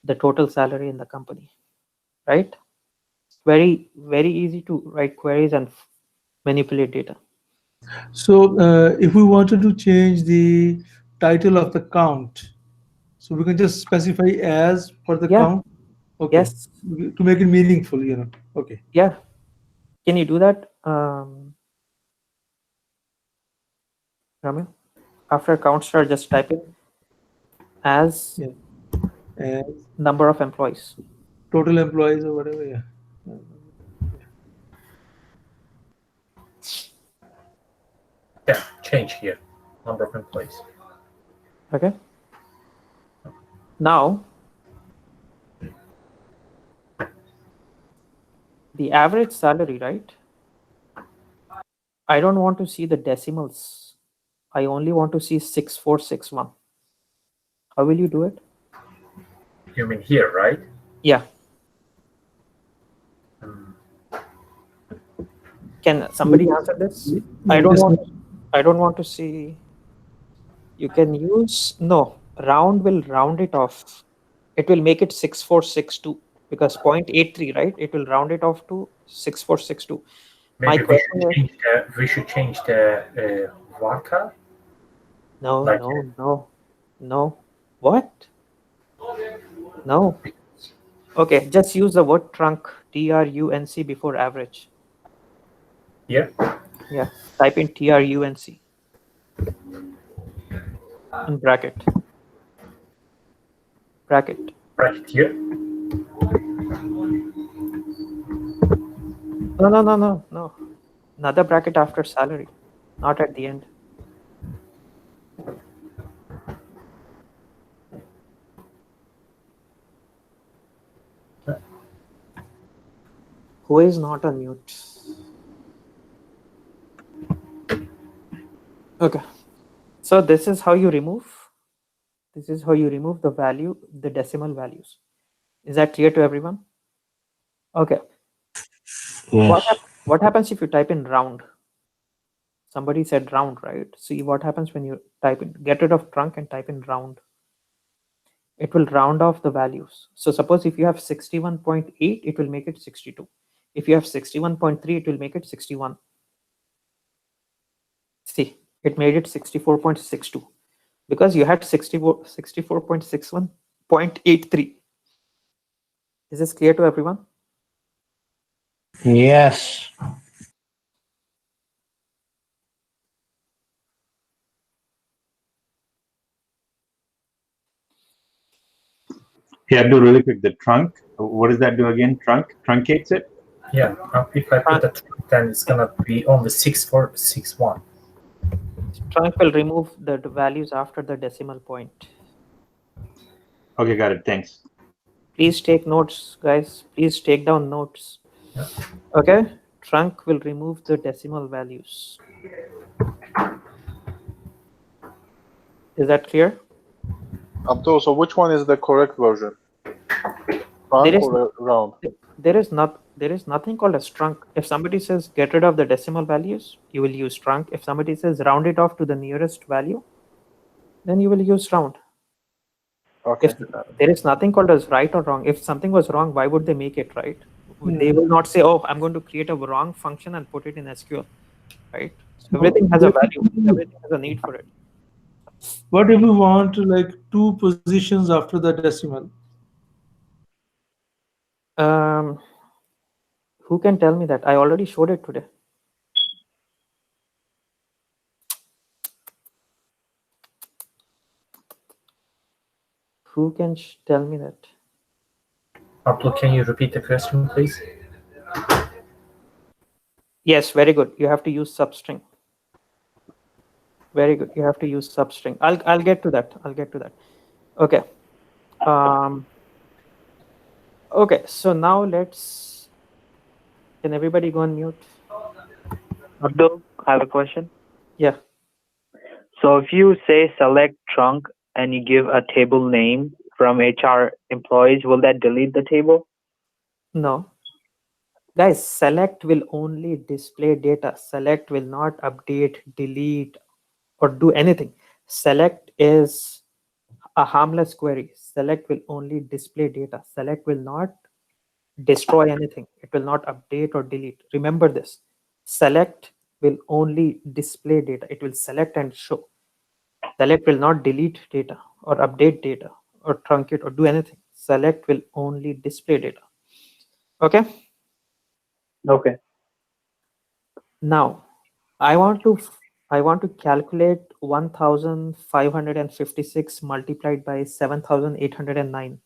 the total salary in the company, right? Very, very easy to write queries and manipulate data. So if we wanted to change the title of the count, so we can just specify as for the Yeah. count. Okay. Yes. To make it meaningful, Okay. Yeah. Can you do that, Ramil? After count star, just type in as As number of employees. total employees or whatever. Yeah. Yeah, change here. Number of employees. Okay. Now, the average salary, right? I don't want to see the decimals. I only want to see 6461. How will you do it? You mean here, right? Yeah. Can somebody answer this? I don't want to see. You can use round will round it off. It will make it 6462 because 0.83, right? It will round it off to 6462. Maybe we should change the varchar. No, Like no. What? No. Okay, just use the word trunk, TRUNC before average. Yeah. Yeah. Type in TRUNC in bracket. Bracket. Bracket here. No. Another bracket after salary, not at the end. Who is not on mute? Okay. So this is how you remove. This is how you remove the value, the decimal values. Is that clear to everyone? Okay. Yes. What happens if you type in round? Somebody said round, right? See what happens when you type in, get rid of trunk and type in round. It will round off the values. So suppose if you have 61.8, it will make it 62. If you have 61.3, it will make it 61. See, it made it 64.62 because you had 64.61.83. Is this clear to everyone? Yes. Yeah, do really quick. The trunk. What does that do again? Truncates it. Yeah. If I put the trunk, then it's gonna be only 6461. Trunk will remove the values after the decimal point. Okay, got it. Thanks. Please take notes, guys. Please take down notes. Yeah. Okay. Trunk will remove the decimal values. Is that clear? Abdul, so which one is the correct version? Trunk or round? There is nothing called as trunk. If somebody says get rid of the decimal values, you will use trunk. If somebody says round it off to the nearest value, then you will use round. Okay. If there is nothing called as right or wrong. If something was wrong, why would they make it right? They will not say, oh, I'm going to create a wrong function and put it in SQL, right? So everything has a value. Everything has a need for it. What if we want like 2 positions after the decimal? Who can tell me that? I already showed it today. Who can tell me that? Abdul, can you repeat the question, please? Yes, very good. You have to use substring. Very good. You have to use substring. I'll get to that. Okay. Okay. So now can everybody go on mute? Abdul, I have a question. Yeah. So if you say select trunk and you give a table name from HR employees, will that delete the table? No. Guys, select will only display data. Select will not update, delete, or do anything. Select is a harmless query. Select will only display data. Select will not destroy anything. It will not update or delete. Remember this. Select will only display data. It will select and show. Select will not delete data or update data or truncate or do anything. Select will only display data. Okay. Okay. Now I want to calculate 1556 multiplied by 7809.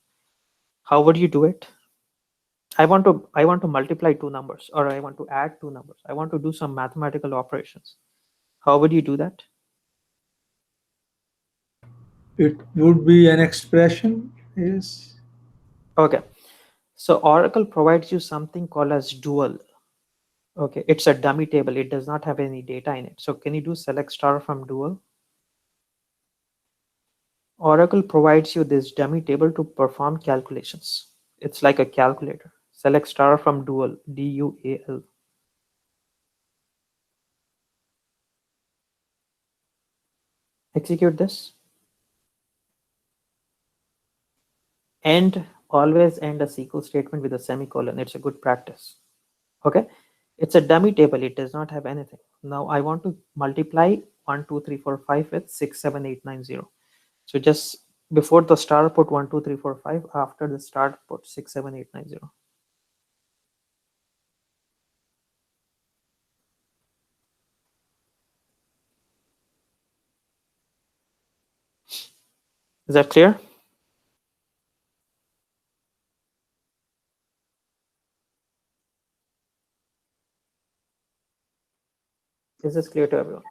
How would you do it? I want to multiply two numbers, or I want to add two numbers. I want to do some mathematical operations. How would you do that? It would be an expression, yes. Okay. So Oracle provides you something called as dual. Okay, it's a dummy table. It does not have any data in it. So can you do select star from dual? Oracle provides you this dummy table to perform calculations. It's like a calculator. Select star from dual, D-U-A-L. Execute this. Always end a SQL statement with a semicolon. It's a good practice. Okay, it's a dummy table. It does not have anything. Now I want to multiply 1, 2, 3, 4, 5 with 6, 7, 8, 9, 0. So just before the star put 1, 2, 3, 4, 5. After the start put 6, 7, 8, 9, 0. Is that clear? Is this clear to everyone?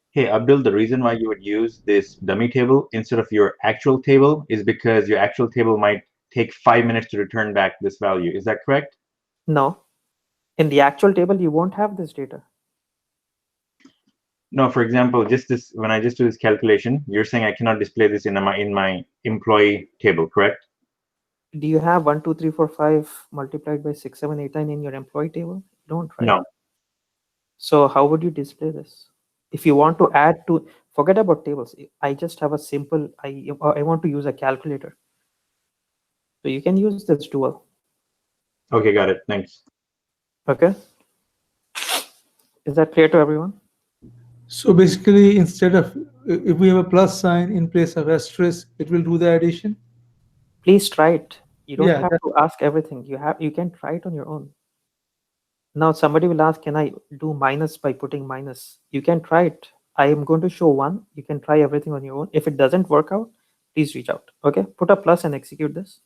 Hey, Abdul, the reason why you would use this dummy table instead of your actual table is because your actual table might take 5 minutes to return back this value. Is that correct? No. In the actual table, you won't have this data. No, for example, just this, when I just do this calculation, you're saying I cannot display this in my employee table, correct? Do you have 1, 2, 3, 4, 5 multiplied by 6, 7, 8, 9 in your employee table? You don't, right? No. So how would you display this? If you want to add to, forget about tables. I just have a simple, I want to use a calculator. So you can use this dual. Okay, got it. Thanks. Okay. Is that clear to everyone? So basically, instead of, if we have a plus sign in place of asterisk, it will do the addition? Please try it. You don't Yeah, have to ask everything. You can try it on your own. Now somebody will ask, can I do minus by putting minus? You can try it. I am going to show one. You can try everything on your own. If it doesn't work out, please reach out. Okay, put a plus and execute this.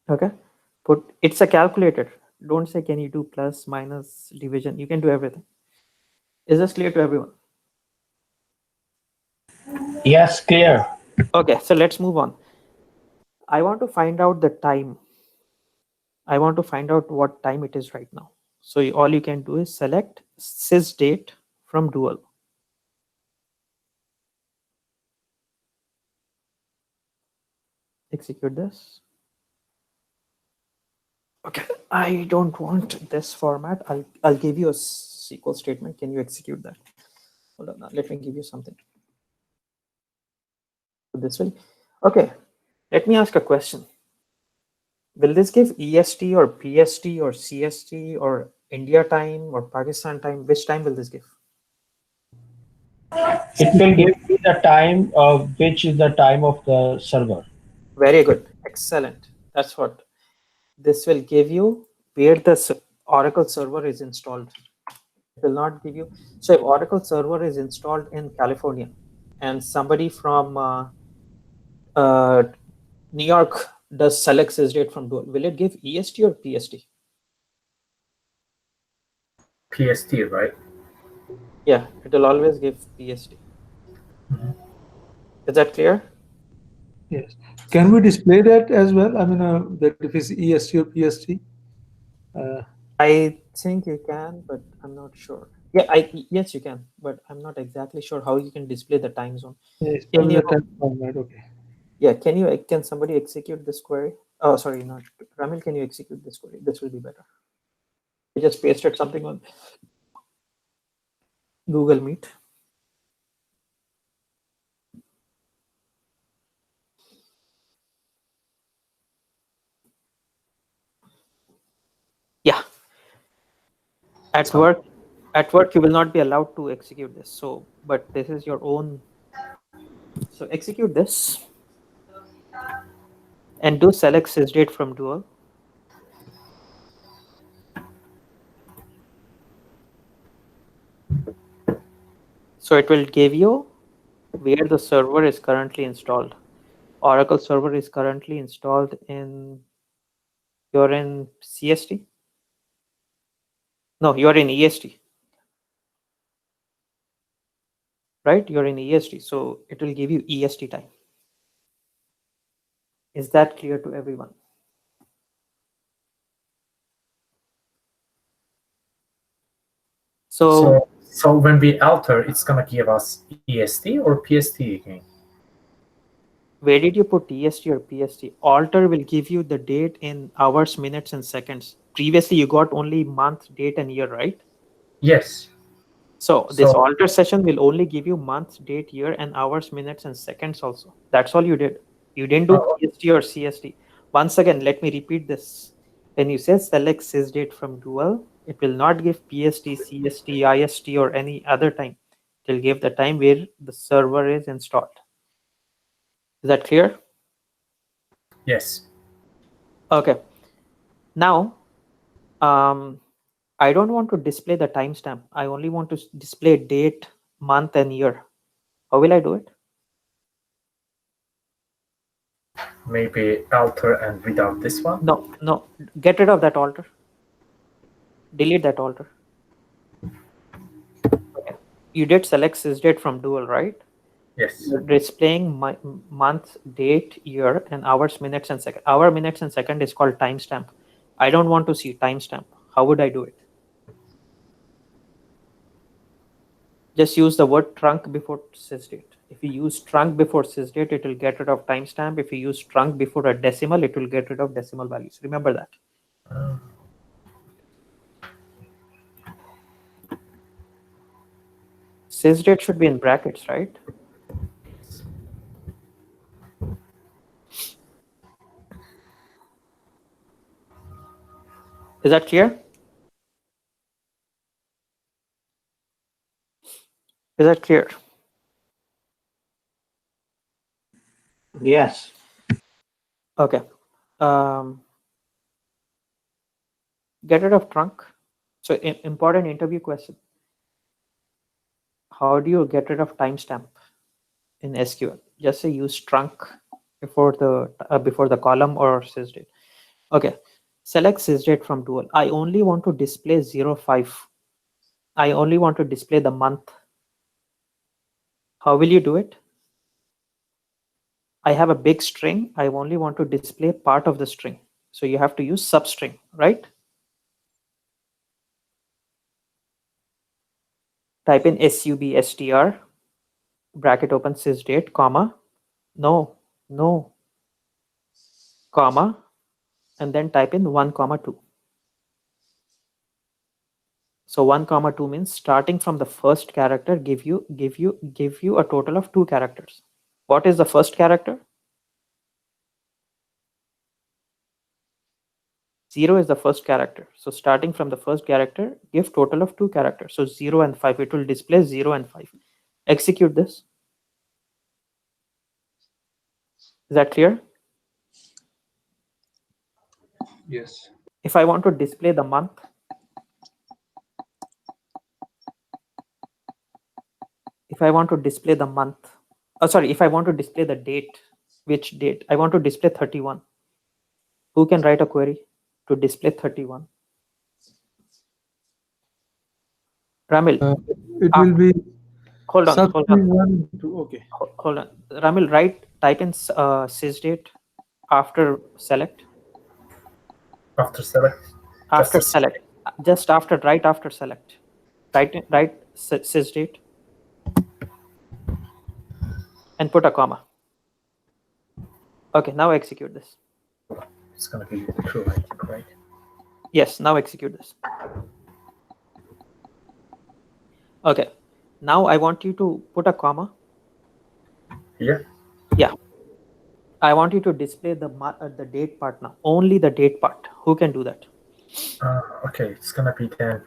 Okay, it's a calculator. Don't say, can you do plus, minus, division? You can do everything. Is this clear to everyone? Yes, clear. Okay, so let's move on. I want to find out the time. I want to find out what time it is right now. So all you can do is select sysdate from dual. Execute this. Okay, I don't want this format. I'll give you a SQL statement. Can you execute that? Hold on, let me give you something. This will, okay. Let me ask a question. Will this give EST or PST or CST or India time or Pakistan time? Which time will this give? It will give you the time of which is the time of the server. Very good. Excellent. That's what this will give you, where the Oracle server is installed. It will not give you. So if Oracle server is installed in California and somebody from New York does select sysdate from dual, will it give EST or PST? PST, right? Yeah, it will always give PST. Is that clear? Yes. Can we display that as well? I mean, that if it's EST or PST? I think you can, but I'm not sure. Yeah, yes, you can, but I'm not exactly sure how you can display the time zone. Yes, In only your, the time format, okay. Yeah, can somebody execute this query? Oh, sorry, not Ramil. Can you execute this query? This will be better. I just pasted something on Google Meet. Yeah. At work, you will not be allowed to execute this. So, but this is your own. So execute this and do select sysdate from dual. So it will give you where the server is currently installed. Oracle server is currently installed in, you're in CST? No, you're in EST. Right? You're in EST. So it will give you EST time. Is that clear to everyone? So when we alter, it's gonna give us EST or PST again? Where did you put EST or PST? Alter will give you the date in hours, minutes, and seconds. Previously, you got only month, date, and year, right? Yes. So this alter session will only give you month, date, year, and hours, minutes, and seconds also. That's all you did. You didn't do PST or CST. Once again, let me repeat this. When you say select sysdate from dual, it will not give PST, CST, IST, or any other time. It will give the time where the server is installed. Is that clear? Yes. Okay. Now, I don't want to display the timestamp. I only want to display date, month, and year. How will I do it? Maybe alter and without this one? No. Get rid of that alter. Delete that alter. Okay. You did select sysdate from dual, right? Yes. You're displaying month, date, year, and hours, minutes, and second. Hour, minutes, and second is called timestamp. I don't want to see timestamp. How would I do it? Just use the word trunk before sysdate. If you use trunk before sysdate, it will get rid of timestamp. If you use trunk before a decimal, it will get rid of decimal values. Remember that. Sysdate should be in brackets, right? Is that clear? Is that clear? Yes. Okay. Get rid of trunk. So important interview question. How do you get rid of timestamp in SQL? Just say use trunk before the column or sysdate. Okay. Select sysdate from dual. I only want to display 05. I only want to display the month. How will you do it? I have a big string. I only want to display part of the string. So you have to use substring, right? Type in substr, bracket open sysdate, comma, no, comma, and then type in 1, 2. So 1, 2 means starting from the first character give you a total of 2 characters. What is the first character? 0 is the first character. So starting from the first character, give total of 2 characters. So 0 and 5. It will display 0 and 5. Execute this. Is that clear? Yes. If I want to display the month, if I want to display the month, if I want to display the date, which date? I want to display 31. Who can write a query to display 31? Ramil. It will be. Hold on. Okay. Hold on. Ramil, type in sysdate after select. After select? After select. Just after, right after select. Write sysdate and put a comma. Okay, now execute this. It's gonna be true, I think, right? Yes, now execute this. Okay, now I want you to put a comma. Here? Yeah. I want you to display the date part now. Only the date part. Who can do that? Okay, it's gonna be then.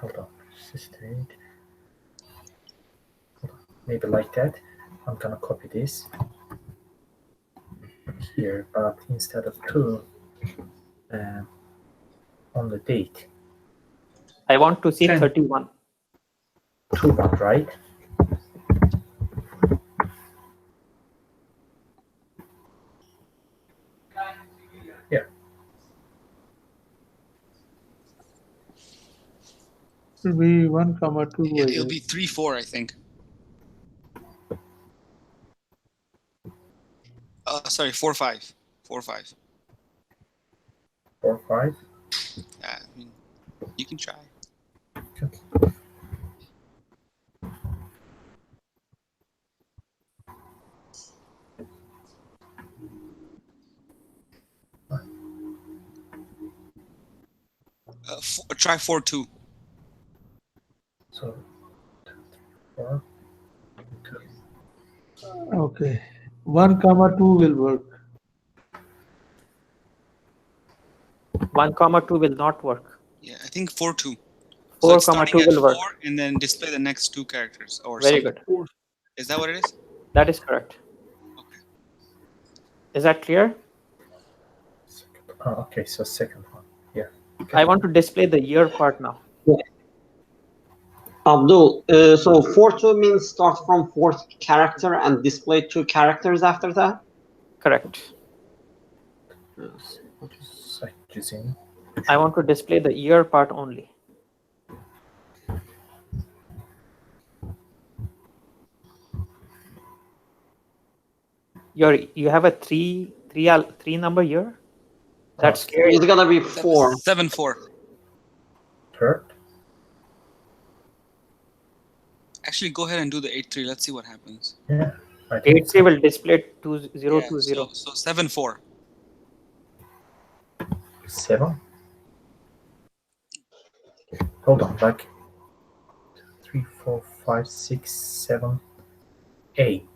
Hold on. Maybe like that. I'm gonna copy this here, but instead of 2, on the date. I want to see 10. 31. 2 1, right? Yeah. Should be 1, 2. It'll be 3, 4, I think. Sorry, 4, 5. 4, 5. 4 5. Yeah, I mean, you can try. Okay. Try 4, 2. So 4 2. Okay. 1, 2 will work. 1, 2 will not work. Yeah, I think 4, 2. 4, So it's starting 2 at will 4 work. and then display the next 2 characters or Very something. good. Is that what it is? That is correct. Okay. Is that clear? Okay, so second one. Yeah. Okay. I want to display the year part now. Abdul, so 4 2 means start from 4th character and display 2 characters after that? Correct. Yes. I want to display the year part only. You have a three number year? That's scary. It's gonna be 4. 7, 4. Third. Actually, go ahead and do the 8, 3. Let's see what happens. Yeah. 8 3 will display 2020. Yeah, so 7, 4. 7. Hold on, like 3 4 5 6 7 8.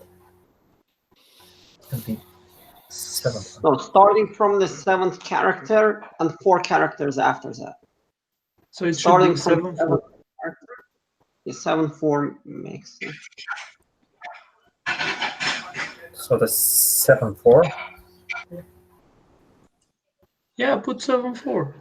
And the 7th. So starting from the 7th character and 4 characters after that. So it should Starting be from 7, 4. the 7 4 makes sense. So the 7 4. Yeah, put 7, 4.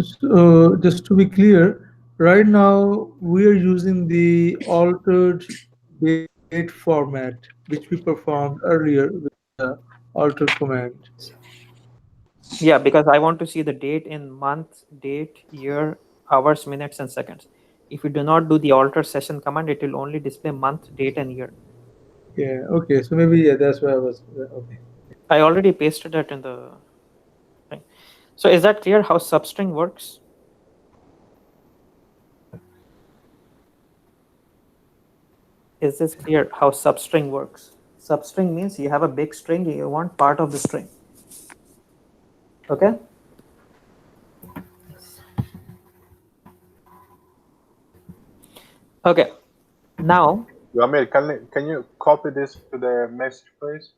So just to be clear, right now we are using the altered date format, which we performed earlier with the alter command. Yeah, because I want to see the date in month, date, year, hours, minutes, and seconds. If you do not do the alter session command, it will only display month, date, and year. Yeah, okay. So maybe, yeah, that's why I was, okay. I already pasted that in the thing. So is that clear how substring works? Is this clear how substring works? Substring means you have a big string, you want part of the string. Okay? Okay. Now, Yamir, can you copy this to the message, please?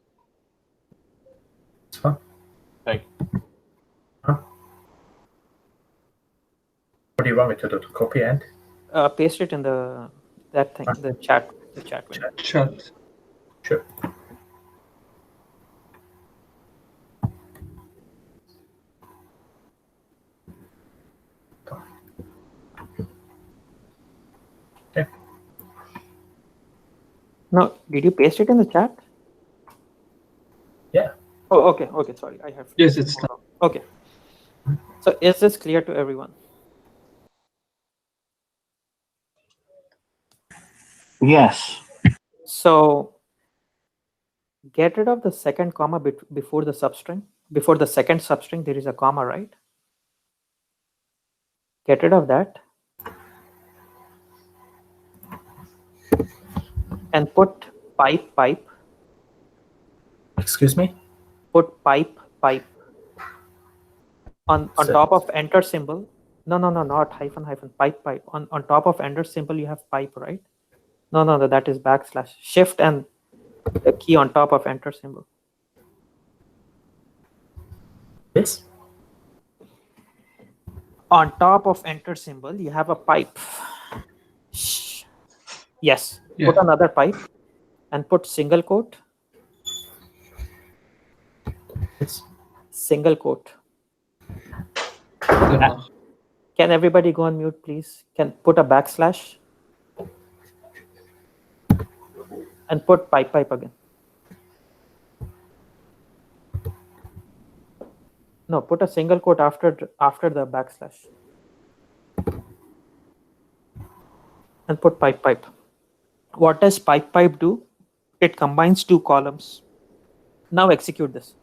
Huh? Thank you. Huh? What do you want me to do? To copy and? paste it in that thing, the chat window. Chat. Sure. Okay. No, did you paste it in the chat? Yeah. Oh, okay. Okay, sorry. I have. Yes, it's done. Okay. So is this clear to everyone? Yes. So get rid of the second comma before the substring. Before the second substring, there is a comma, right? Get rid of that. and put pipe. Excuse me? Put pipe on top of enter symbol. No, not hyphen, pipe. On top of enter symbol, you have pipe, right? No, that is backslash. Shift and the key on top of enter symbol. Yes. On top of enter symbol, you have a pipe. Yes. Yeah. Put another pipe and put single quote. Yes. Single quote. Can everybody go on mute, please? Can put a backslash and put pipe again. No, put a single quote after the backslash and put pipe. What does pipe do? It combines two columns. Now execute this.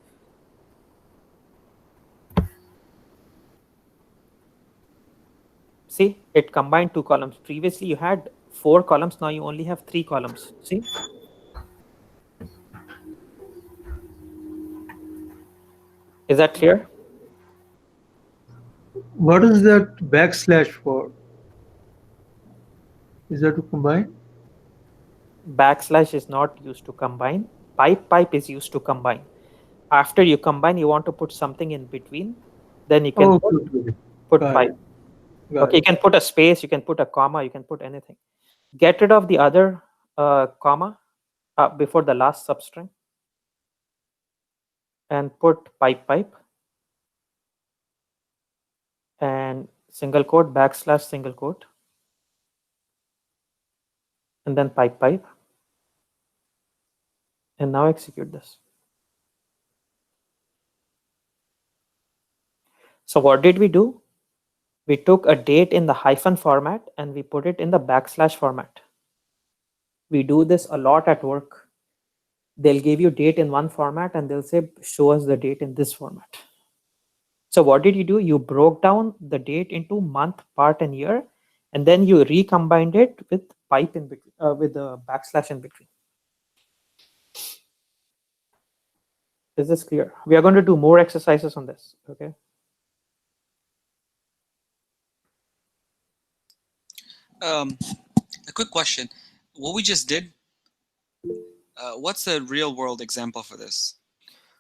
See, it combined two columns. Previously you had 4 columns, now you only have 3 columns. See? Is that clear? What is that backslash for? Is that to combine? Backslash is not used to combine. Pipe is used to combine. After you combine, you want to put something in between. Then you can put pipe. Okay, you can put a space, you can put a comma, you can put anything. Get rid of the other comma before the last substring and put pipe and single quote backslash single quote and then pipe and now execute this. So what did we do? We took a date in the hyphen format and we put it in the backslash format. We do this a lot at work. They'll give you date in one format and they'll say, show us the date in this format. So what did you do? You broke down the date into month, part, and year, and then you recombined it with pipe in between, with the backslash in between. Is this clear? We are going to do more exercises on this. Okay. A quick question. What we just did, what's a real world example for this?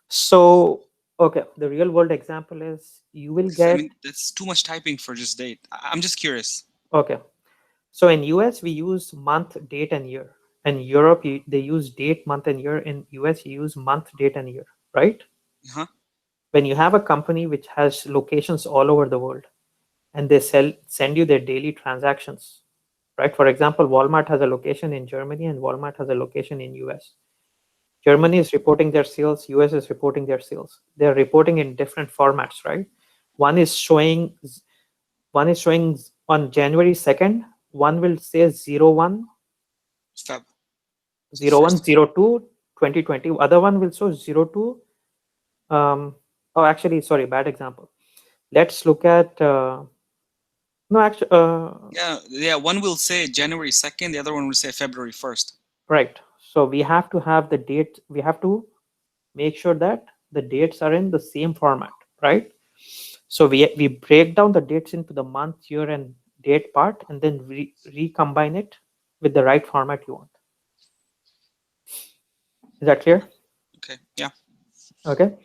So, okay, the real world example is you will get. I mean, that's too much typing for just date. I'm just curious. Okay. So in US, we use month, date, and year. In Europe, they use date, month, and year. In US, you use month, date, and year, right? Uh-huh. When you have a company which has locations all over the world and they send you their daily transactions, right? For example, Walmart has a location in Germany and Walmart has a location in US. Germany is reporting their sales, US is reporting their sales. They're reporting in different formats, right? One is showing on January 2nd, one will say 01 Feb. 0102 2020. Other one will show 02. Oh, actually, sorry, bad example. Let's look at no, actually, yeah. One will say January 2nd, the other one will say February 1st. Right. So we have to have the date. We have to make sure that the dates are in the same format, right? So we break down the dates into the month, year, and date part, and then recombine it with the right format you want. Is that clear? Okay. Yeah. Okay.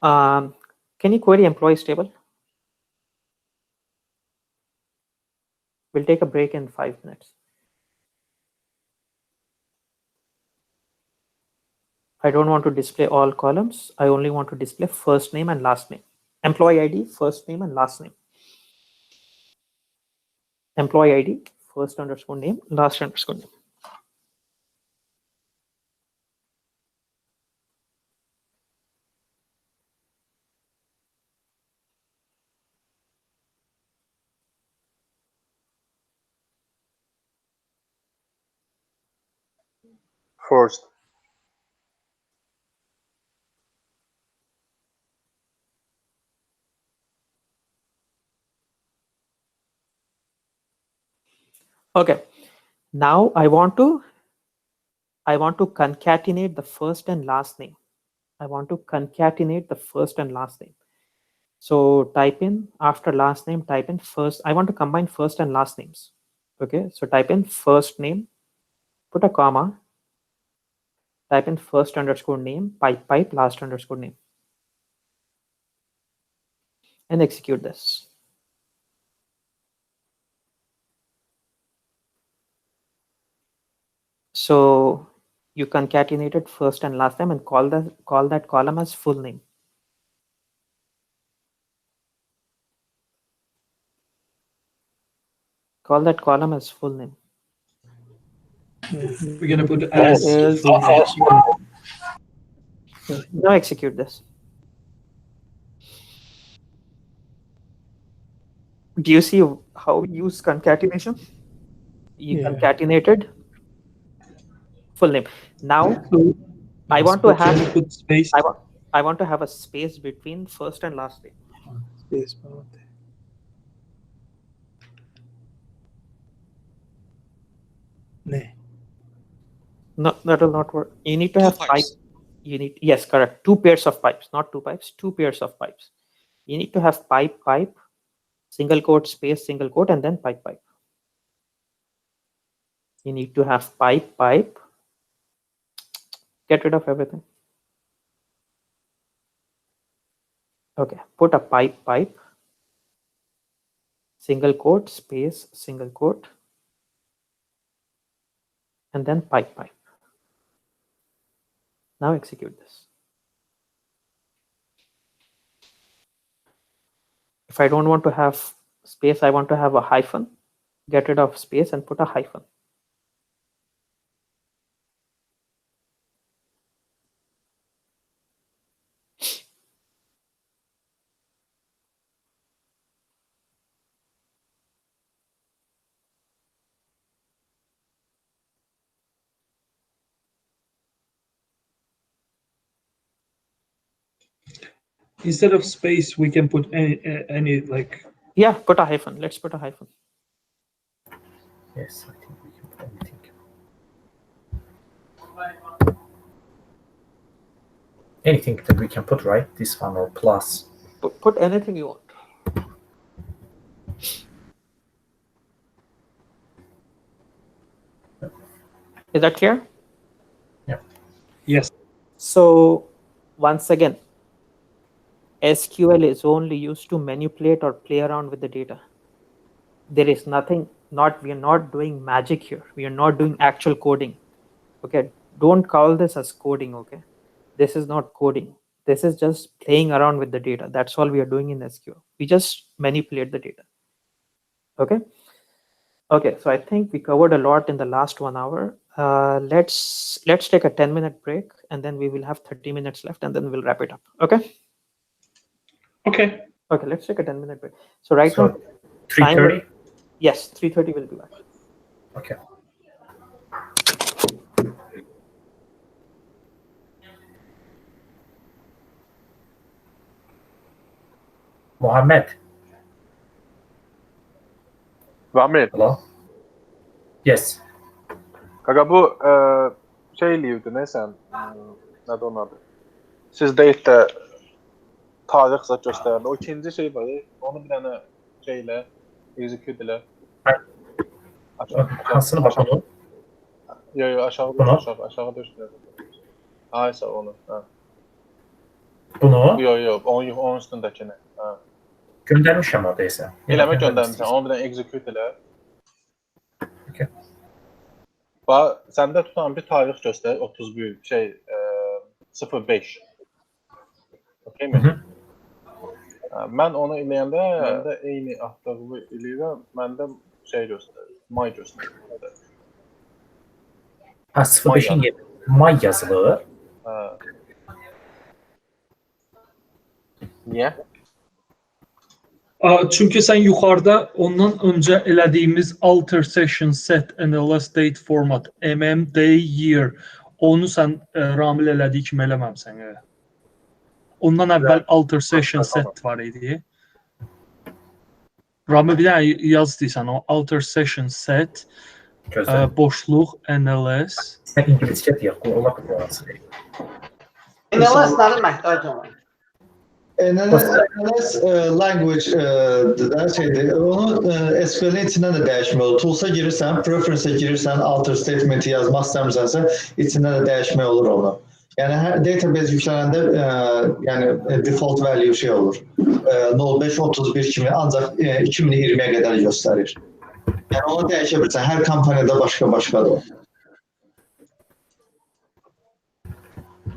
Can you query employees table? We'll take a break in 5 minutes. I don't want to display all columns. I only want to display first name and last name. Employee ID, first name and last name. Employee ID, first underscore name, last underscore name. First. Okay. Now I want to I want to concatenate the first and last name. I want to concatenate the first and last name. So type in after last name, type in first. I want to combine first and last names. Okay, so type in first name, put a comma, type in first underscore name, pipe, last underscore name, and execute this. So you concatenated first and last name and call that column as full name. Call that column as full name. We're gonna put as Now execute this. Do you see how we use concatenation? You concatenated full name. Now I want to have put space. I want to have a space between first and last name. Space. No, that will not work. You need to have pipe. You need, yes, correct. 2 pairs of pipes, not 2 pipes, 2 pairs of pipes. You need to have pipe, single quote, space, single quote, and then pipe. You need to have pipe. Get rid of everything. Okay, put a pipe, single quote, space, single quote, and then pipe. Now execute this. If I don't want to have space, I want to have a hyphen. Get rid of space and put a hyphen. Instead of space, we can put any like. Yeah, put a hyphen. Let's put a hyphen. Yes, I think we can put anything. Anything that we can put, right? This one or plus. Put anything you want. Is that clear? Yeah. Yes. So once again, SQL is only used to manipulate or play around with the data. There is nothing, we are not doing magic here. We are not doing actual coding. Okay, don't call this as coding. Okay, this is not coding. This is just playing around with the data. That's all we are doing in SQL. We just manipulate the data. Okay. Okay, so I think we covered a lot in the last 1 hour. Let's take a 10-minute break, and then we will have 30 minutes left, and then we'll wrap it up. Okay. Okay. Okay, let's take a 10-minute break. So now 3:30. Yes, 3:30 will be back. Okay. Mohammed. Vamil. Hello. Yes. Kanka bu şey eləyirdi, ne sən? Nədir onun adı? Siz date'də tarix zat göstərəndə o ikinci şey var, onu bir dənə şeylə execute elə. Hansını bak onu? Yo, aşağı düşdü. Aysa onu. Ha. Bunu? Yo, onun üstündəkini. Ha. Göndermişim oradaysa. Eləmə göndərmişsən, onu bir dənə execute elə. Okay. Bax, səndə tutan bir tarix göstər, 31 şey 05. Okay mi? Mən onu eləyəndə məndə eyni aktarlı eləyirəm, məndə şey göstərir, may göstərir. Ha, 05'in yeri may yazılı. Ha. Niyə? Çünki sən yuxarıda ondan öncə elədiyimiz alter session set and the last date format day year onu sən Ramil elədiyi kimi eləməmsən. Ondan əvvəl alter session set var idi. Ramil bir dənə yaz deyirsən o alter session set boşluq NLS. Sən ingiliscə deyək, ola bilər. NLS nə deməkdir hocam? NLS language şeydir. Onu SQL'in içindən də dəyişmək olur. Tools'a girirsən, preference'e girirsən, alter statement'i yazmaq istəmirsənsə, içindən də dəyişmək olur onu. Yəni hər database yüklənəndə yəni default value şey olur. 0531 kimi ancaq 2020-yə qədər göstərir. Yəni onu dəyişə bilirsən. Hər kompaniyada başqa-başqadır.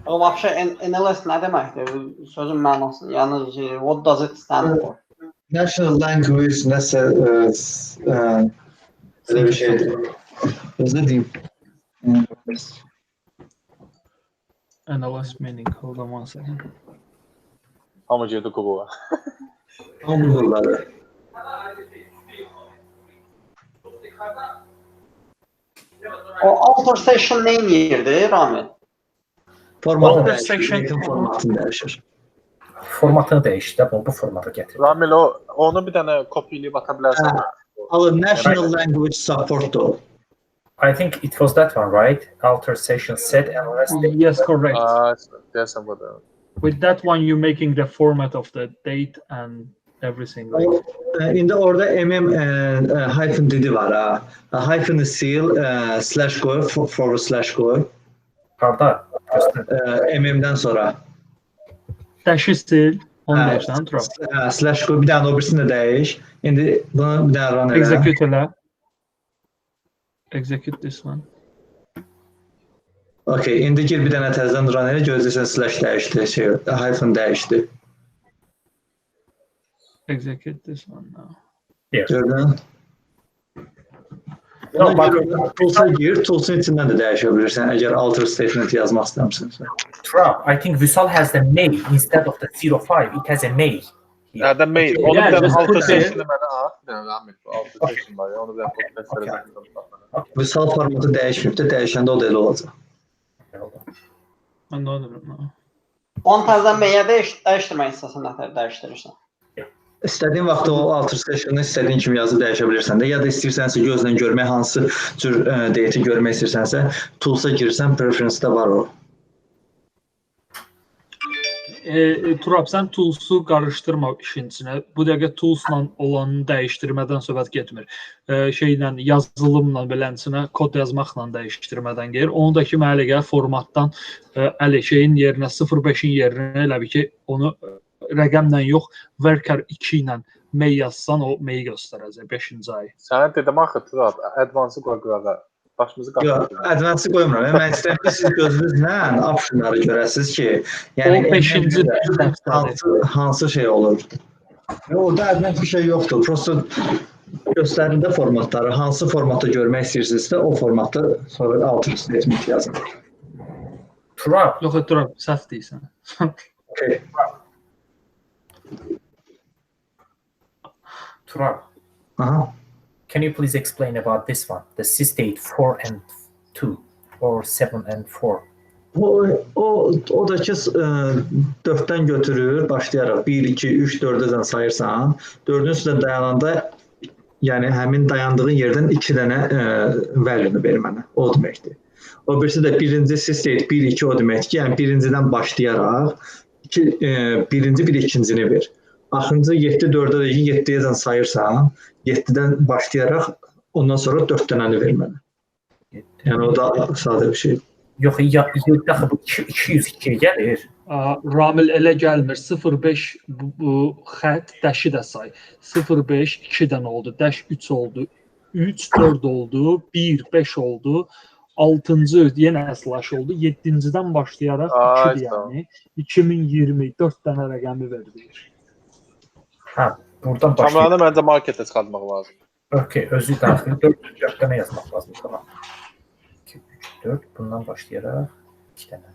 O vəbşə NLS nə deməkdir? Sözün mənası. Yəni what does it stand for? National language nəsə elə bir şeydir. Özür deyim. NLS meaning, hold on one second. Hamı girdi Google'a. Hamı Google'dadır. O alter station neyin yeridir, Ramil? Formatını dəyişir. Formatını dəyişir də, bu formata gətirir. Ramil, onu bir dənə kopyalıyıb ata bilərsən. National language support o. I think it was that one, right? Alter session set NLS. Yes, correct. There's somebody. With that one, you're making the format of the date and everything. Like. İndi orada hyphen dedi var ha. Hyphen seal slash koy, forward slash koy. Harda? MM'den sonra. Dash sil, onu dəyişsən, Trump. Slash koy, bir dənə o birisini də dəyiş. İndi bunu bir dənə run elə. Execute elə. Execute this one. Okay, indi gir bir dənə təzədən run elə, gözləyirsən slash dəyişdi, hyphen dəyişdi. Execute this one now. Gördün? Tools'a gir, Tools'un içindən də dəyişə bilirsən, əgər alter statement yazmaq istəmirsənsə. Trump, I think Visual has the mail instead of the 05. It has a mail. Yeah, the mail. Onu bir dənə alter station'ı mənə at. Ramil, alter station var ya, onu bir dənə copy-paste. Visual formatı dəyişməyib də, dəyişəndə o da elə olacaq. Anladım. Onu təzədən meyə dəyişdirmək istəsən, nətər dəyişdirirsən? İstədiyin vaxt o alter station'ı istədiyin kimi yazıb dəyişə bilirsən də, ya da istəyirsənsə gözlə görmək, hansı cür date'i görmək istəyirsənsə, Tools'a girsən, preference-də var o. Turab, sən Tools'u qarışdırma işin içinə. Bu dəqiqə Tools'la olanı dəyişdirmədən söhbət getmir. Şeylə, yazılımla belənçinə, kod yazmaqla dəyişdirmədən gelir. Onu da ki, mənə gəlir formatdan şeyin yerinə, 05-in yerinə elə bir ki, onu rəqəmlə yox, worker 2 ilə may yazsan, o may göstərəcək 5-ci ayı. Sənə dedim axı, Turab, advance-ı qoy qırağa. Başımızı yox, advance-ı qoymuram. Mən istəyirəm ki, siz gözünüzlə optionları görəsiniz ki, yəni o 5-ci hansı şey olur. Orada advance bir şey yoxdur. Prosto göstərində formatları, hansı formatı görmək istəyirsinizsə, o formatda sonra alter statement yazın. Turab. Yox, Turab, səhv deyirsən. Okay. Turab. Can you please explain about this one? The sysdate 4 and 2 or 7 and 4? O da ki 4-dən götürür, başlayaraq 1, 2, 3, 4-dən sayırsan, 4-ün üstündə dayananda, yəni həmin dayandığın yerdən 2 dənə value-nu verir mənə, o deməkdir. O birisi də birinci sysdate 1, 2 o deməkdir ki, yəni birincidən başlayaraq birinci, bir ikincini ver. Axırıncı 7, 4-də də 7-dən sayırsan, 7-dən başlayaraq ondan sonra 4 dənəni ver mənə. Yəni o da sadə bir şey. Yox, yaxı bu 202 gəlir. Ramil elə gəlmir. 0.5 bu xət dəşi də say. 0.5 2-dən oldu, dəş 3 oldu, 3 4 oldu, 1 5 oldu, 6-cı yenə slash oldu, 7-cidən başlayaraq 2-dir yəni. 2020 4 dənə rəqəmi verir. Hə, buradan başlayır. Kameranı məncə marketə çıxartmaq lazım. Okay, özü daxil 4 dənə yazmaq lazım. Tamam. 2, 3, 4 bundan başlayaraq 2 dənə.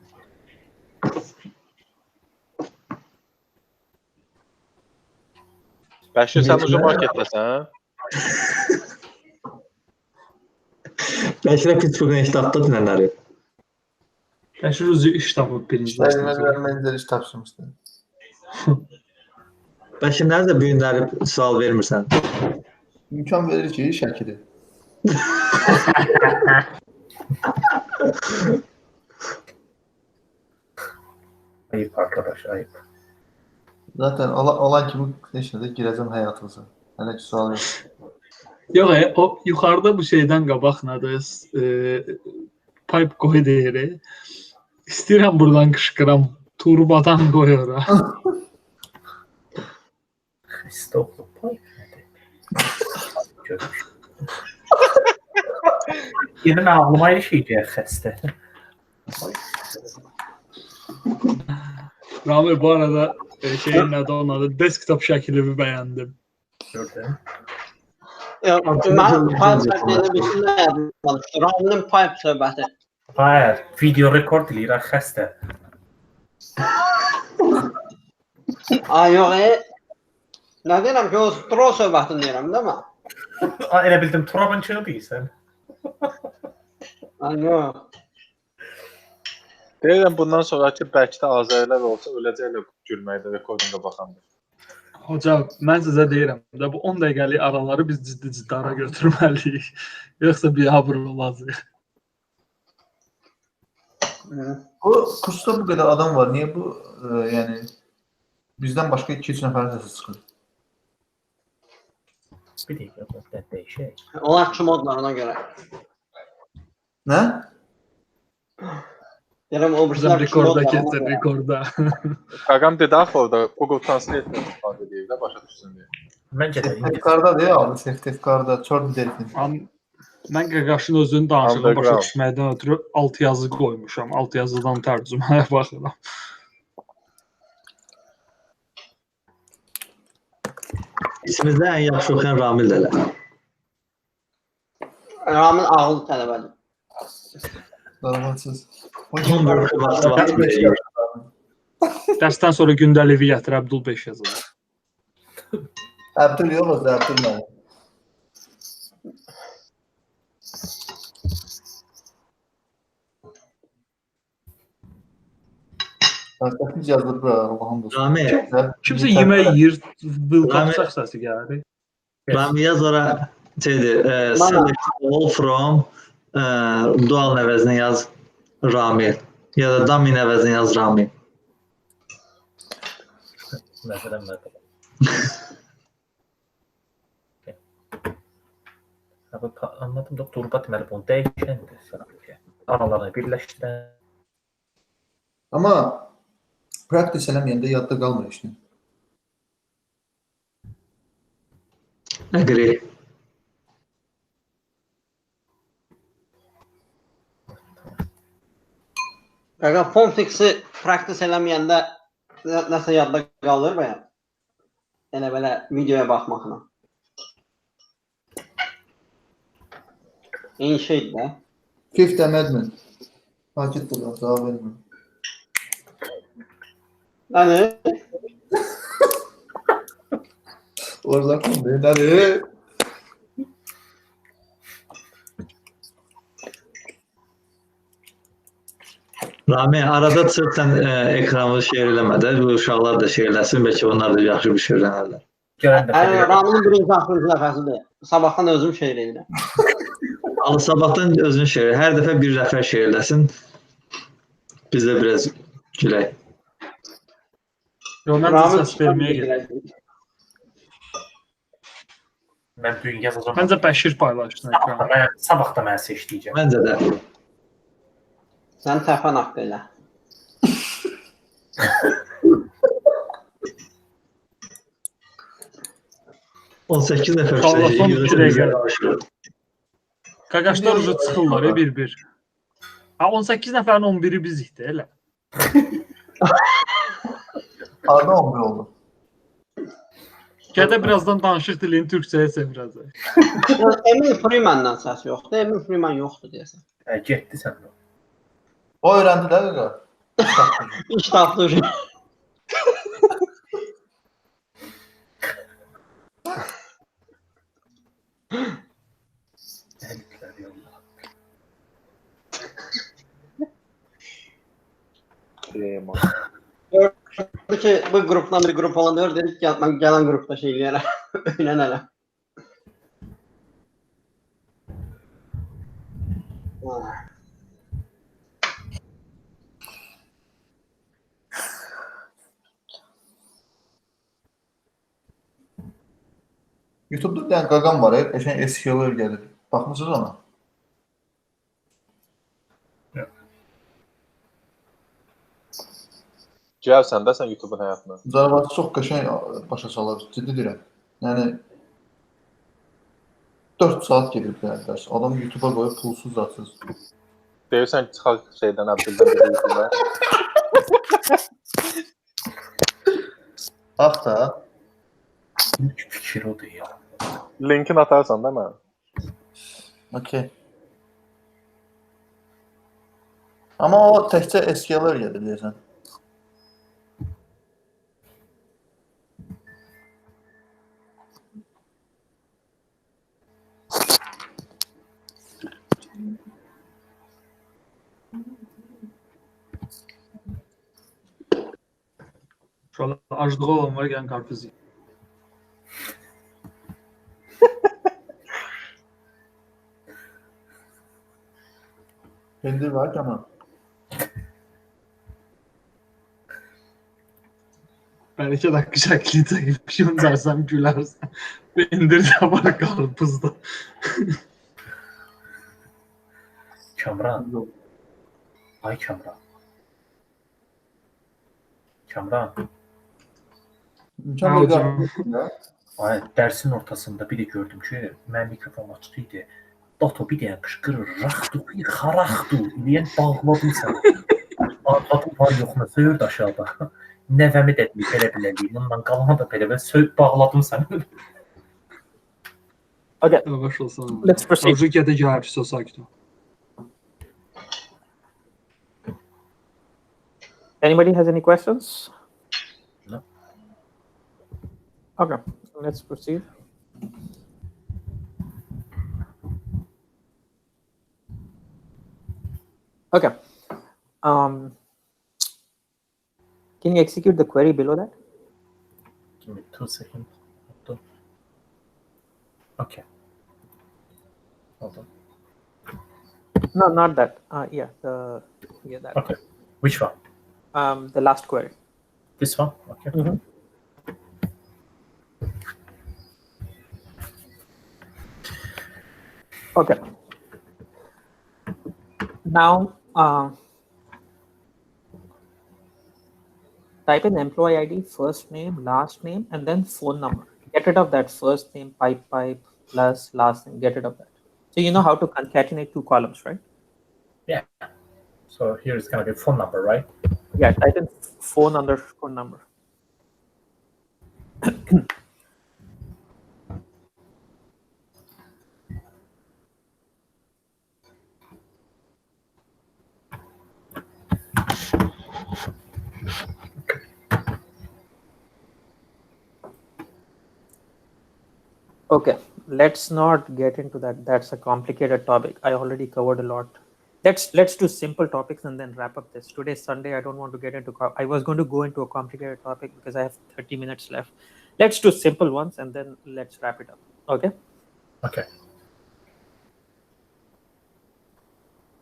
Bəşir, sən ucu marketdəsən? Bəşirə Pittsburgh'un iş tapdı dünənləri. Bəşir ucu iş tapıb birinci. Mən iş tapşırmışdım. Bəşir, nəzə bu günləri sual vermirsən? İmkan verir ki, şəkili. Ayıp arkadaş, ayıp. Zaten olan kimi neşədə girəcəm həyatınıza. Hələ ki sual yox. Yox, o yuxarıda bu şeydən qabaq nədir? Pipe qoy deyir. İstəyirəm buradan qışqıram. Turbadan qoy ora. Stoplu pipe nədir? Görmüş. Yine ağlıma yaşayacaq xəstə. Ramil, bu arada şeyin nədir onun adı? Desktop şəklimi bəyəndim. Gördün. Mən pipe söhbətini düşünürəm. Ramilin pipe söhbəti. Hayır, video rekord eləyir xəstə. Ay yox, nə deyirəm ki, o stro söhbətini deyirəm, değil mi? Elə bildim, Turabınçını deyirsən. Ay yox. Deyirəm bundan sonraki bəlkə də Azərilər olsa öləcəklər gülməkdə rekordunda baxandır. Hocam, mən sizə deyirəm də bu 10 dəqiqəlik araları biz ciddi ara götürməliyik. Yoxsa biabır olacaq. O kursda bu qədər adam var. Niyə bu yəni bizdən başqa 2-3 nəfərin səsi çıxır? Bir dəqiqə, bu dəyişək. Onlar kim odlar ona görə. Nə? Deyirəm, o birisilər kim Rekorda odlar ona keçir, görə. rekorda. Qaqam dedi axı orada Google Translate istifadə edir də başa düşsün deyə. Məncə də. Sertifikatda deyə aldı, sertifikatda çort delfin. Mən Qaqaşın özünün danışığını başa düşməkdən ötürü alt yazı qoymuşam. Alt yazıdan tərcüməyə baxıram. İçimizdə ən yaxşı oxuyan Ramil dələ. Ramil ağıl tələbədir. Normalsız. Dərsdən sonra gündəliyi gətir, Əbdül 5 yazılır. Əbdül yox, Əbdül mənim. Arkadaşlar yazılır bura, Allah'ım dostum. Rami, kimsə yemək yeyir, vilqaqsaq səsi gəlir. Rami yaz ora şeydir, select all from dual əvəzinə yaz Rami. Ya da dummy əvəzinə yaz Rami. Məsələn. Anladım da turba deməli bunu dəyişəndir. Aralarını birləşdirən. Amma practice eləməyəndə yadda qalmır işte. Agree. Qaqa, Pomfix'i practice eləməyəndə nəsə yadda qalır bəyəm? Yəni belə videoya baxmaqla. Eyni şeydir də. Fifth Amendment. Hakikdir, cavab vermir. Nədir? Orada qaldı, nədir? Rami, arada çıxırsan ekranı şeir eləmədə, bu uşaqlar da şeirləsin, bəlkə onlar da yaxşı bir şey öyrənərlər. Ramilin birinci axırıncı dəfəsidir. Sabahdan özüm şeir edirəm. Alı sabahdan özün şeir, hər dəfə bir nəfər şeirləsin, biz də biraz gülək. Yox, mən də səs verməyə gedirəm. Mən bugün yazacağım. Məncə Bəşir paylaşsın ekranı. Sabah da mən seçdiyəcəm. Məncə də. Sən təfən haqqı elə. On 8 nəfər Son 2 dəqiqə. danışırıq. Qaqaşlar ucu çıxırlar bir-bir. 18 nəfərin 11-i bizik də elə. Harda 11 oldu? Gədə birazdan danışıq dilini türkçəyə çevirəcək. Emin Freeman'dan səs yoxdur. Emin Freeman yoxdur deyəsən. Getdi sən. O öğrendi də qaqa. İş tapdı. Gördü ki bu grupdan bir grup olanıyor, dedik ki ben gelen grupta şey yere öğrenelim. YouTube'da bir tane qaqam var, qəşəng SQL gəlir. Baxmısınız ona? Cəl sən də sən YouTube-un həyatına. Zarafatı çox qəşəng başa salır, ciddi deyirəm. Yəni 4 saat gedir yəni dərs. Adam YouTube-a qoyub pulsuz zatsız. Deyirsən çıxaq şeydən Abdüldən bir YouTube-a. Bax da. İlk fikir odur ya. Linkini atarsan da mən. Okay. Amma o təkcə SQL gəlir deyəsən. Uşaqlar aclığı olan var, gəlin qarpız yeyir. Pendir var ki ama. Ben 2 dakika şəkli çəkib şuncarsam gülərsən. Pendir də var, qarpız da. Kamran. Ay Kamran. Kamran. Ay, dersin ortasında bir de gördüm ki ben mikrofon açtıydı. Dato bir de kışkırır. Raxdu, xaraxdu. Diyen bağladım sana. Ağladım var yok mu? Söğürt aşağıda. Nəvəmi də belə biləliyim. Ondan qalanı da belə söğürt bağladım sana. Okay. Yavaş olsan. Let's proceed. Avcı gədə gəlib, sakit ol. Anybody has any questions? No. Okay, let's proceed. Okay. Can you execute the query below that? Give me 2 seconds. Okay. Hold on. No, not that. Yeah, that. Okay. Which one? The last query. This one? Okay. Mm-hmm. Okay. Now, type in employee ID, first name, last name, and then phone number. Get rid of that first name, pipe, plus last name. Get rid of that. So you know how to concatenate 2 columns, right? Yeah. So here is going to be phone number, right? Yeah, type in phone underscore number. Okay, let's not get into that. That's a complicated topic. I already covered a lot. Let's do simple topics and then wrap up this. Today's Sunday. I don't want to get into. I was going to go into a complicated topic because I have 30 minutes left. Let's do simple ones and then let's wrap it up. Okay. Okay.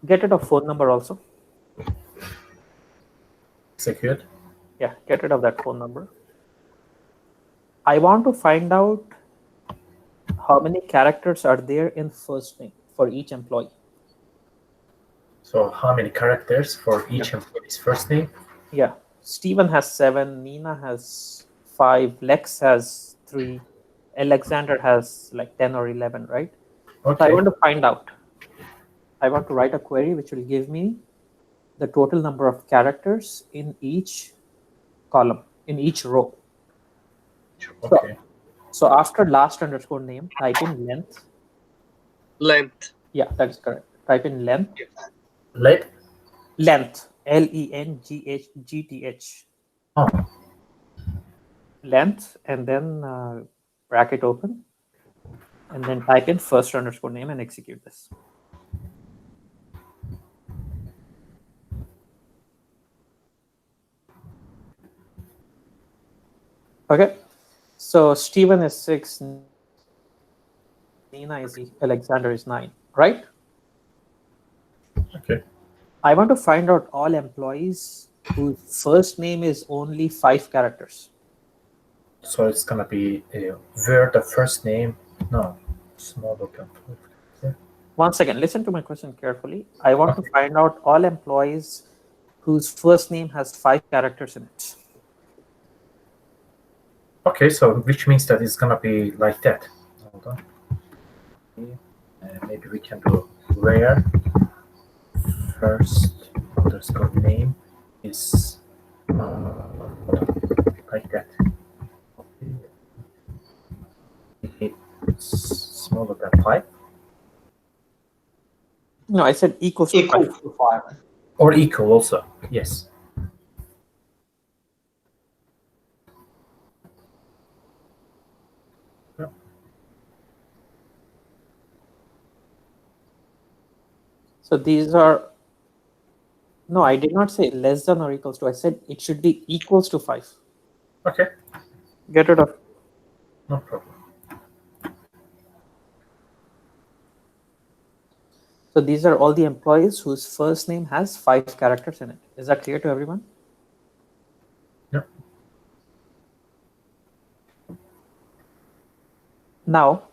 Get rid of phone number also. Execute. Yeah, get rid of that phone number. I want to find out how many characters are there in first name for each employee. So how many characters for each employee's first name? Yeah, Steven has 7, Nina has 5, Lex has 3, Alexander has like 10 or 11, right? Okay. So I want to find out. I want to write a query which will give me the total number of characters in each column, in each row. Okay. So after last underscore name, type in length. Length. Yeah, that is correct. Type in length. Length. Length. Lenghgth. Oh. Length, and then bracket open, and then type in first underscore name and execute this. Okay. So Steven is 6, Nina is Alexander is 9, right? Okay. I want to find out all employees whose first name is only 5 characters. So it's gonna be where the first name. No, small open. One second, listen to my question carefully. I want to find out all employees whose first name has 5 characters in it. Okay, so which means that it's gonna be like that. Hold on. Maybe we can do where first underscore name is like that. It's smaller than 5. No, I said equals to 5. To 5. Or equal also, yes. So these are, no, I did not say less than or equals to. I said it should be equals to 5. Okay. Get rid of. No problem. So these are all the employees whose first name has 5 characters in it. Is that clear to everyone? Yeah. Now,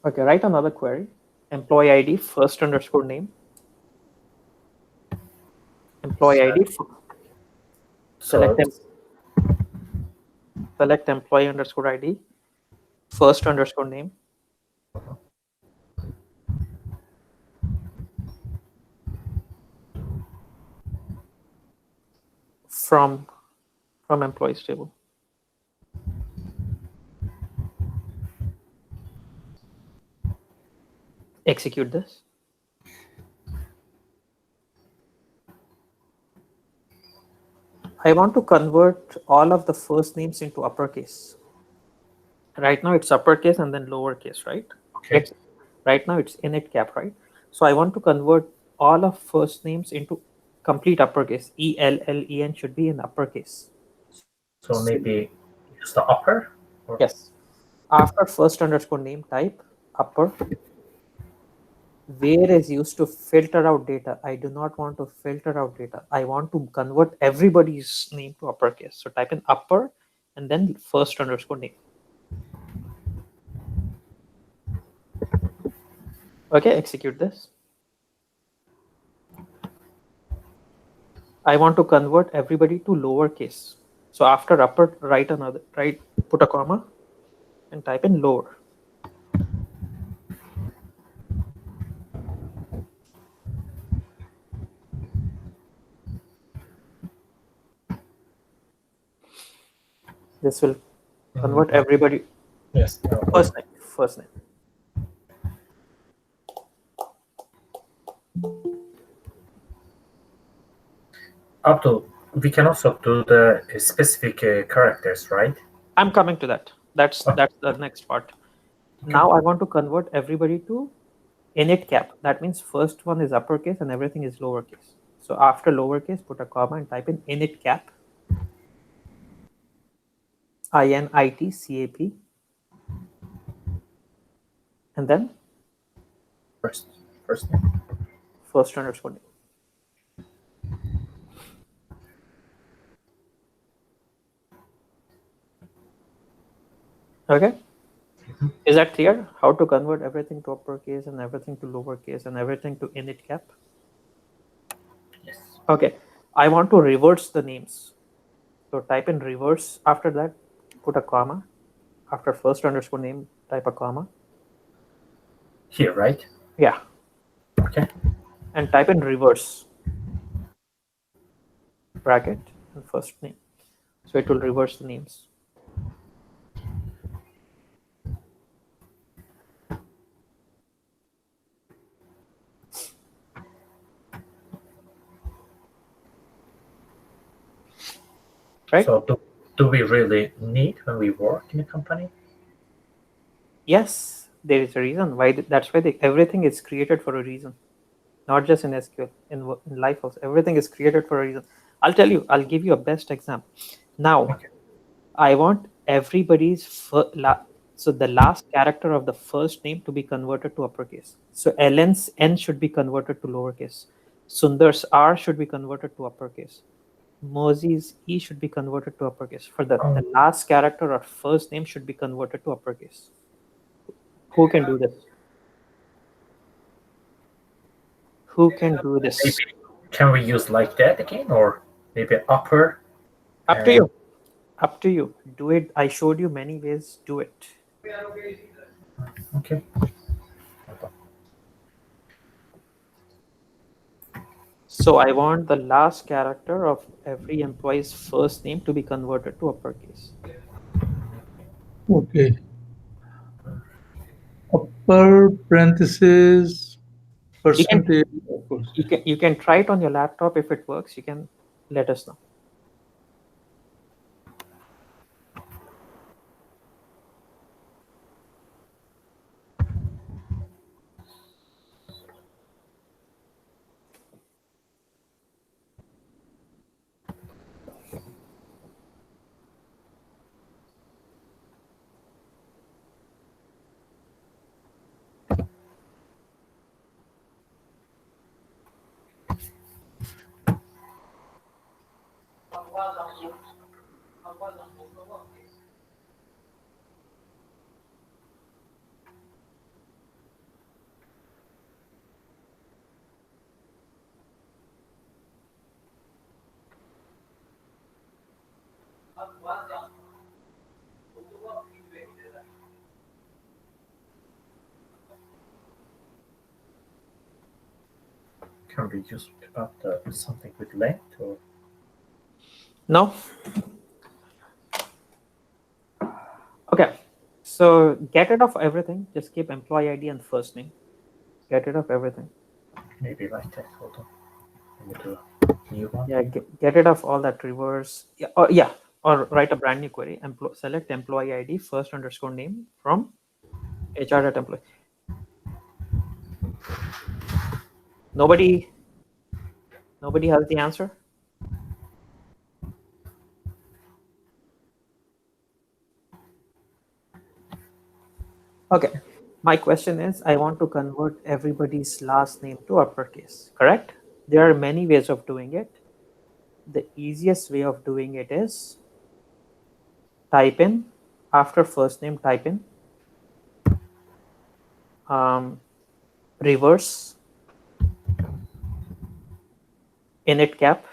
okay, write another query. Employee ID first underscore name. Employee ID. Select employee underscore ID first underscore name. From employees table. Execute this. I want to convert all of the first names into uppercase. Right now it's uppercase and then lowercase, right? Okay. Right now it's init cap, right? So I want to convert all of first names into complete uppercase. ELLEN should be in uppercase. So maybe use the upper? Or? Yes. After first underscore name, type upper. Where is used to filter out data. I do not want to filter out data. I want to convert everybody's name to uppercase. So type in upper and then first underscore name. Okay, execute this. I want to convert everybody to lowercase. So after upper, put a comma and type in lower. This will convert everybody. Yes. First name. Abdul, we can also do the specific characters, right? I'm coming to that. That's the next part. Okay. Now I want to convert everybody to init cap. That means first one is uppercase and everything is lowercase. So after lowercase, put a comma and type in init cap. INITCAP. And then first name. First underscore name. Okay. Is that clear? How to convert everything to uppercase and everything to lowercase and everything to init cap? Yes. Okay. I want to reverse the names. So type in reverse. After that, put a comma. After first underscore name, type a comma. Here, right? Yeah. Okay. And type in reverse. Bracket and first name. So it will reverse the names. Right? So do we really need when we work in a company? Yes, there is a reason why. That's why everything is created for a reason, not just in SQL. In life also, everything is created for a reason. I'll tell you. I'll give you a best example. Now, okay. I want everybody's So the last character of the first name to be converted to uppercase. So Ellen's N should be converted to lowercase. Sundar's R should be converted to uppercase. Mosey's E should be converted to uppercase. For the last character or first name should be converted to uppercase. Who can do this? Who can do this? Maybe, can we use like that again, or maybe upper? Up to you. Up to you. Do it. I showed you many ways. Do it. Okay. So I want the last character of every employee's first name to be converted to uppercase. Okay. Upper parenthesis percentage. You can try it on your laptop. If it works, you can let us know. Can we use about something with length or? No. Okay. So get rid of everything. Just keep employee ID and first name. Get rid of everything. Maybe like that. Hold on. Let me do a new one. Yeah. Get rid of all that reverse. Yeah. Or write a brand new query. Select employee ID first underscore name from HR.employee. Nobody has the answer? Okay. My question is, I want to convert everybody's last name to uppercase, correct? There are many ways of doing it. The easiest way of doing it is type in, after first name, type in reverse init cap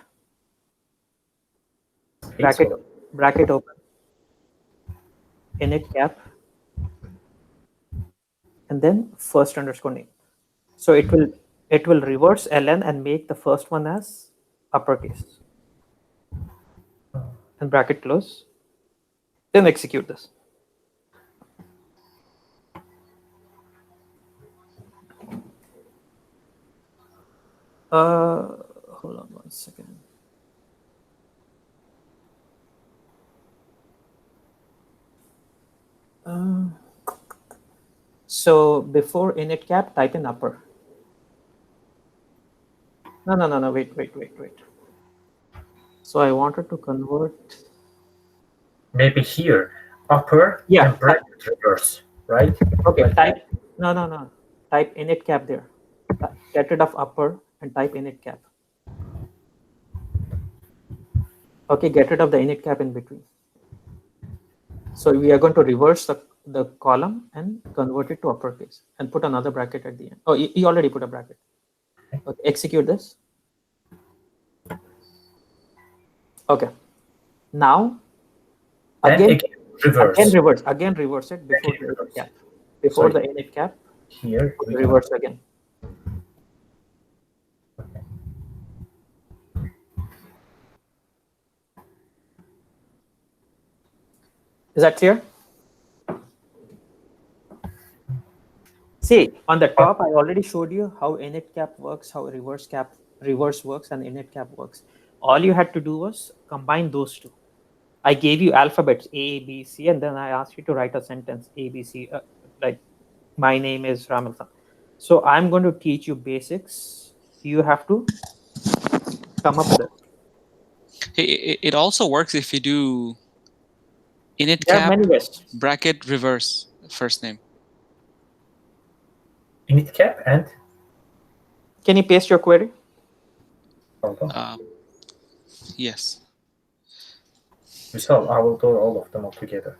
bracket open init cap and then first underscore name. So it will reverse ln and make the first one as uppercase and bracket close. Then execute this. Hold on 1 second. So before init cap, type in upper. No, wait. So I wanted to convert. Maybe here, upper and bracket reverse, right? Okay, like type, no. Type init cap there. Get rid of upper and type init cap. Okay, get rid of the init cap in between. So we are going to reverse the column and convert it to uppercase and put another bracket at the end. Oh, you already put a bracket. Okay, execute this. Okay. Now, again reverse it before the init cap. Before the init cap, here reverse again. Is that clear? See, on the top, I already showed you how init cap works, how reverse works, and init cap works. All you had to do was combine those two. I gave you alphabets A, B, C, and then I asked you to write a sentence A, B, C, like my name is Ramilton. So I'm going to teach you basics. You have to come up with it. It also works if you do init cap bracket reverse. first name. Init cap and Can you paste your query? hold on. Yes. So I will do all of them all together.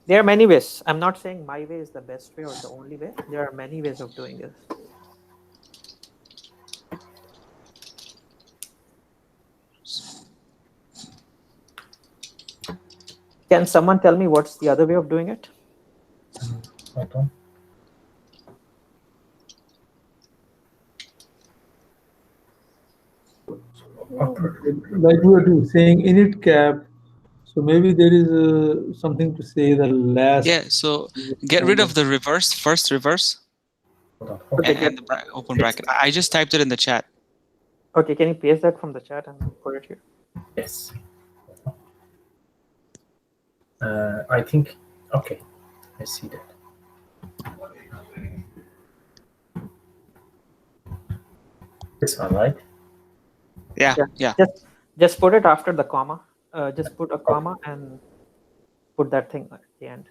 There are many ways. I'm not saying my way is the best way or the only way. There are many ways of doing this. Can someone tell me what's the other way of doing it? Hold on. Like we were saying init cap, so maybe there is something to say the last. Yeah, so get rid of the reverse, first reverse, and the open bracket. I just typed it in the chat. Okay, can you paste that from the chat and put it here? Yes. I think, okay, I see that. This one, right? Yeah, yeah. Just put it after the comma. Just put a comma and put that thing at the end.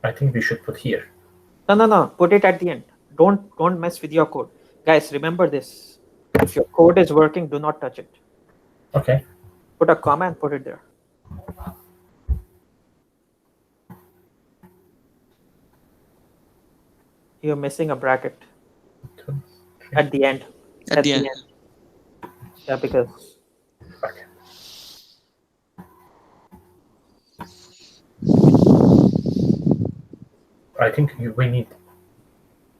I think we should put here. No. Put it at the end. Don't mess with your code. Guys, remember this. If your code is working, do not touch it. Okay. Put a comma and put it there. You're missing a bracket at the end. At the end. Yeah, because. Okay. I think we need.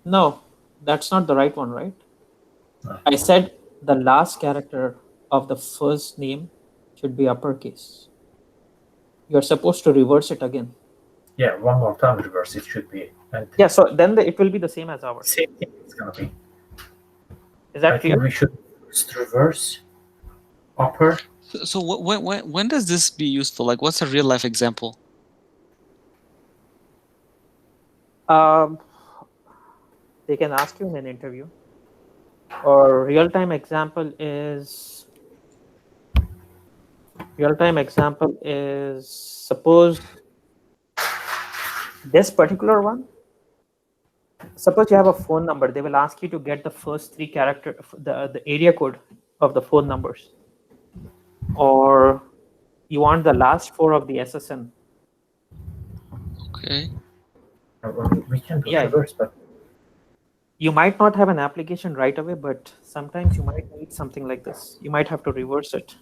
No, that's not the right one, right? I said the last character of the first name should be uppercase. You're supposed to reverse it again. Yeah, one more time reverse it should be. And yeah, so then it will be the same as ours. Same thing it's gonna be. Is that I clear? think we should reverse upper. So when does this be useful? Like, what's a real life example? They can ask you in an interview. Or real-time example is suppose this particular one. Suppose you have a phone number. They will ask you to get the first 3 character, the area code of the phone numbers, or you want the last 4 of the SSN. Okay. We can do reverse, but you might not have an application right away, but sometimes you might need something like this. You might have to reverse it.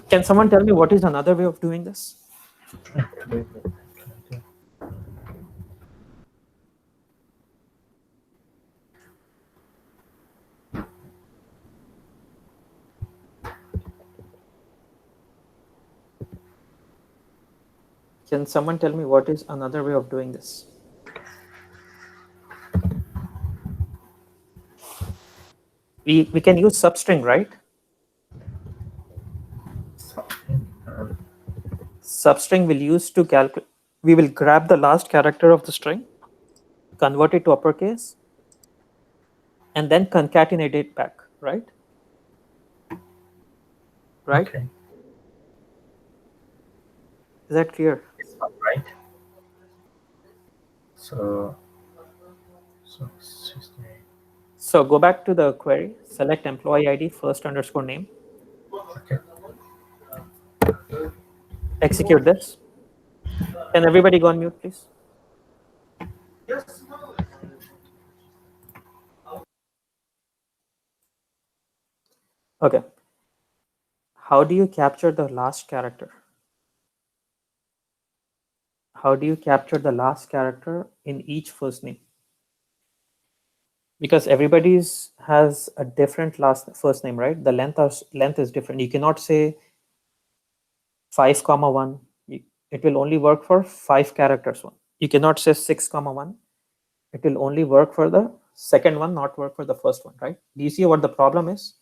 Can someone tell me what is another way of doing this? Can someone tell me what is another way of doing this? We can use substring, right? Substring will use to calculate. We will grab the last character of the string, convert it to uppercase, and then concatenate it back, right? Right? Okay. Is that clear? It's not right. So go back to the query, select employee ID first underscore name. Okay. Execute this. Can everybody go on mute, please? Yes. Okay. How do you capture the last character? How do you capture the last character in each first name? Because everybody's has a different first name, right? The length is different. You cannot say 5,1. It will only work for 5 characters one. You cannot say 6,1. It will only work for the second one, not work for the first one, right? Do you see what the problem is?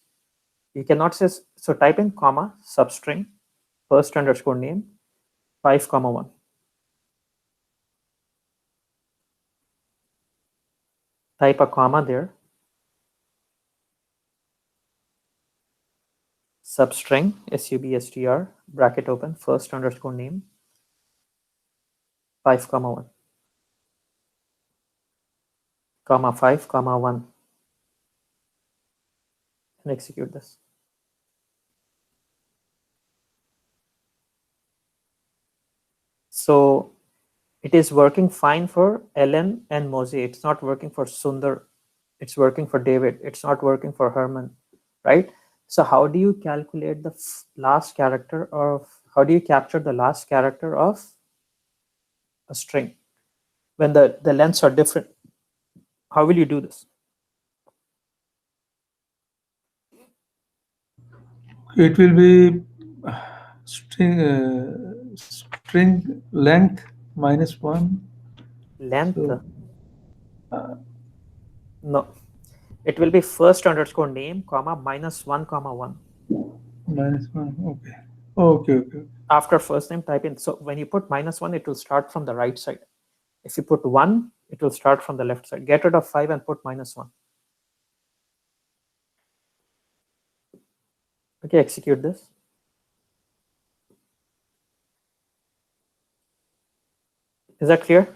You cannot say, so type in comma, substring, first underscore name, 5, 1. Type a comma there. Substring, substr, bracket open, first underscore name, 5, 1. Comma 5, 1. And execute this. So it is working fine for Ellen and Mosey. It's not working for Sundar. It's working for David. It's not working for Herman, right? So how do you calculate the last character of, how do you capture the last character of a string when the lengths are different? How will you do this? It will be string length -1. Length? So, no. It will be first underscore name, comma, -1, 1. -1. Okay. Okay. After first name, type in. So when you put -1, it will start from the right side. If you put 1, it will start from the left side. Get rid of 5 and put -1. Okay, execute this. Is that clear?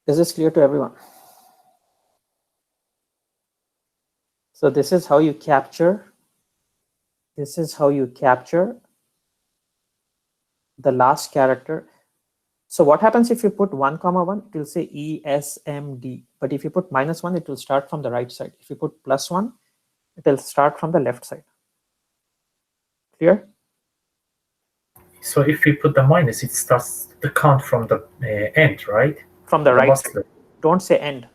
Is this clear to everyone? So this is how you capture. This is how you capture the last character. So what happens if you put 1, 1, it will say ESMD. But if you put -1, it will start from the right side. If you put +1, it will start from the left side. Clear? So if we put the minus, it starts the count from the end, right? From the right side. Don't say end.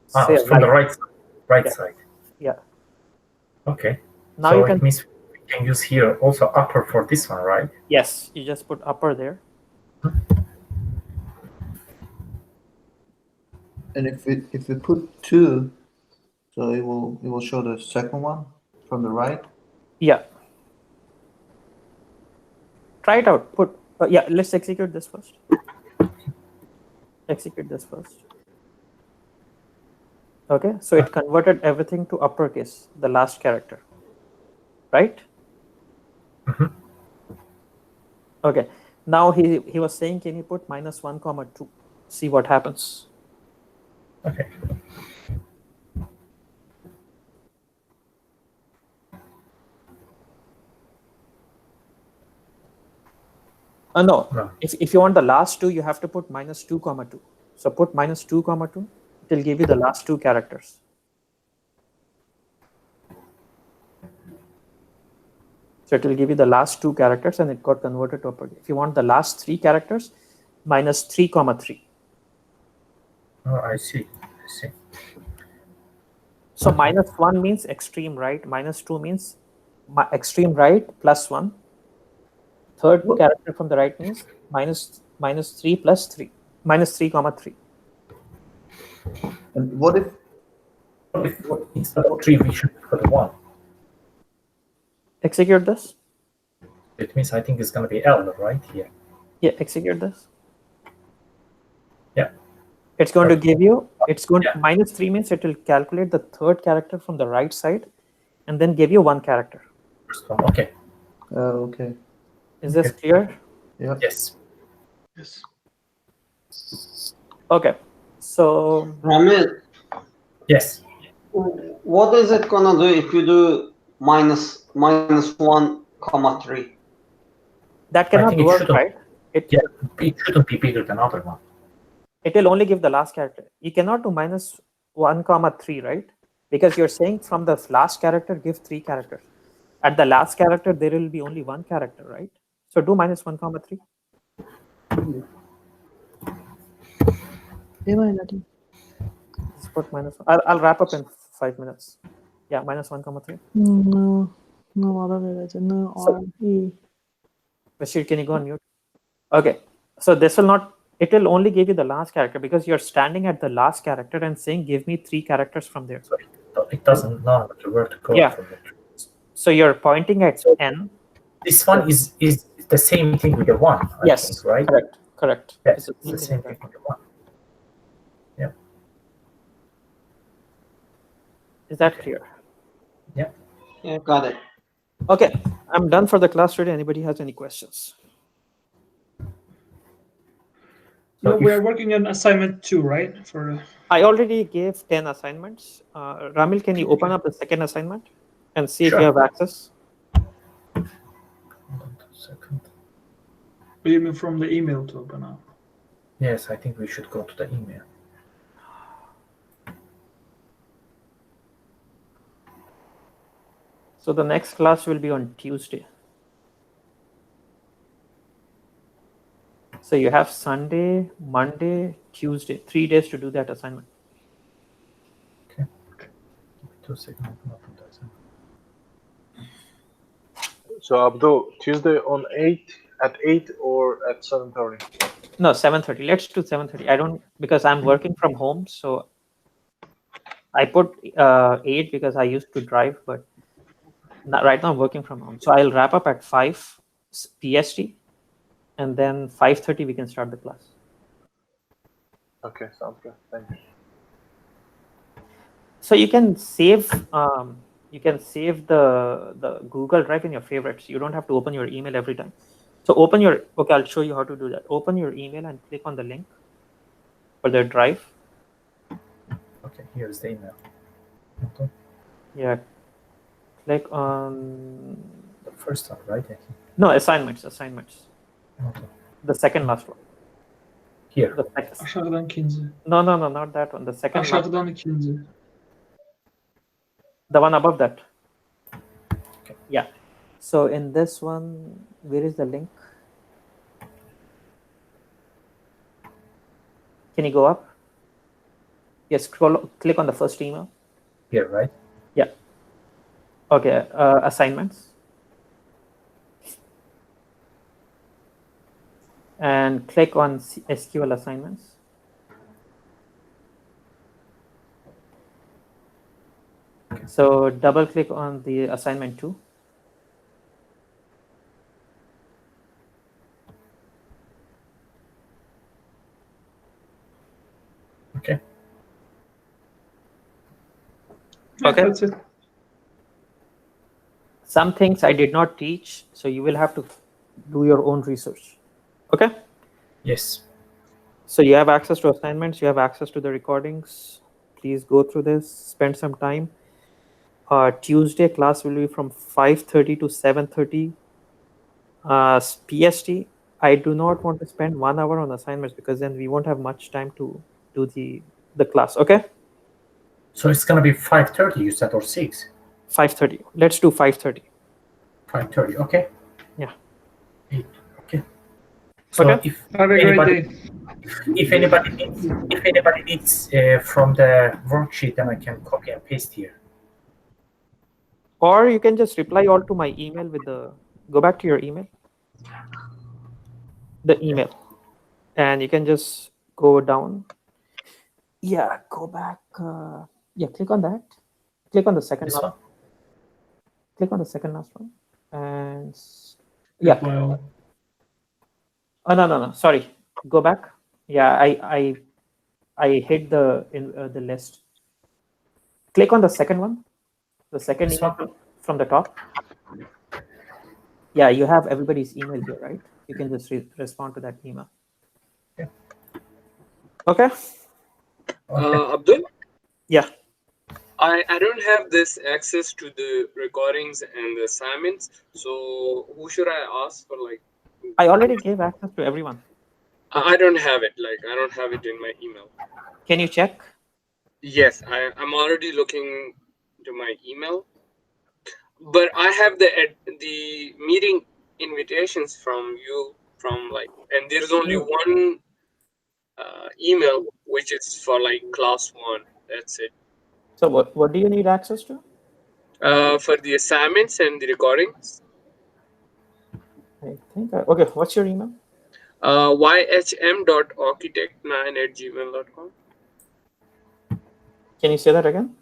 Say from the right yeah. side. Yeah. Okay. Now so you can. It means we can use here also upper for this one, right? Yes. You just put upper there. And if we put 2, so it will show the second one from the right. Yeah. Try it out. Put yeah. Let's execute this first. Execute this first. Okay. So it converted everything to uppercase, the last character. Right. Okay. Now he was saying, can you put -1, 2? See what happens. Okay. No. If you want the last 2, you have to put -2, 2. So put -2, 2. It will give you the last 2 characters. So it will give you the last 2 characters, and it got converted to uppercase. If you want the last 3 characters, -3, 3. Oh, I see. So -1 means extreme right, -2 means extreme right +1. Third character from the right means -3 + 3, -3, 3. And what if instead of 3 we should put 1? Execute this. It means I think it's going to be L right here. Yeah, execute this. Yeah. It's going to give you, it's going to, -3 means it will calculate the third character from the right side and then give you 1 character. Okay. Okay. Is this clear? Yeah. Yes. Okay. So Ramil. Yes. What is it gonna do if you do -1, 3? That cannot work, right? It shouldn't be bigger than other one. It will only give the last character. You cannot do -1, 3, right? Because you're saying from the last character, give 3 characters. At the last character, there will be only 1 character, right? So do -1, 3. Just put -1. I'll wrap up in 5 minutes. Yeah, -1, 3. No other relation. No or E. Bashir, can you go on mute? Okay. So this will not It will only give you the last character because you're standing at the last character and saying, give me 3 characters from there. So it doesn't know where to go Yeah. from it. So you're pointing at n. This one is the same thing with the 1, I think, right? Correct. Yes, It's it's the same thing with the 1. Yeah. Is that clear? Yeah. Yeah, got it. Okay, I'm done for the class today. Anybody has any questions? No, we are working on assignment 2, right? For I already gave 10 assignments. Ramil, can you open up the second assignment and see if you have access? Second. What do you mean from the email to open up? Yes, I think we should go to the email. So the next class will be on Tuesday. So you have Sunday, Monday, Tuesday, 3 days to do that assignment. Okay. 2 seconds. So Abdul, Tuesday on 8 at 8 or at 7:30? No, 7:30. Let's do 7:30. I don't, because I'm working from home, so I put 8 because I used to drive, but right now I'm working from home. So I'll wrap up at 5 PST, and then 5:30 we can start the class. Okay, sounds good. Thank you. So you can save the Google Drive in your favorites. You don't have to open your email every time. So open your, okay, I'll show you how to do that. Open your email and click on the link for the drive. Okay, here's the email. Okay. Yeah, click on the first one, right? No, assignments. Okay. The second last one. Here. Aşağıdan ikinci. No, not that one. The second last Aşağıdan ikinci. The one above that. Okay. Yeah. So in this one, where is the link? Can you go up? Yes, click on the first email. Here, right? Yeah. Okay, assignments. And click on SQL assignments. So double click on the assignment 2. Okay. Okay. That's it. Some things I did not teach, so you will have to do your own research. Okay? Yes. So you have access to assignments, you have access to the recordings. Please go through this, spend some time. Tuesday class will be from 5:30 to 7:30 PST. I do not want to spend 1 hour on assignments because then we won't have much time to do the class. Okay? So it's gonna be 5:30, you said, or 6? 5:30. Let's do 5:30. 5:30. Okay. Yeah. 8. Okay. So okay. If have a great day. If anybody needs from the worksheet, then I can copy and paste here. Or you can just reply all to my email with the, go back to your email, the email, and you can just go down. Yeah, go back. Yeah, click on that. Click on the second last one. Click on the second last one. And yeah. Oh, no. Sorry. Go back. Yeah, I hit the list. Click on the second one. The second email from the top. Yeah, you have everybody's email here, right? You can just respond to that email. Yeah. Okay. Abdul? Yeah. I don't have this access to the recordings and the assignments, so who should I ask for? Like, I already gave access to everyone. I don't have it. Like, I don't have it in my email. Can you check? Yes, I'm already looking to my email, but I have the meeting invitations from you and there's only one email which is for like class 1. That's it. So what do you need access to? For the assignments and the recordings. I think okay. What's your email? yhm.architect9@gmail.com. Can you say that again?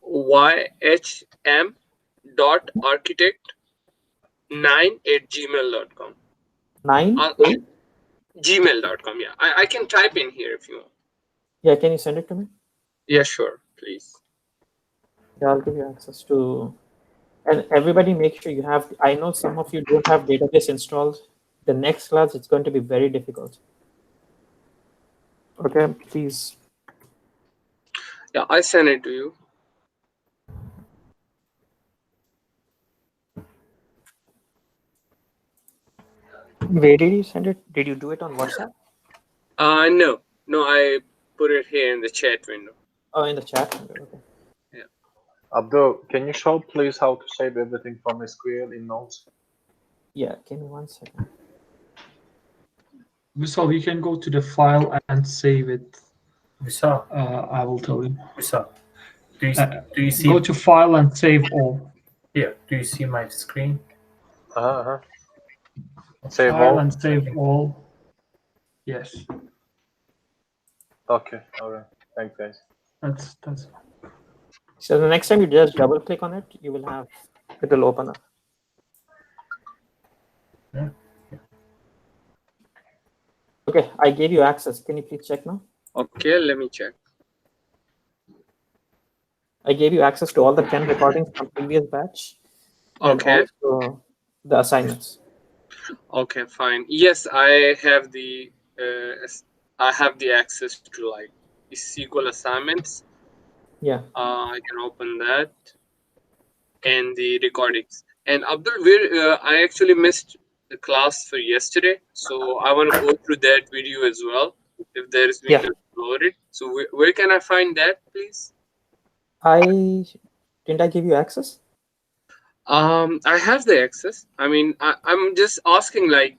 yhm.architect9@gmail.com. 9, 8? Gmail.com. Yeah, I can type in here if you want. Yeah, can you send it to me? Yeah, sure, please. Yeah, I'll give you access to. And everybody make sure you have, I know some of you don't have database installed. The next class, it's going to be very difficult. Okay, please. Yeah, I send it to you. Where did you send it? Did you do it on WhatsApp? No, I put it here in the chat window. Oh, in the chat window, okay. Yeah. Abdul, can you show please how to save everything from SQL in Notes? Yeah, give me 1 second. Vishal, you can go to the file and save it. Vishal, I will tell you. Vishal, do you see? Go to file and save all. Yeah. Do you see my screen? Save File all. and save all. Yes. Okay. All right. Thanks, guys. That's. So the next time you just double click on it, you will have, it will open up. Yeah. Okay, I gave you access. Can you please check now? Okay, let me check. I gave you access to all the 10 recordings from previous batch. Okay. And also the assignments. Okay, fine. Yes, I have the access to like the SQL assignments. Yeah. I can open that and the recordings. And Abdul, I actually missed the class for yesterday, so I want to go through that video as well. If there is, we can upload it. So where can I find that, please? Didn't I give you access? I have the access. I mean, I'm just asking, like,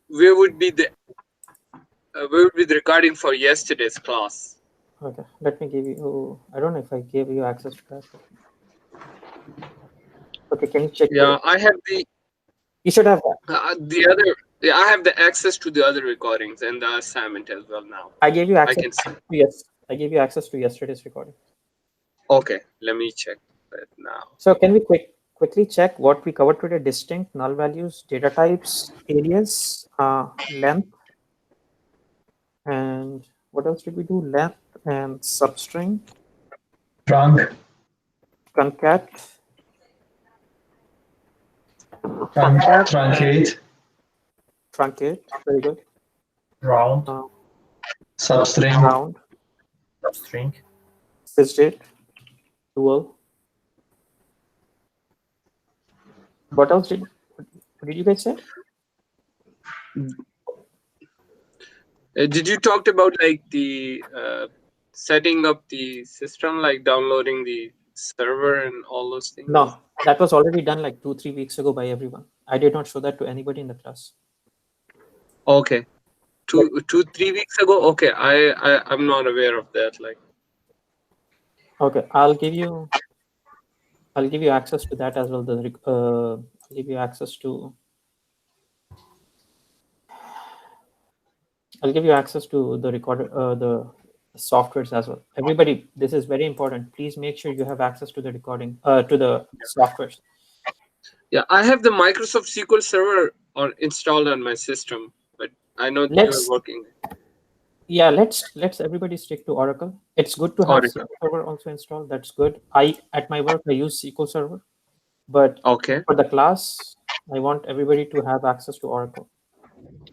where would be the recording for yesterday's class? Okay, let me give you. I don't know if I gave you access to that. Okay, can you check? Yeah, I have the. You should have that. The other. Yeah, I have the access to the other recordings and the assignment as well now. I gave you access. I can see. Yes, I gave you access to yesterday's recording. Okay, let me check that now. So can we quickly check what we covered today? Distinct, null values, data types, alias, length, and what else did we do? Length and substring. Concat. Truncate. Truncate. Very good. Round. Substring. Round. Substring. Sysdate. Dual. What else did you guys say? Did you talk about like the setting up the system, like downloading the server and all those things? No, that was already done like 2-3 weeks ago by everyone. I did not show that to anybody in the class. Okay, 2-3 weeks ago. Okay, I'm not aware of that. Like, okay, I'll give you access to that as well. I'll give you access to. I'll give you access to the recorder, the softwares as well. Everybody, this is very important. Please make sure you have access to the recording, to the softwares. yeah, I have the Microsoft SQL Server installed on my system, but I know you're working. Yeah, let's everybody stick to Oracle. It's good to have SQL Server also installed. That's good. At my work I use SQL Server, but for the class I want everybody to have access to Oracle.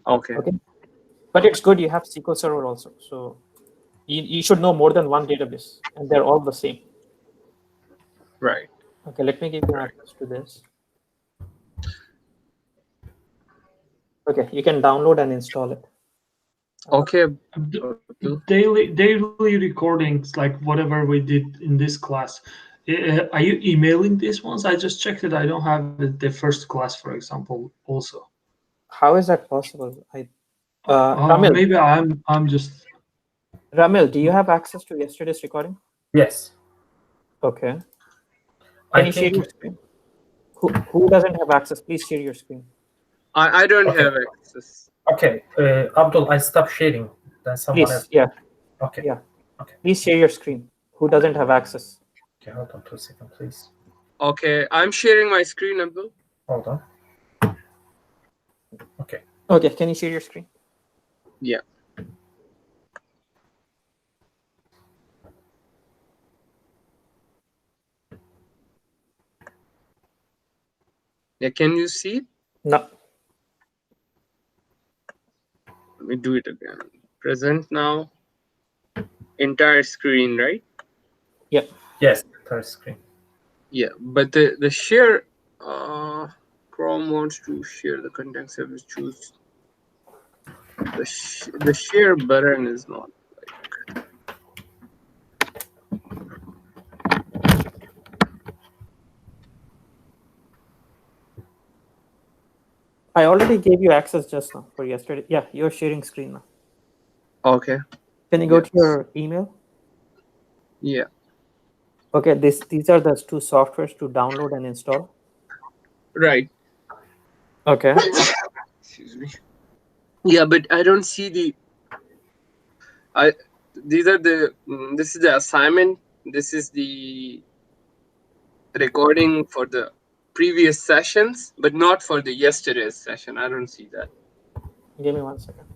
Okay. But it's good you have SQL Server also. So you should know more than one database, and they're all the same. Right. Okay, let me give you access to this. Okay, you can download and install it. Okay. Daily recordings, like whatever we did in this class. Are you emailing these ones? I just checked it. I don't have the first class, for example, also. How is that possible? Ramil, maybe I'm just. Ramil, do you have access to yesterday's recording? Yes. Okay. Can you share your screen? Who doesn't have access? Please share your screen. I don't have access. Okay, Abdul, I stopped sharing. Then someone Please, else. yeah. Okay. Yeah. Okay. Please share your screen. Who doesn't have access? Okay, hold on 2 seconds, please. Okay, I'm sharing my screen, Abdul. Hold on. Okay. Okay, can you share your screen? Yeah. Yeah, can you see it? No. Let me do it again. Present now. Entire screen, right? Yeah. Yes, entire screen. Yeah, but the share Chrome wants to share the content service. Choose the share button is not. I already gave you access just now for yesterday. Yeah, you're sharing screen now. Okay. Can you go to your email? Yeah. Okay, these are the two softwares to download and install. Right. Okay. Excuse me. Yeah, but I don't see the. These are the. This is the assignment. This is the recording for the previous sessions, but not for the yesterday's session. I don't see that. Give me 1 second.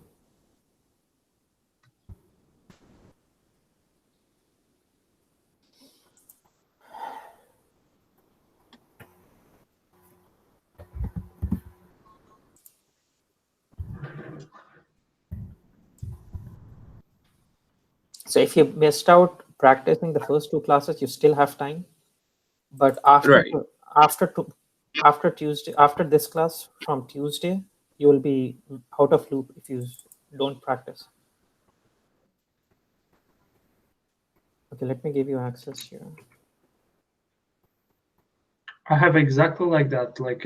So if you missed out practicing the first two classes, you still have time. But after Tuesday, after this class from Tuesday, you will be out of loop if you don't practice. Okay, let me give you access here. I have exactly like that, like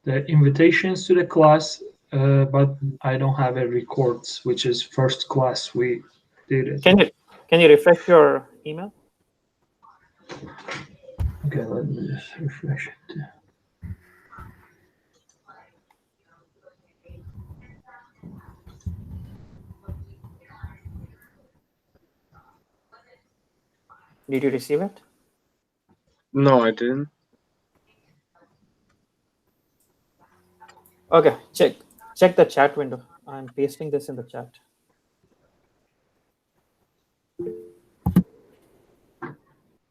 the invitations to the class, but I don't have a records, which is first class we did it. Can you refresh your email? Okay, let me just refresh it. Did you receive it? No, I didn't. Okay, check the chat window. I'm pasting this in the chat.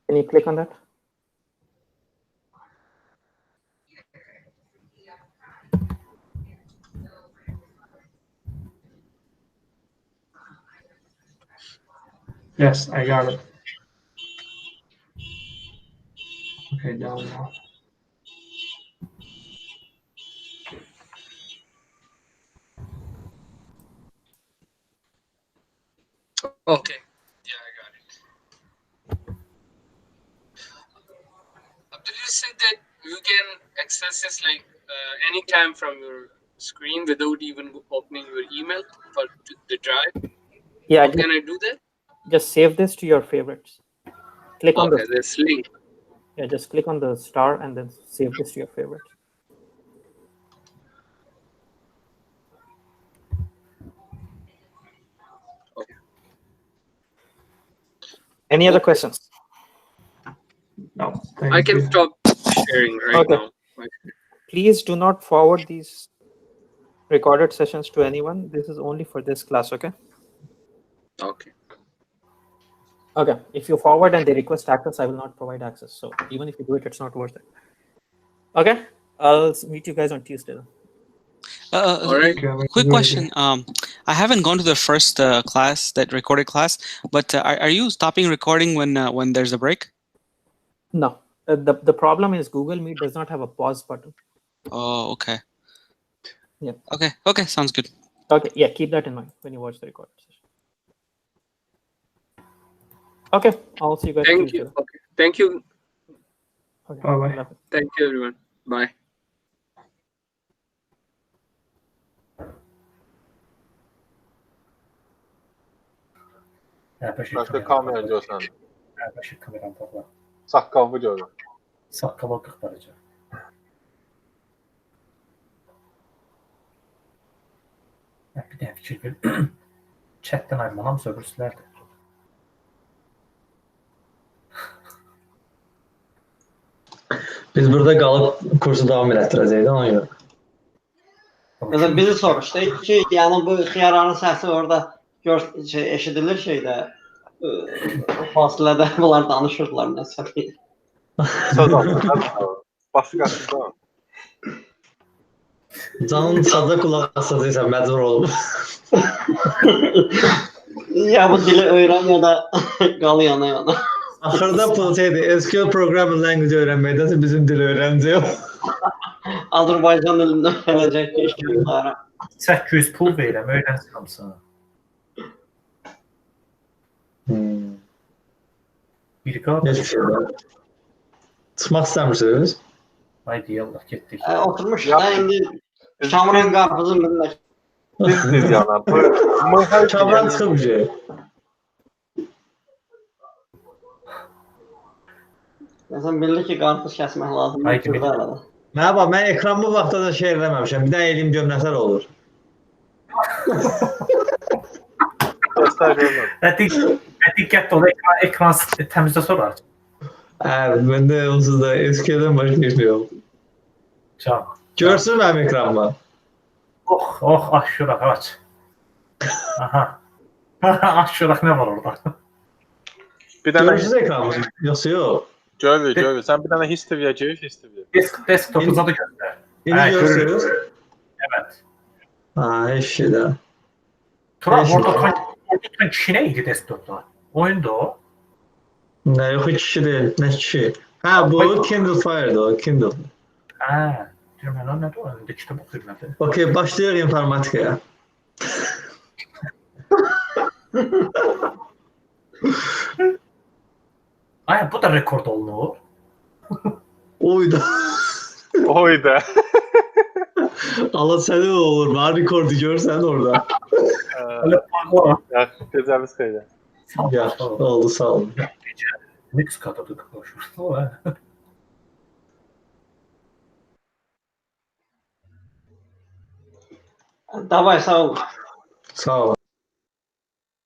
Can you click on that? Yes, I got it. Okay, down now. Okay. Yeah, I got it. Abdul, you said that you can access this like anytime from your screen without even opening your email for the drive. Yeah. How can I do that? Just save this to your favorites. Click on Okay, this link. Yeah, just click on the star and then save this to your favorites. Okay. Any other questions? No. I can stop sharing right now. Please do not forward these recorded sessions to anyone. This is only for this class, okay? Okay. Okay. If you forward and they request access, I will not provide access. So even if you do it, it's not worth it. Okay. I'll meet you guys on Tuesday. All right. Quick question. I haven't gone to the first class, that recorded class, but are you stopping recording when there's a break? No. The problem is Google Meet does not have a pause button. Oh, okay. Yeah. Okay. Okay. Sounds good. Okay. Yeah. Keep that in mind when you watch the recorded session. Okay. I'll see you guys Thank Tuesday. you. Okay. Thank you. Okay. Bye-bye. Thank you, everyone. Bye. Başka kamera diyorsan. Başka kameram topla. Saqqallı görür. Saqqala 40 derece. fikir ver. Chatdən ayrılanam söhbürsülərdir. Biz burada qalıb kursu davam elətdirəcəyik ona görə. Mesela bizi soruştu ki, yani bu xiyarların səsi orada eşidilir şeydə, fasilədə bunlar danışırdılar nəsə. Söz aldım. Başqası da. Canın saza qulaq asacaqsan, məcbur olub. Ya bu dili öyrən ya da qal yana. Axırda bu şeydir, SQL Programming Language öyrənməkdənsə bizim dili öyrənəcək. Azərbaycan dilində öyrənəcək ki, işgələrə. 800 pul verirəm, öyrənsin hamısını. Bir qat. Çıxmaq istəmirsiniz? Haydi yallah, getdik. Oturmuş da indi Kamran qarpızın birində. Biz yana. Kamran çıxıb ki. Məsələn, bildi ki, qarpız kəsmək lazım. Mənə bax, mən ekranımı vaxtda da şey eləməmişəm. Bir də eləyim görüm nəsər olur. Göstər görməm. Diqqət ol, ekran təmizlə sonra aç. Məndə onsuz da SQL-dən başqa heç nə yox. Can. Görsün mənim ekranımı. Aç şuraq, aç. Aha. Aç şuraq, nə var orada? Görürsünüz ekranımı? Yoxsa yox? Görür. Sən bir dənə history'yə gir, history'yə. Desktop'uza da göstər. İndi görürsünüz? Evet. Eşi də. Turan, orada tutan kişi nə idi desktop'da? Oyunda o? Nə, yox, kişi deyil, nə kişi? Bu Kindle Fire'dır o, Kindle. Deyirəm, mən o nədir o? Önündə kitab oxuyur nədir? Okey, başlayaq informatikaya. Bu da rekord olunur. Oyda. Allah səni olur, var rekordu görsən orada. Gecəmiz xeyir. Oldu, sağ olun. Mix katadı koşur. Davay, sağ ol. Sağ ol.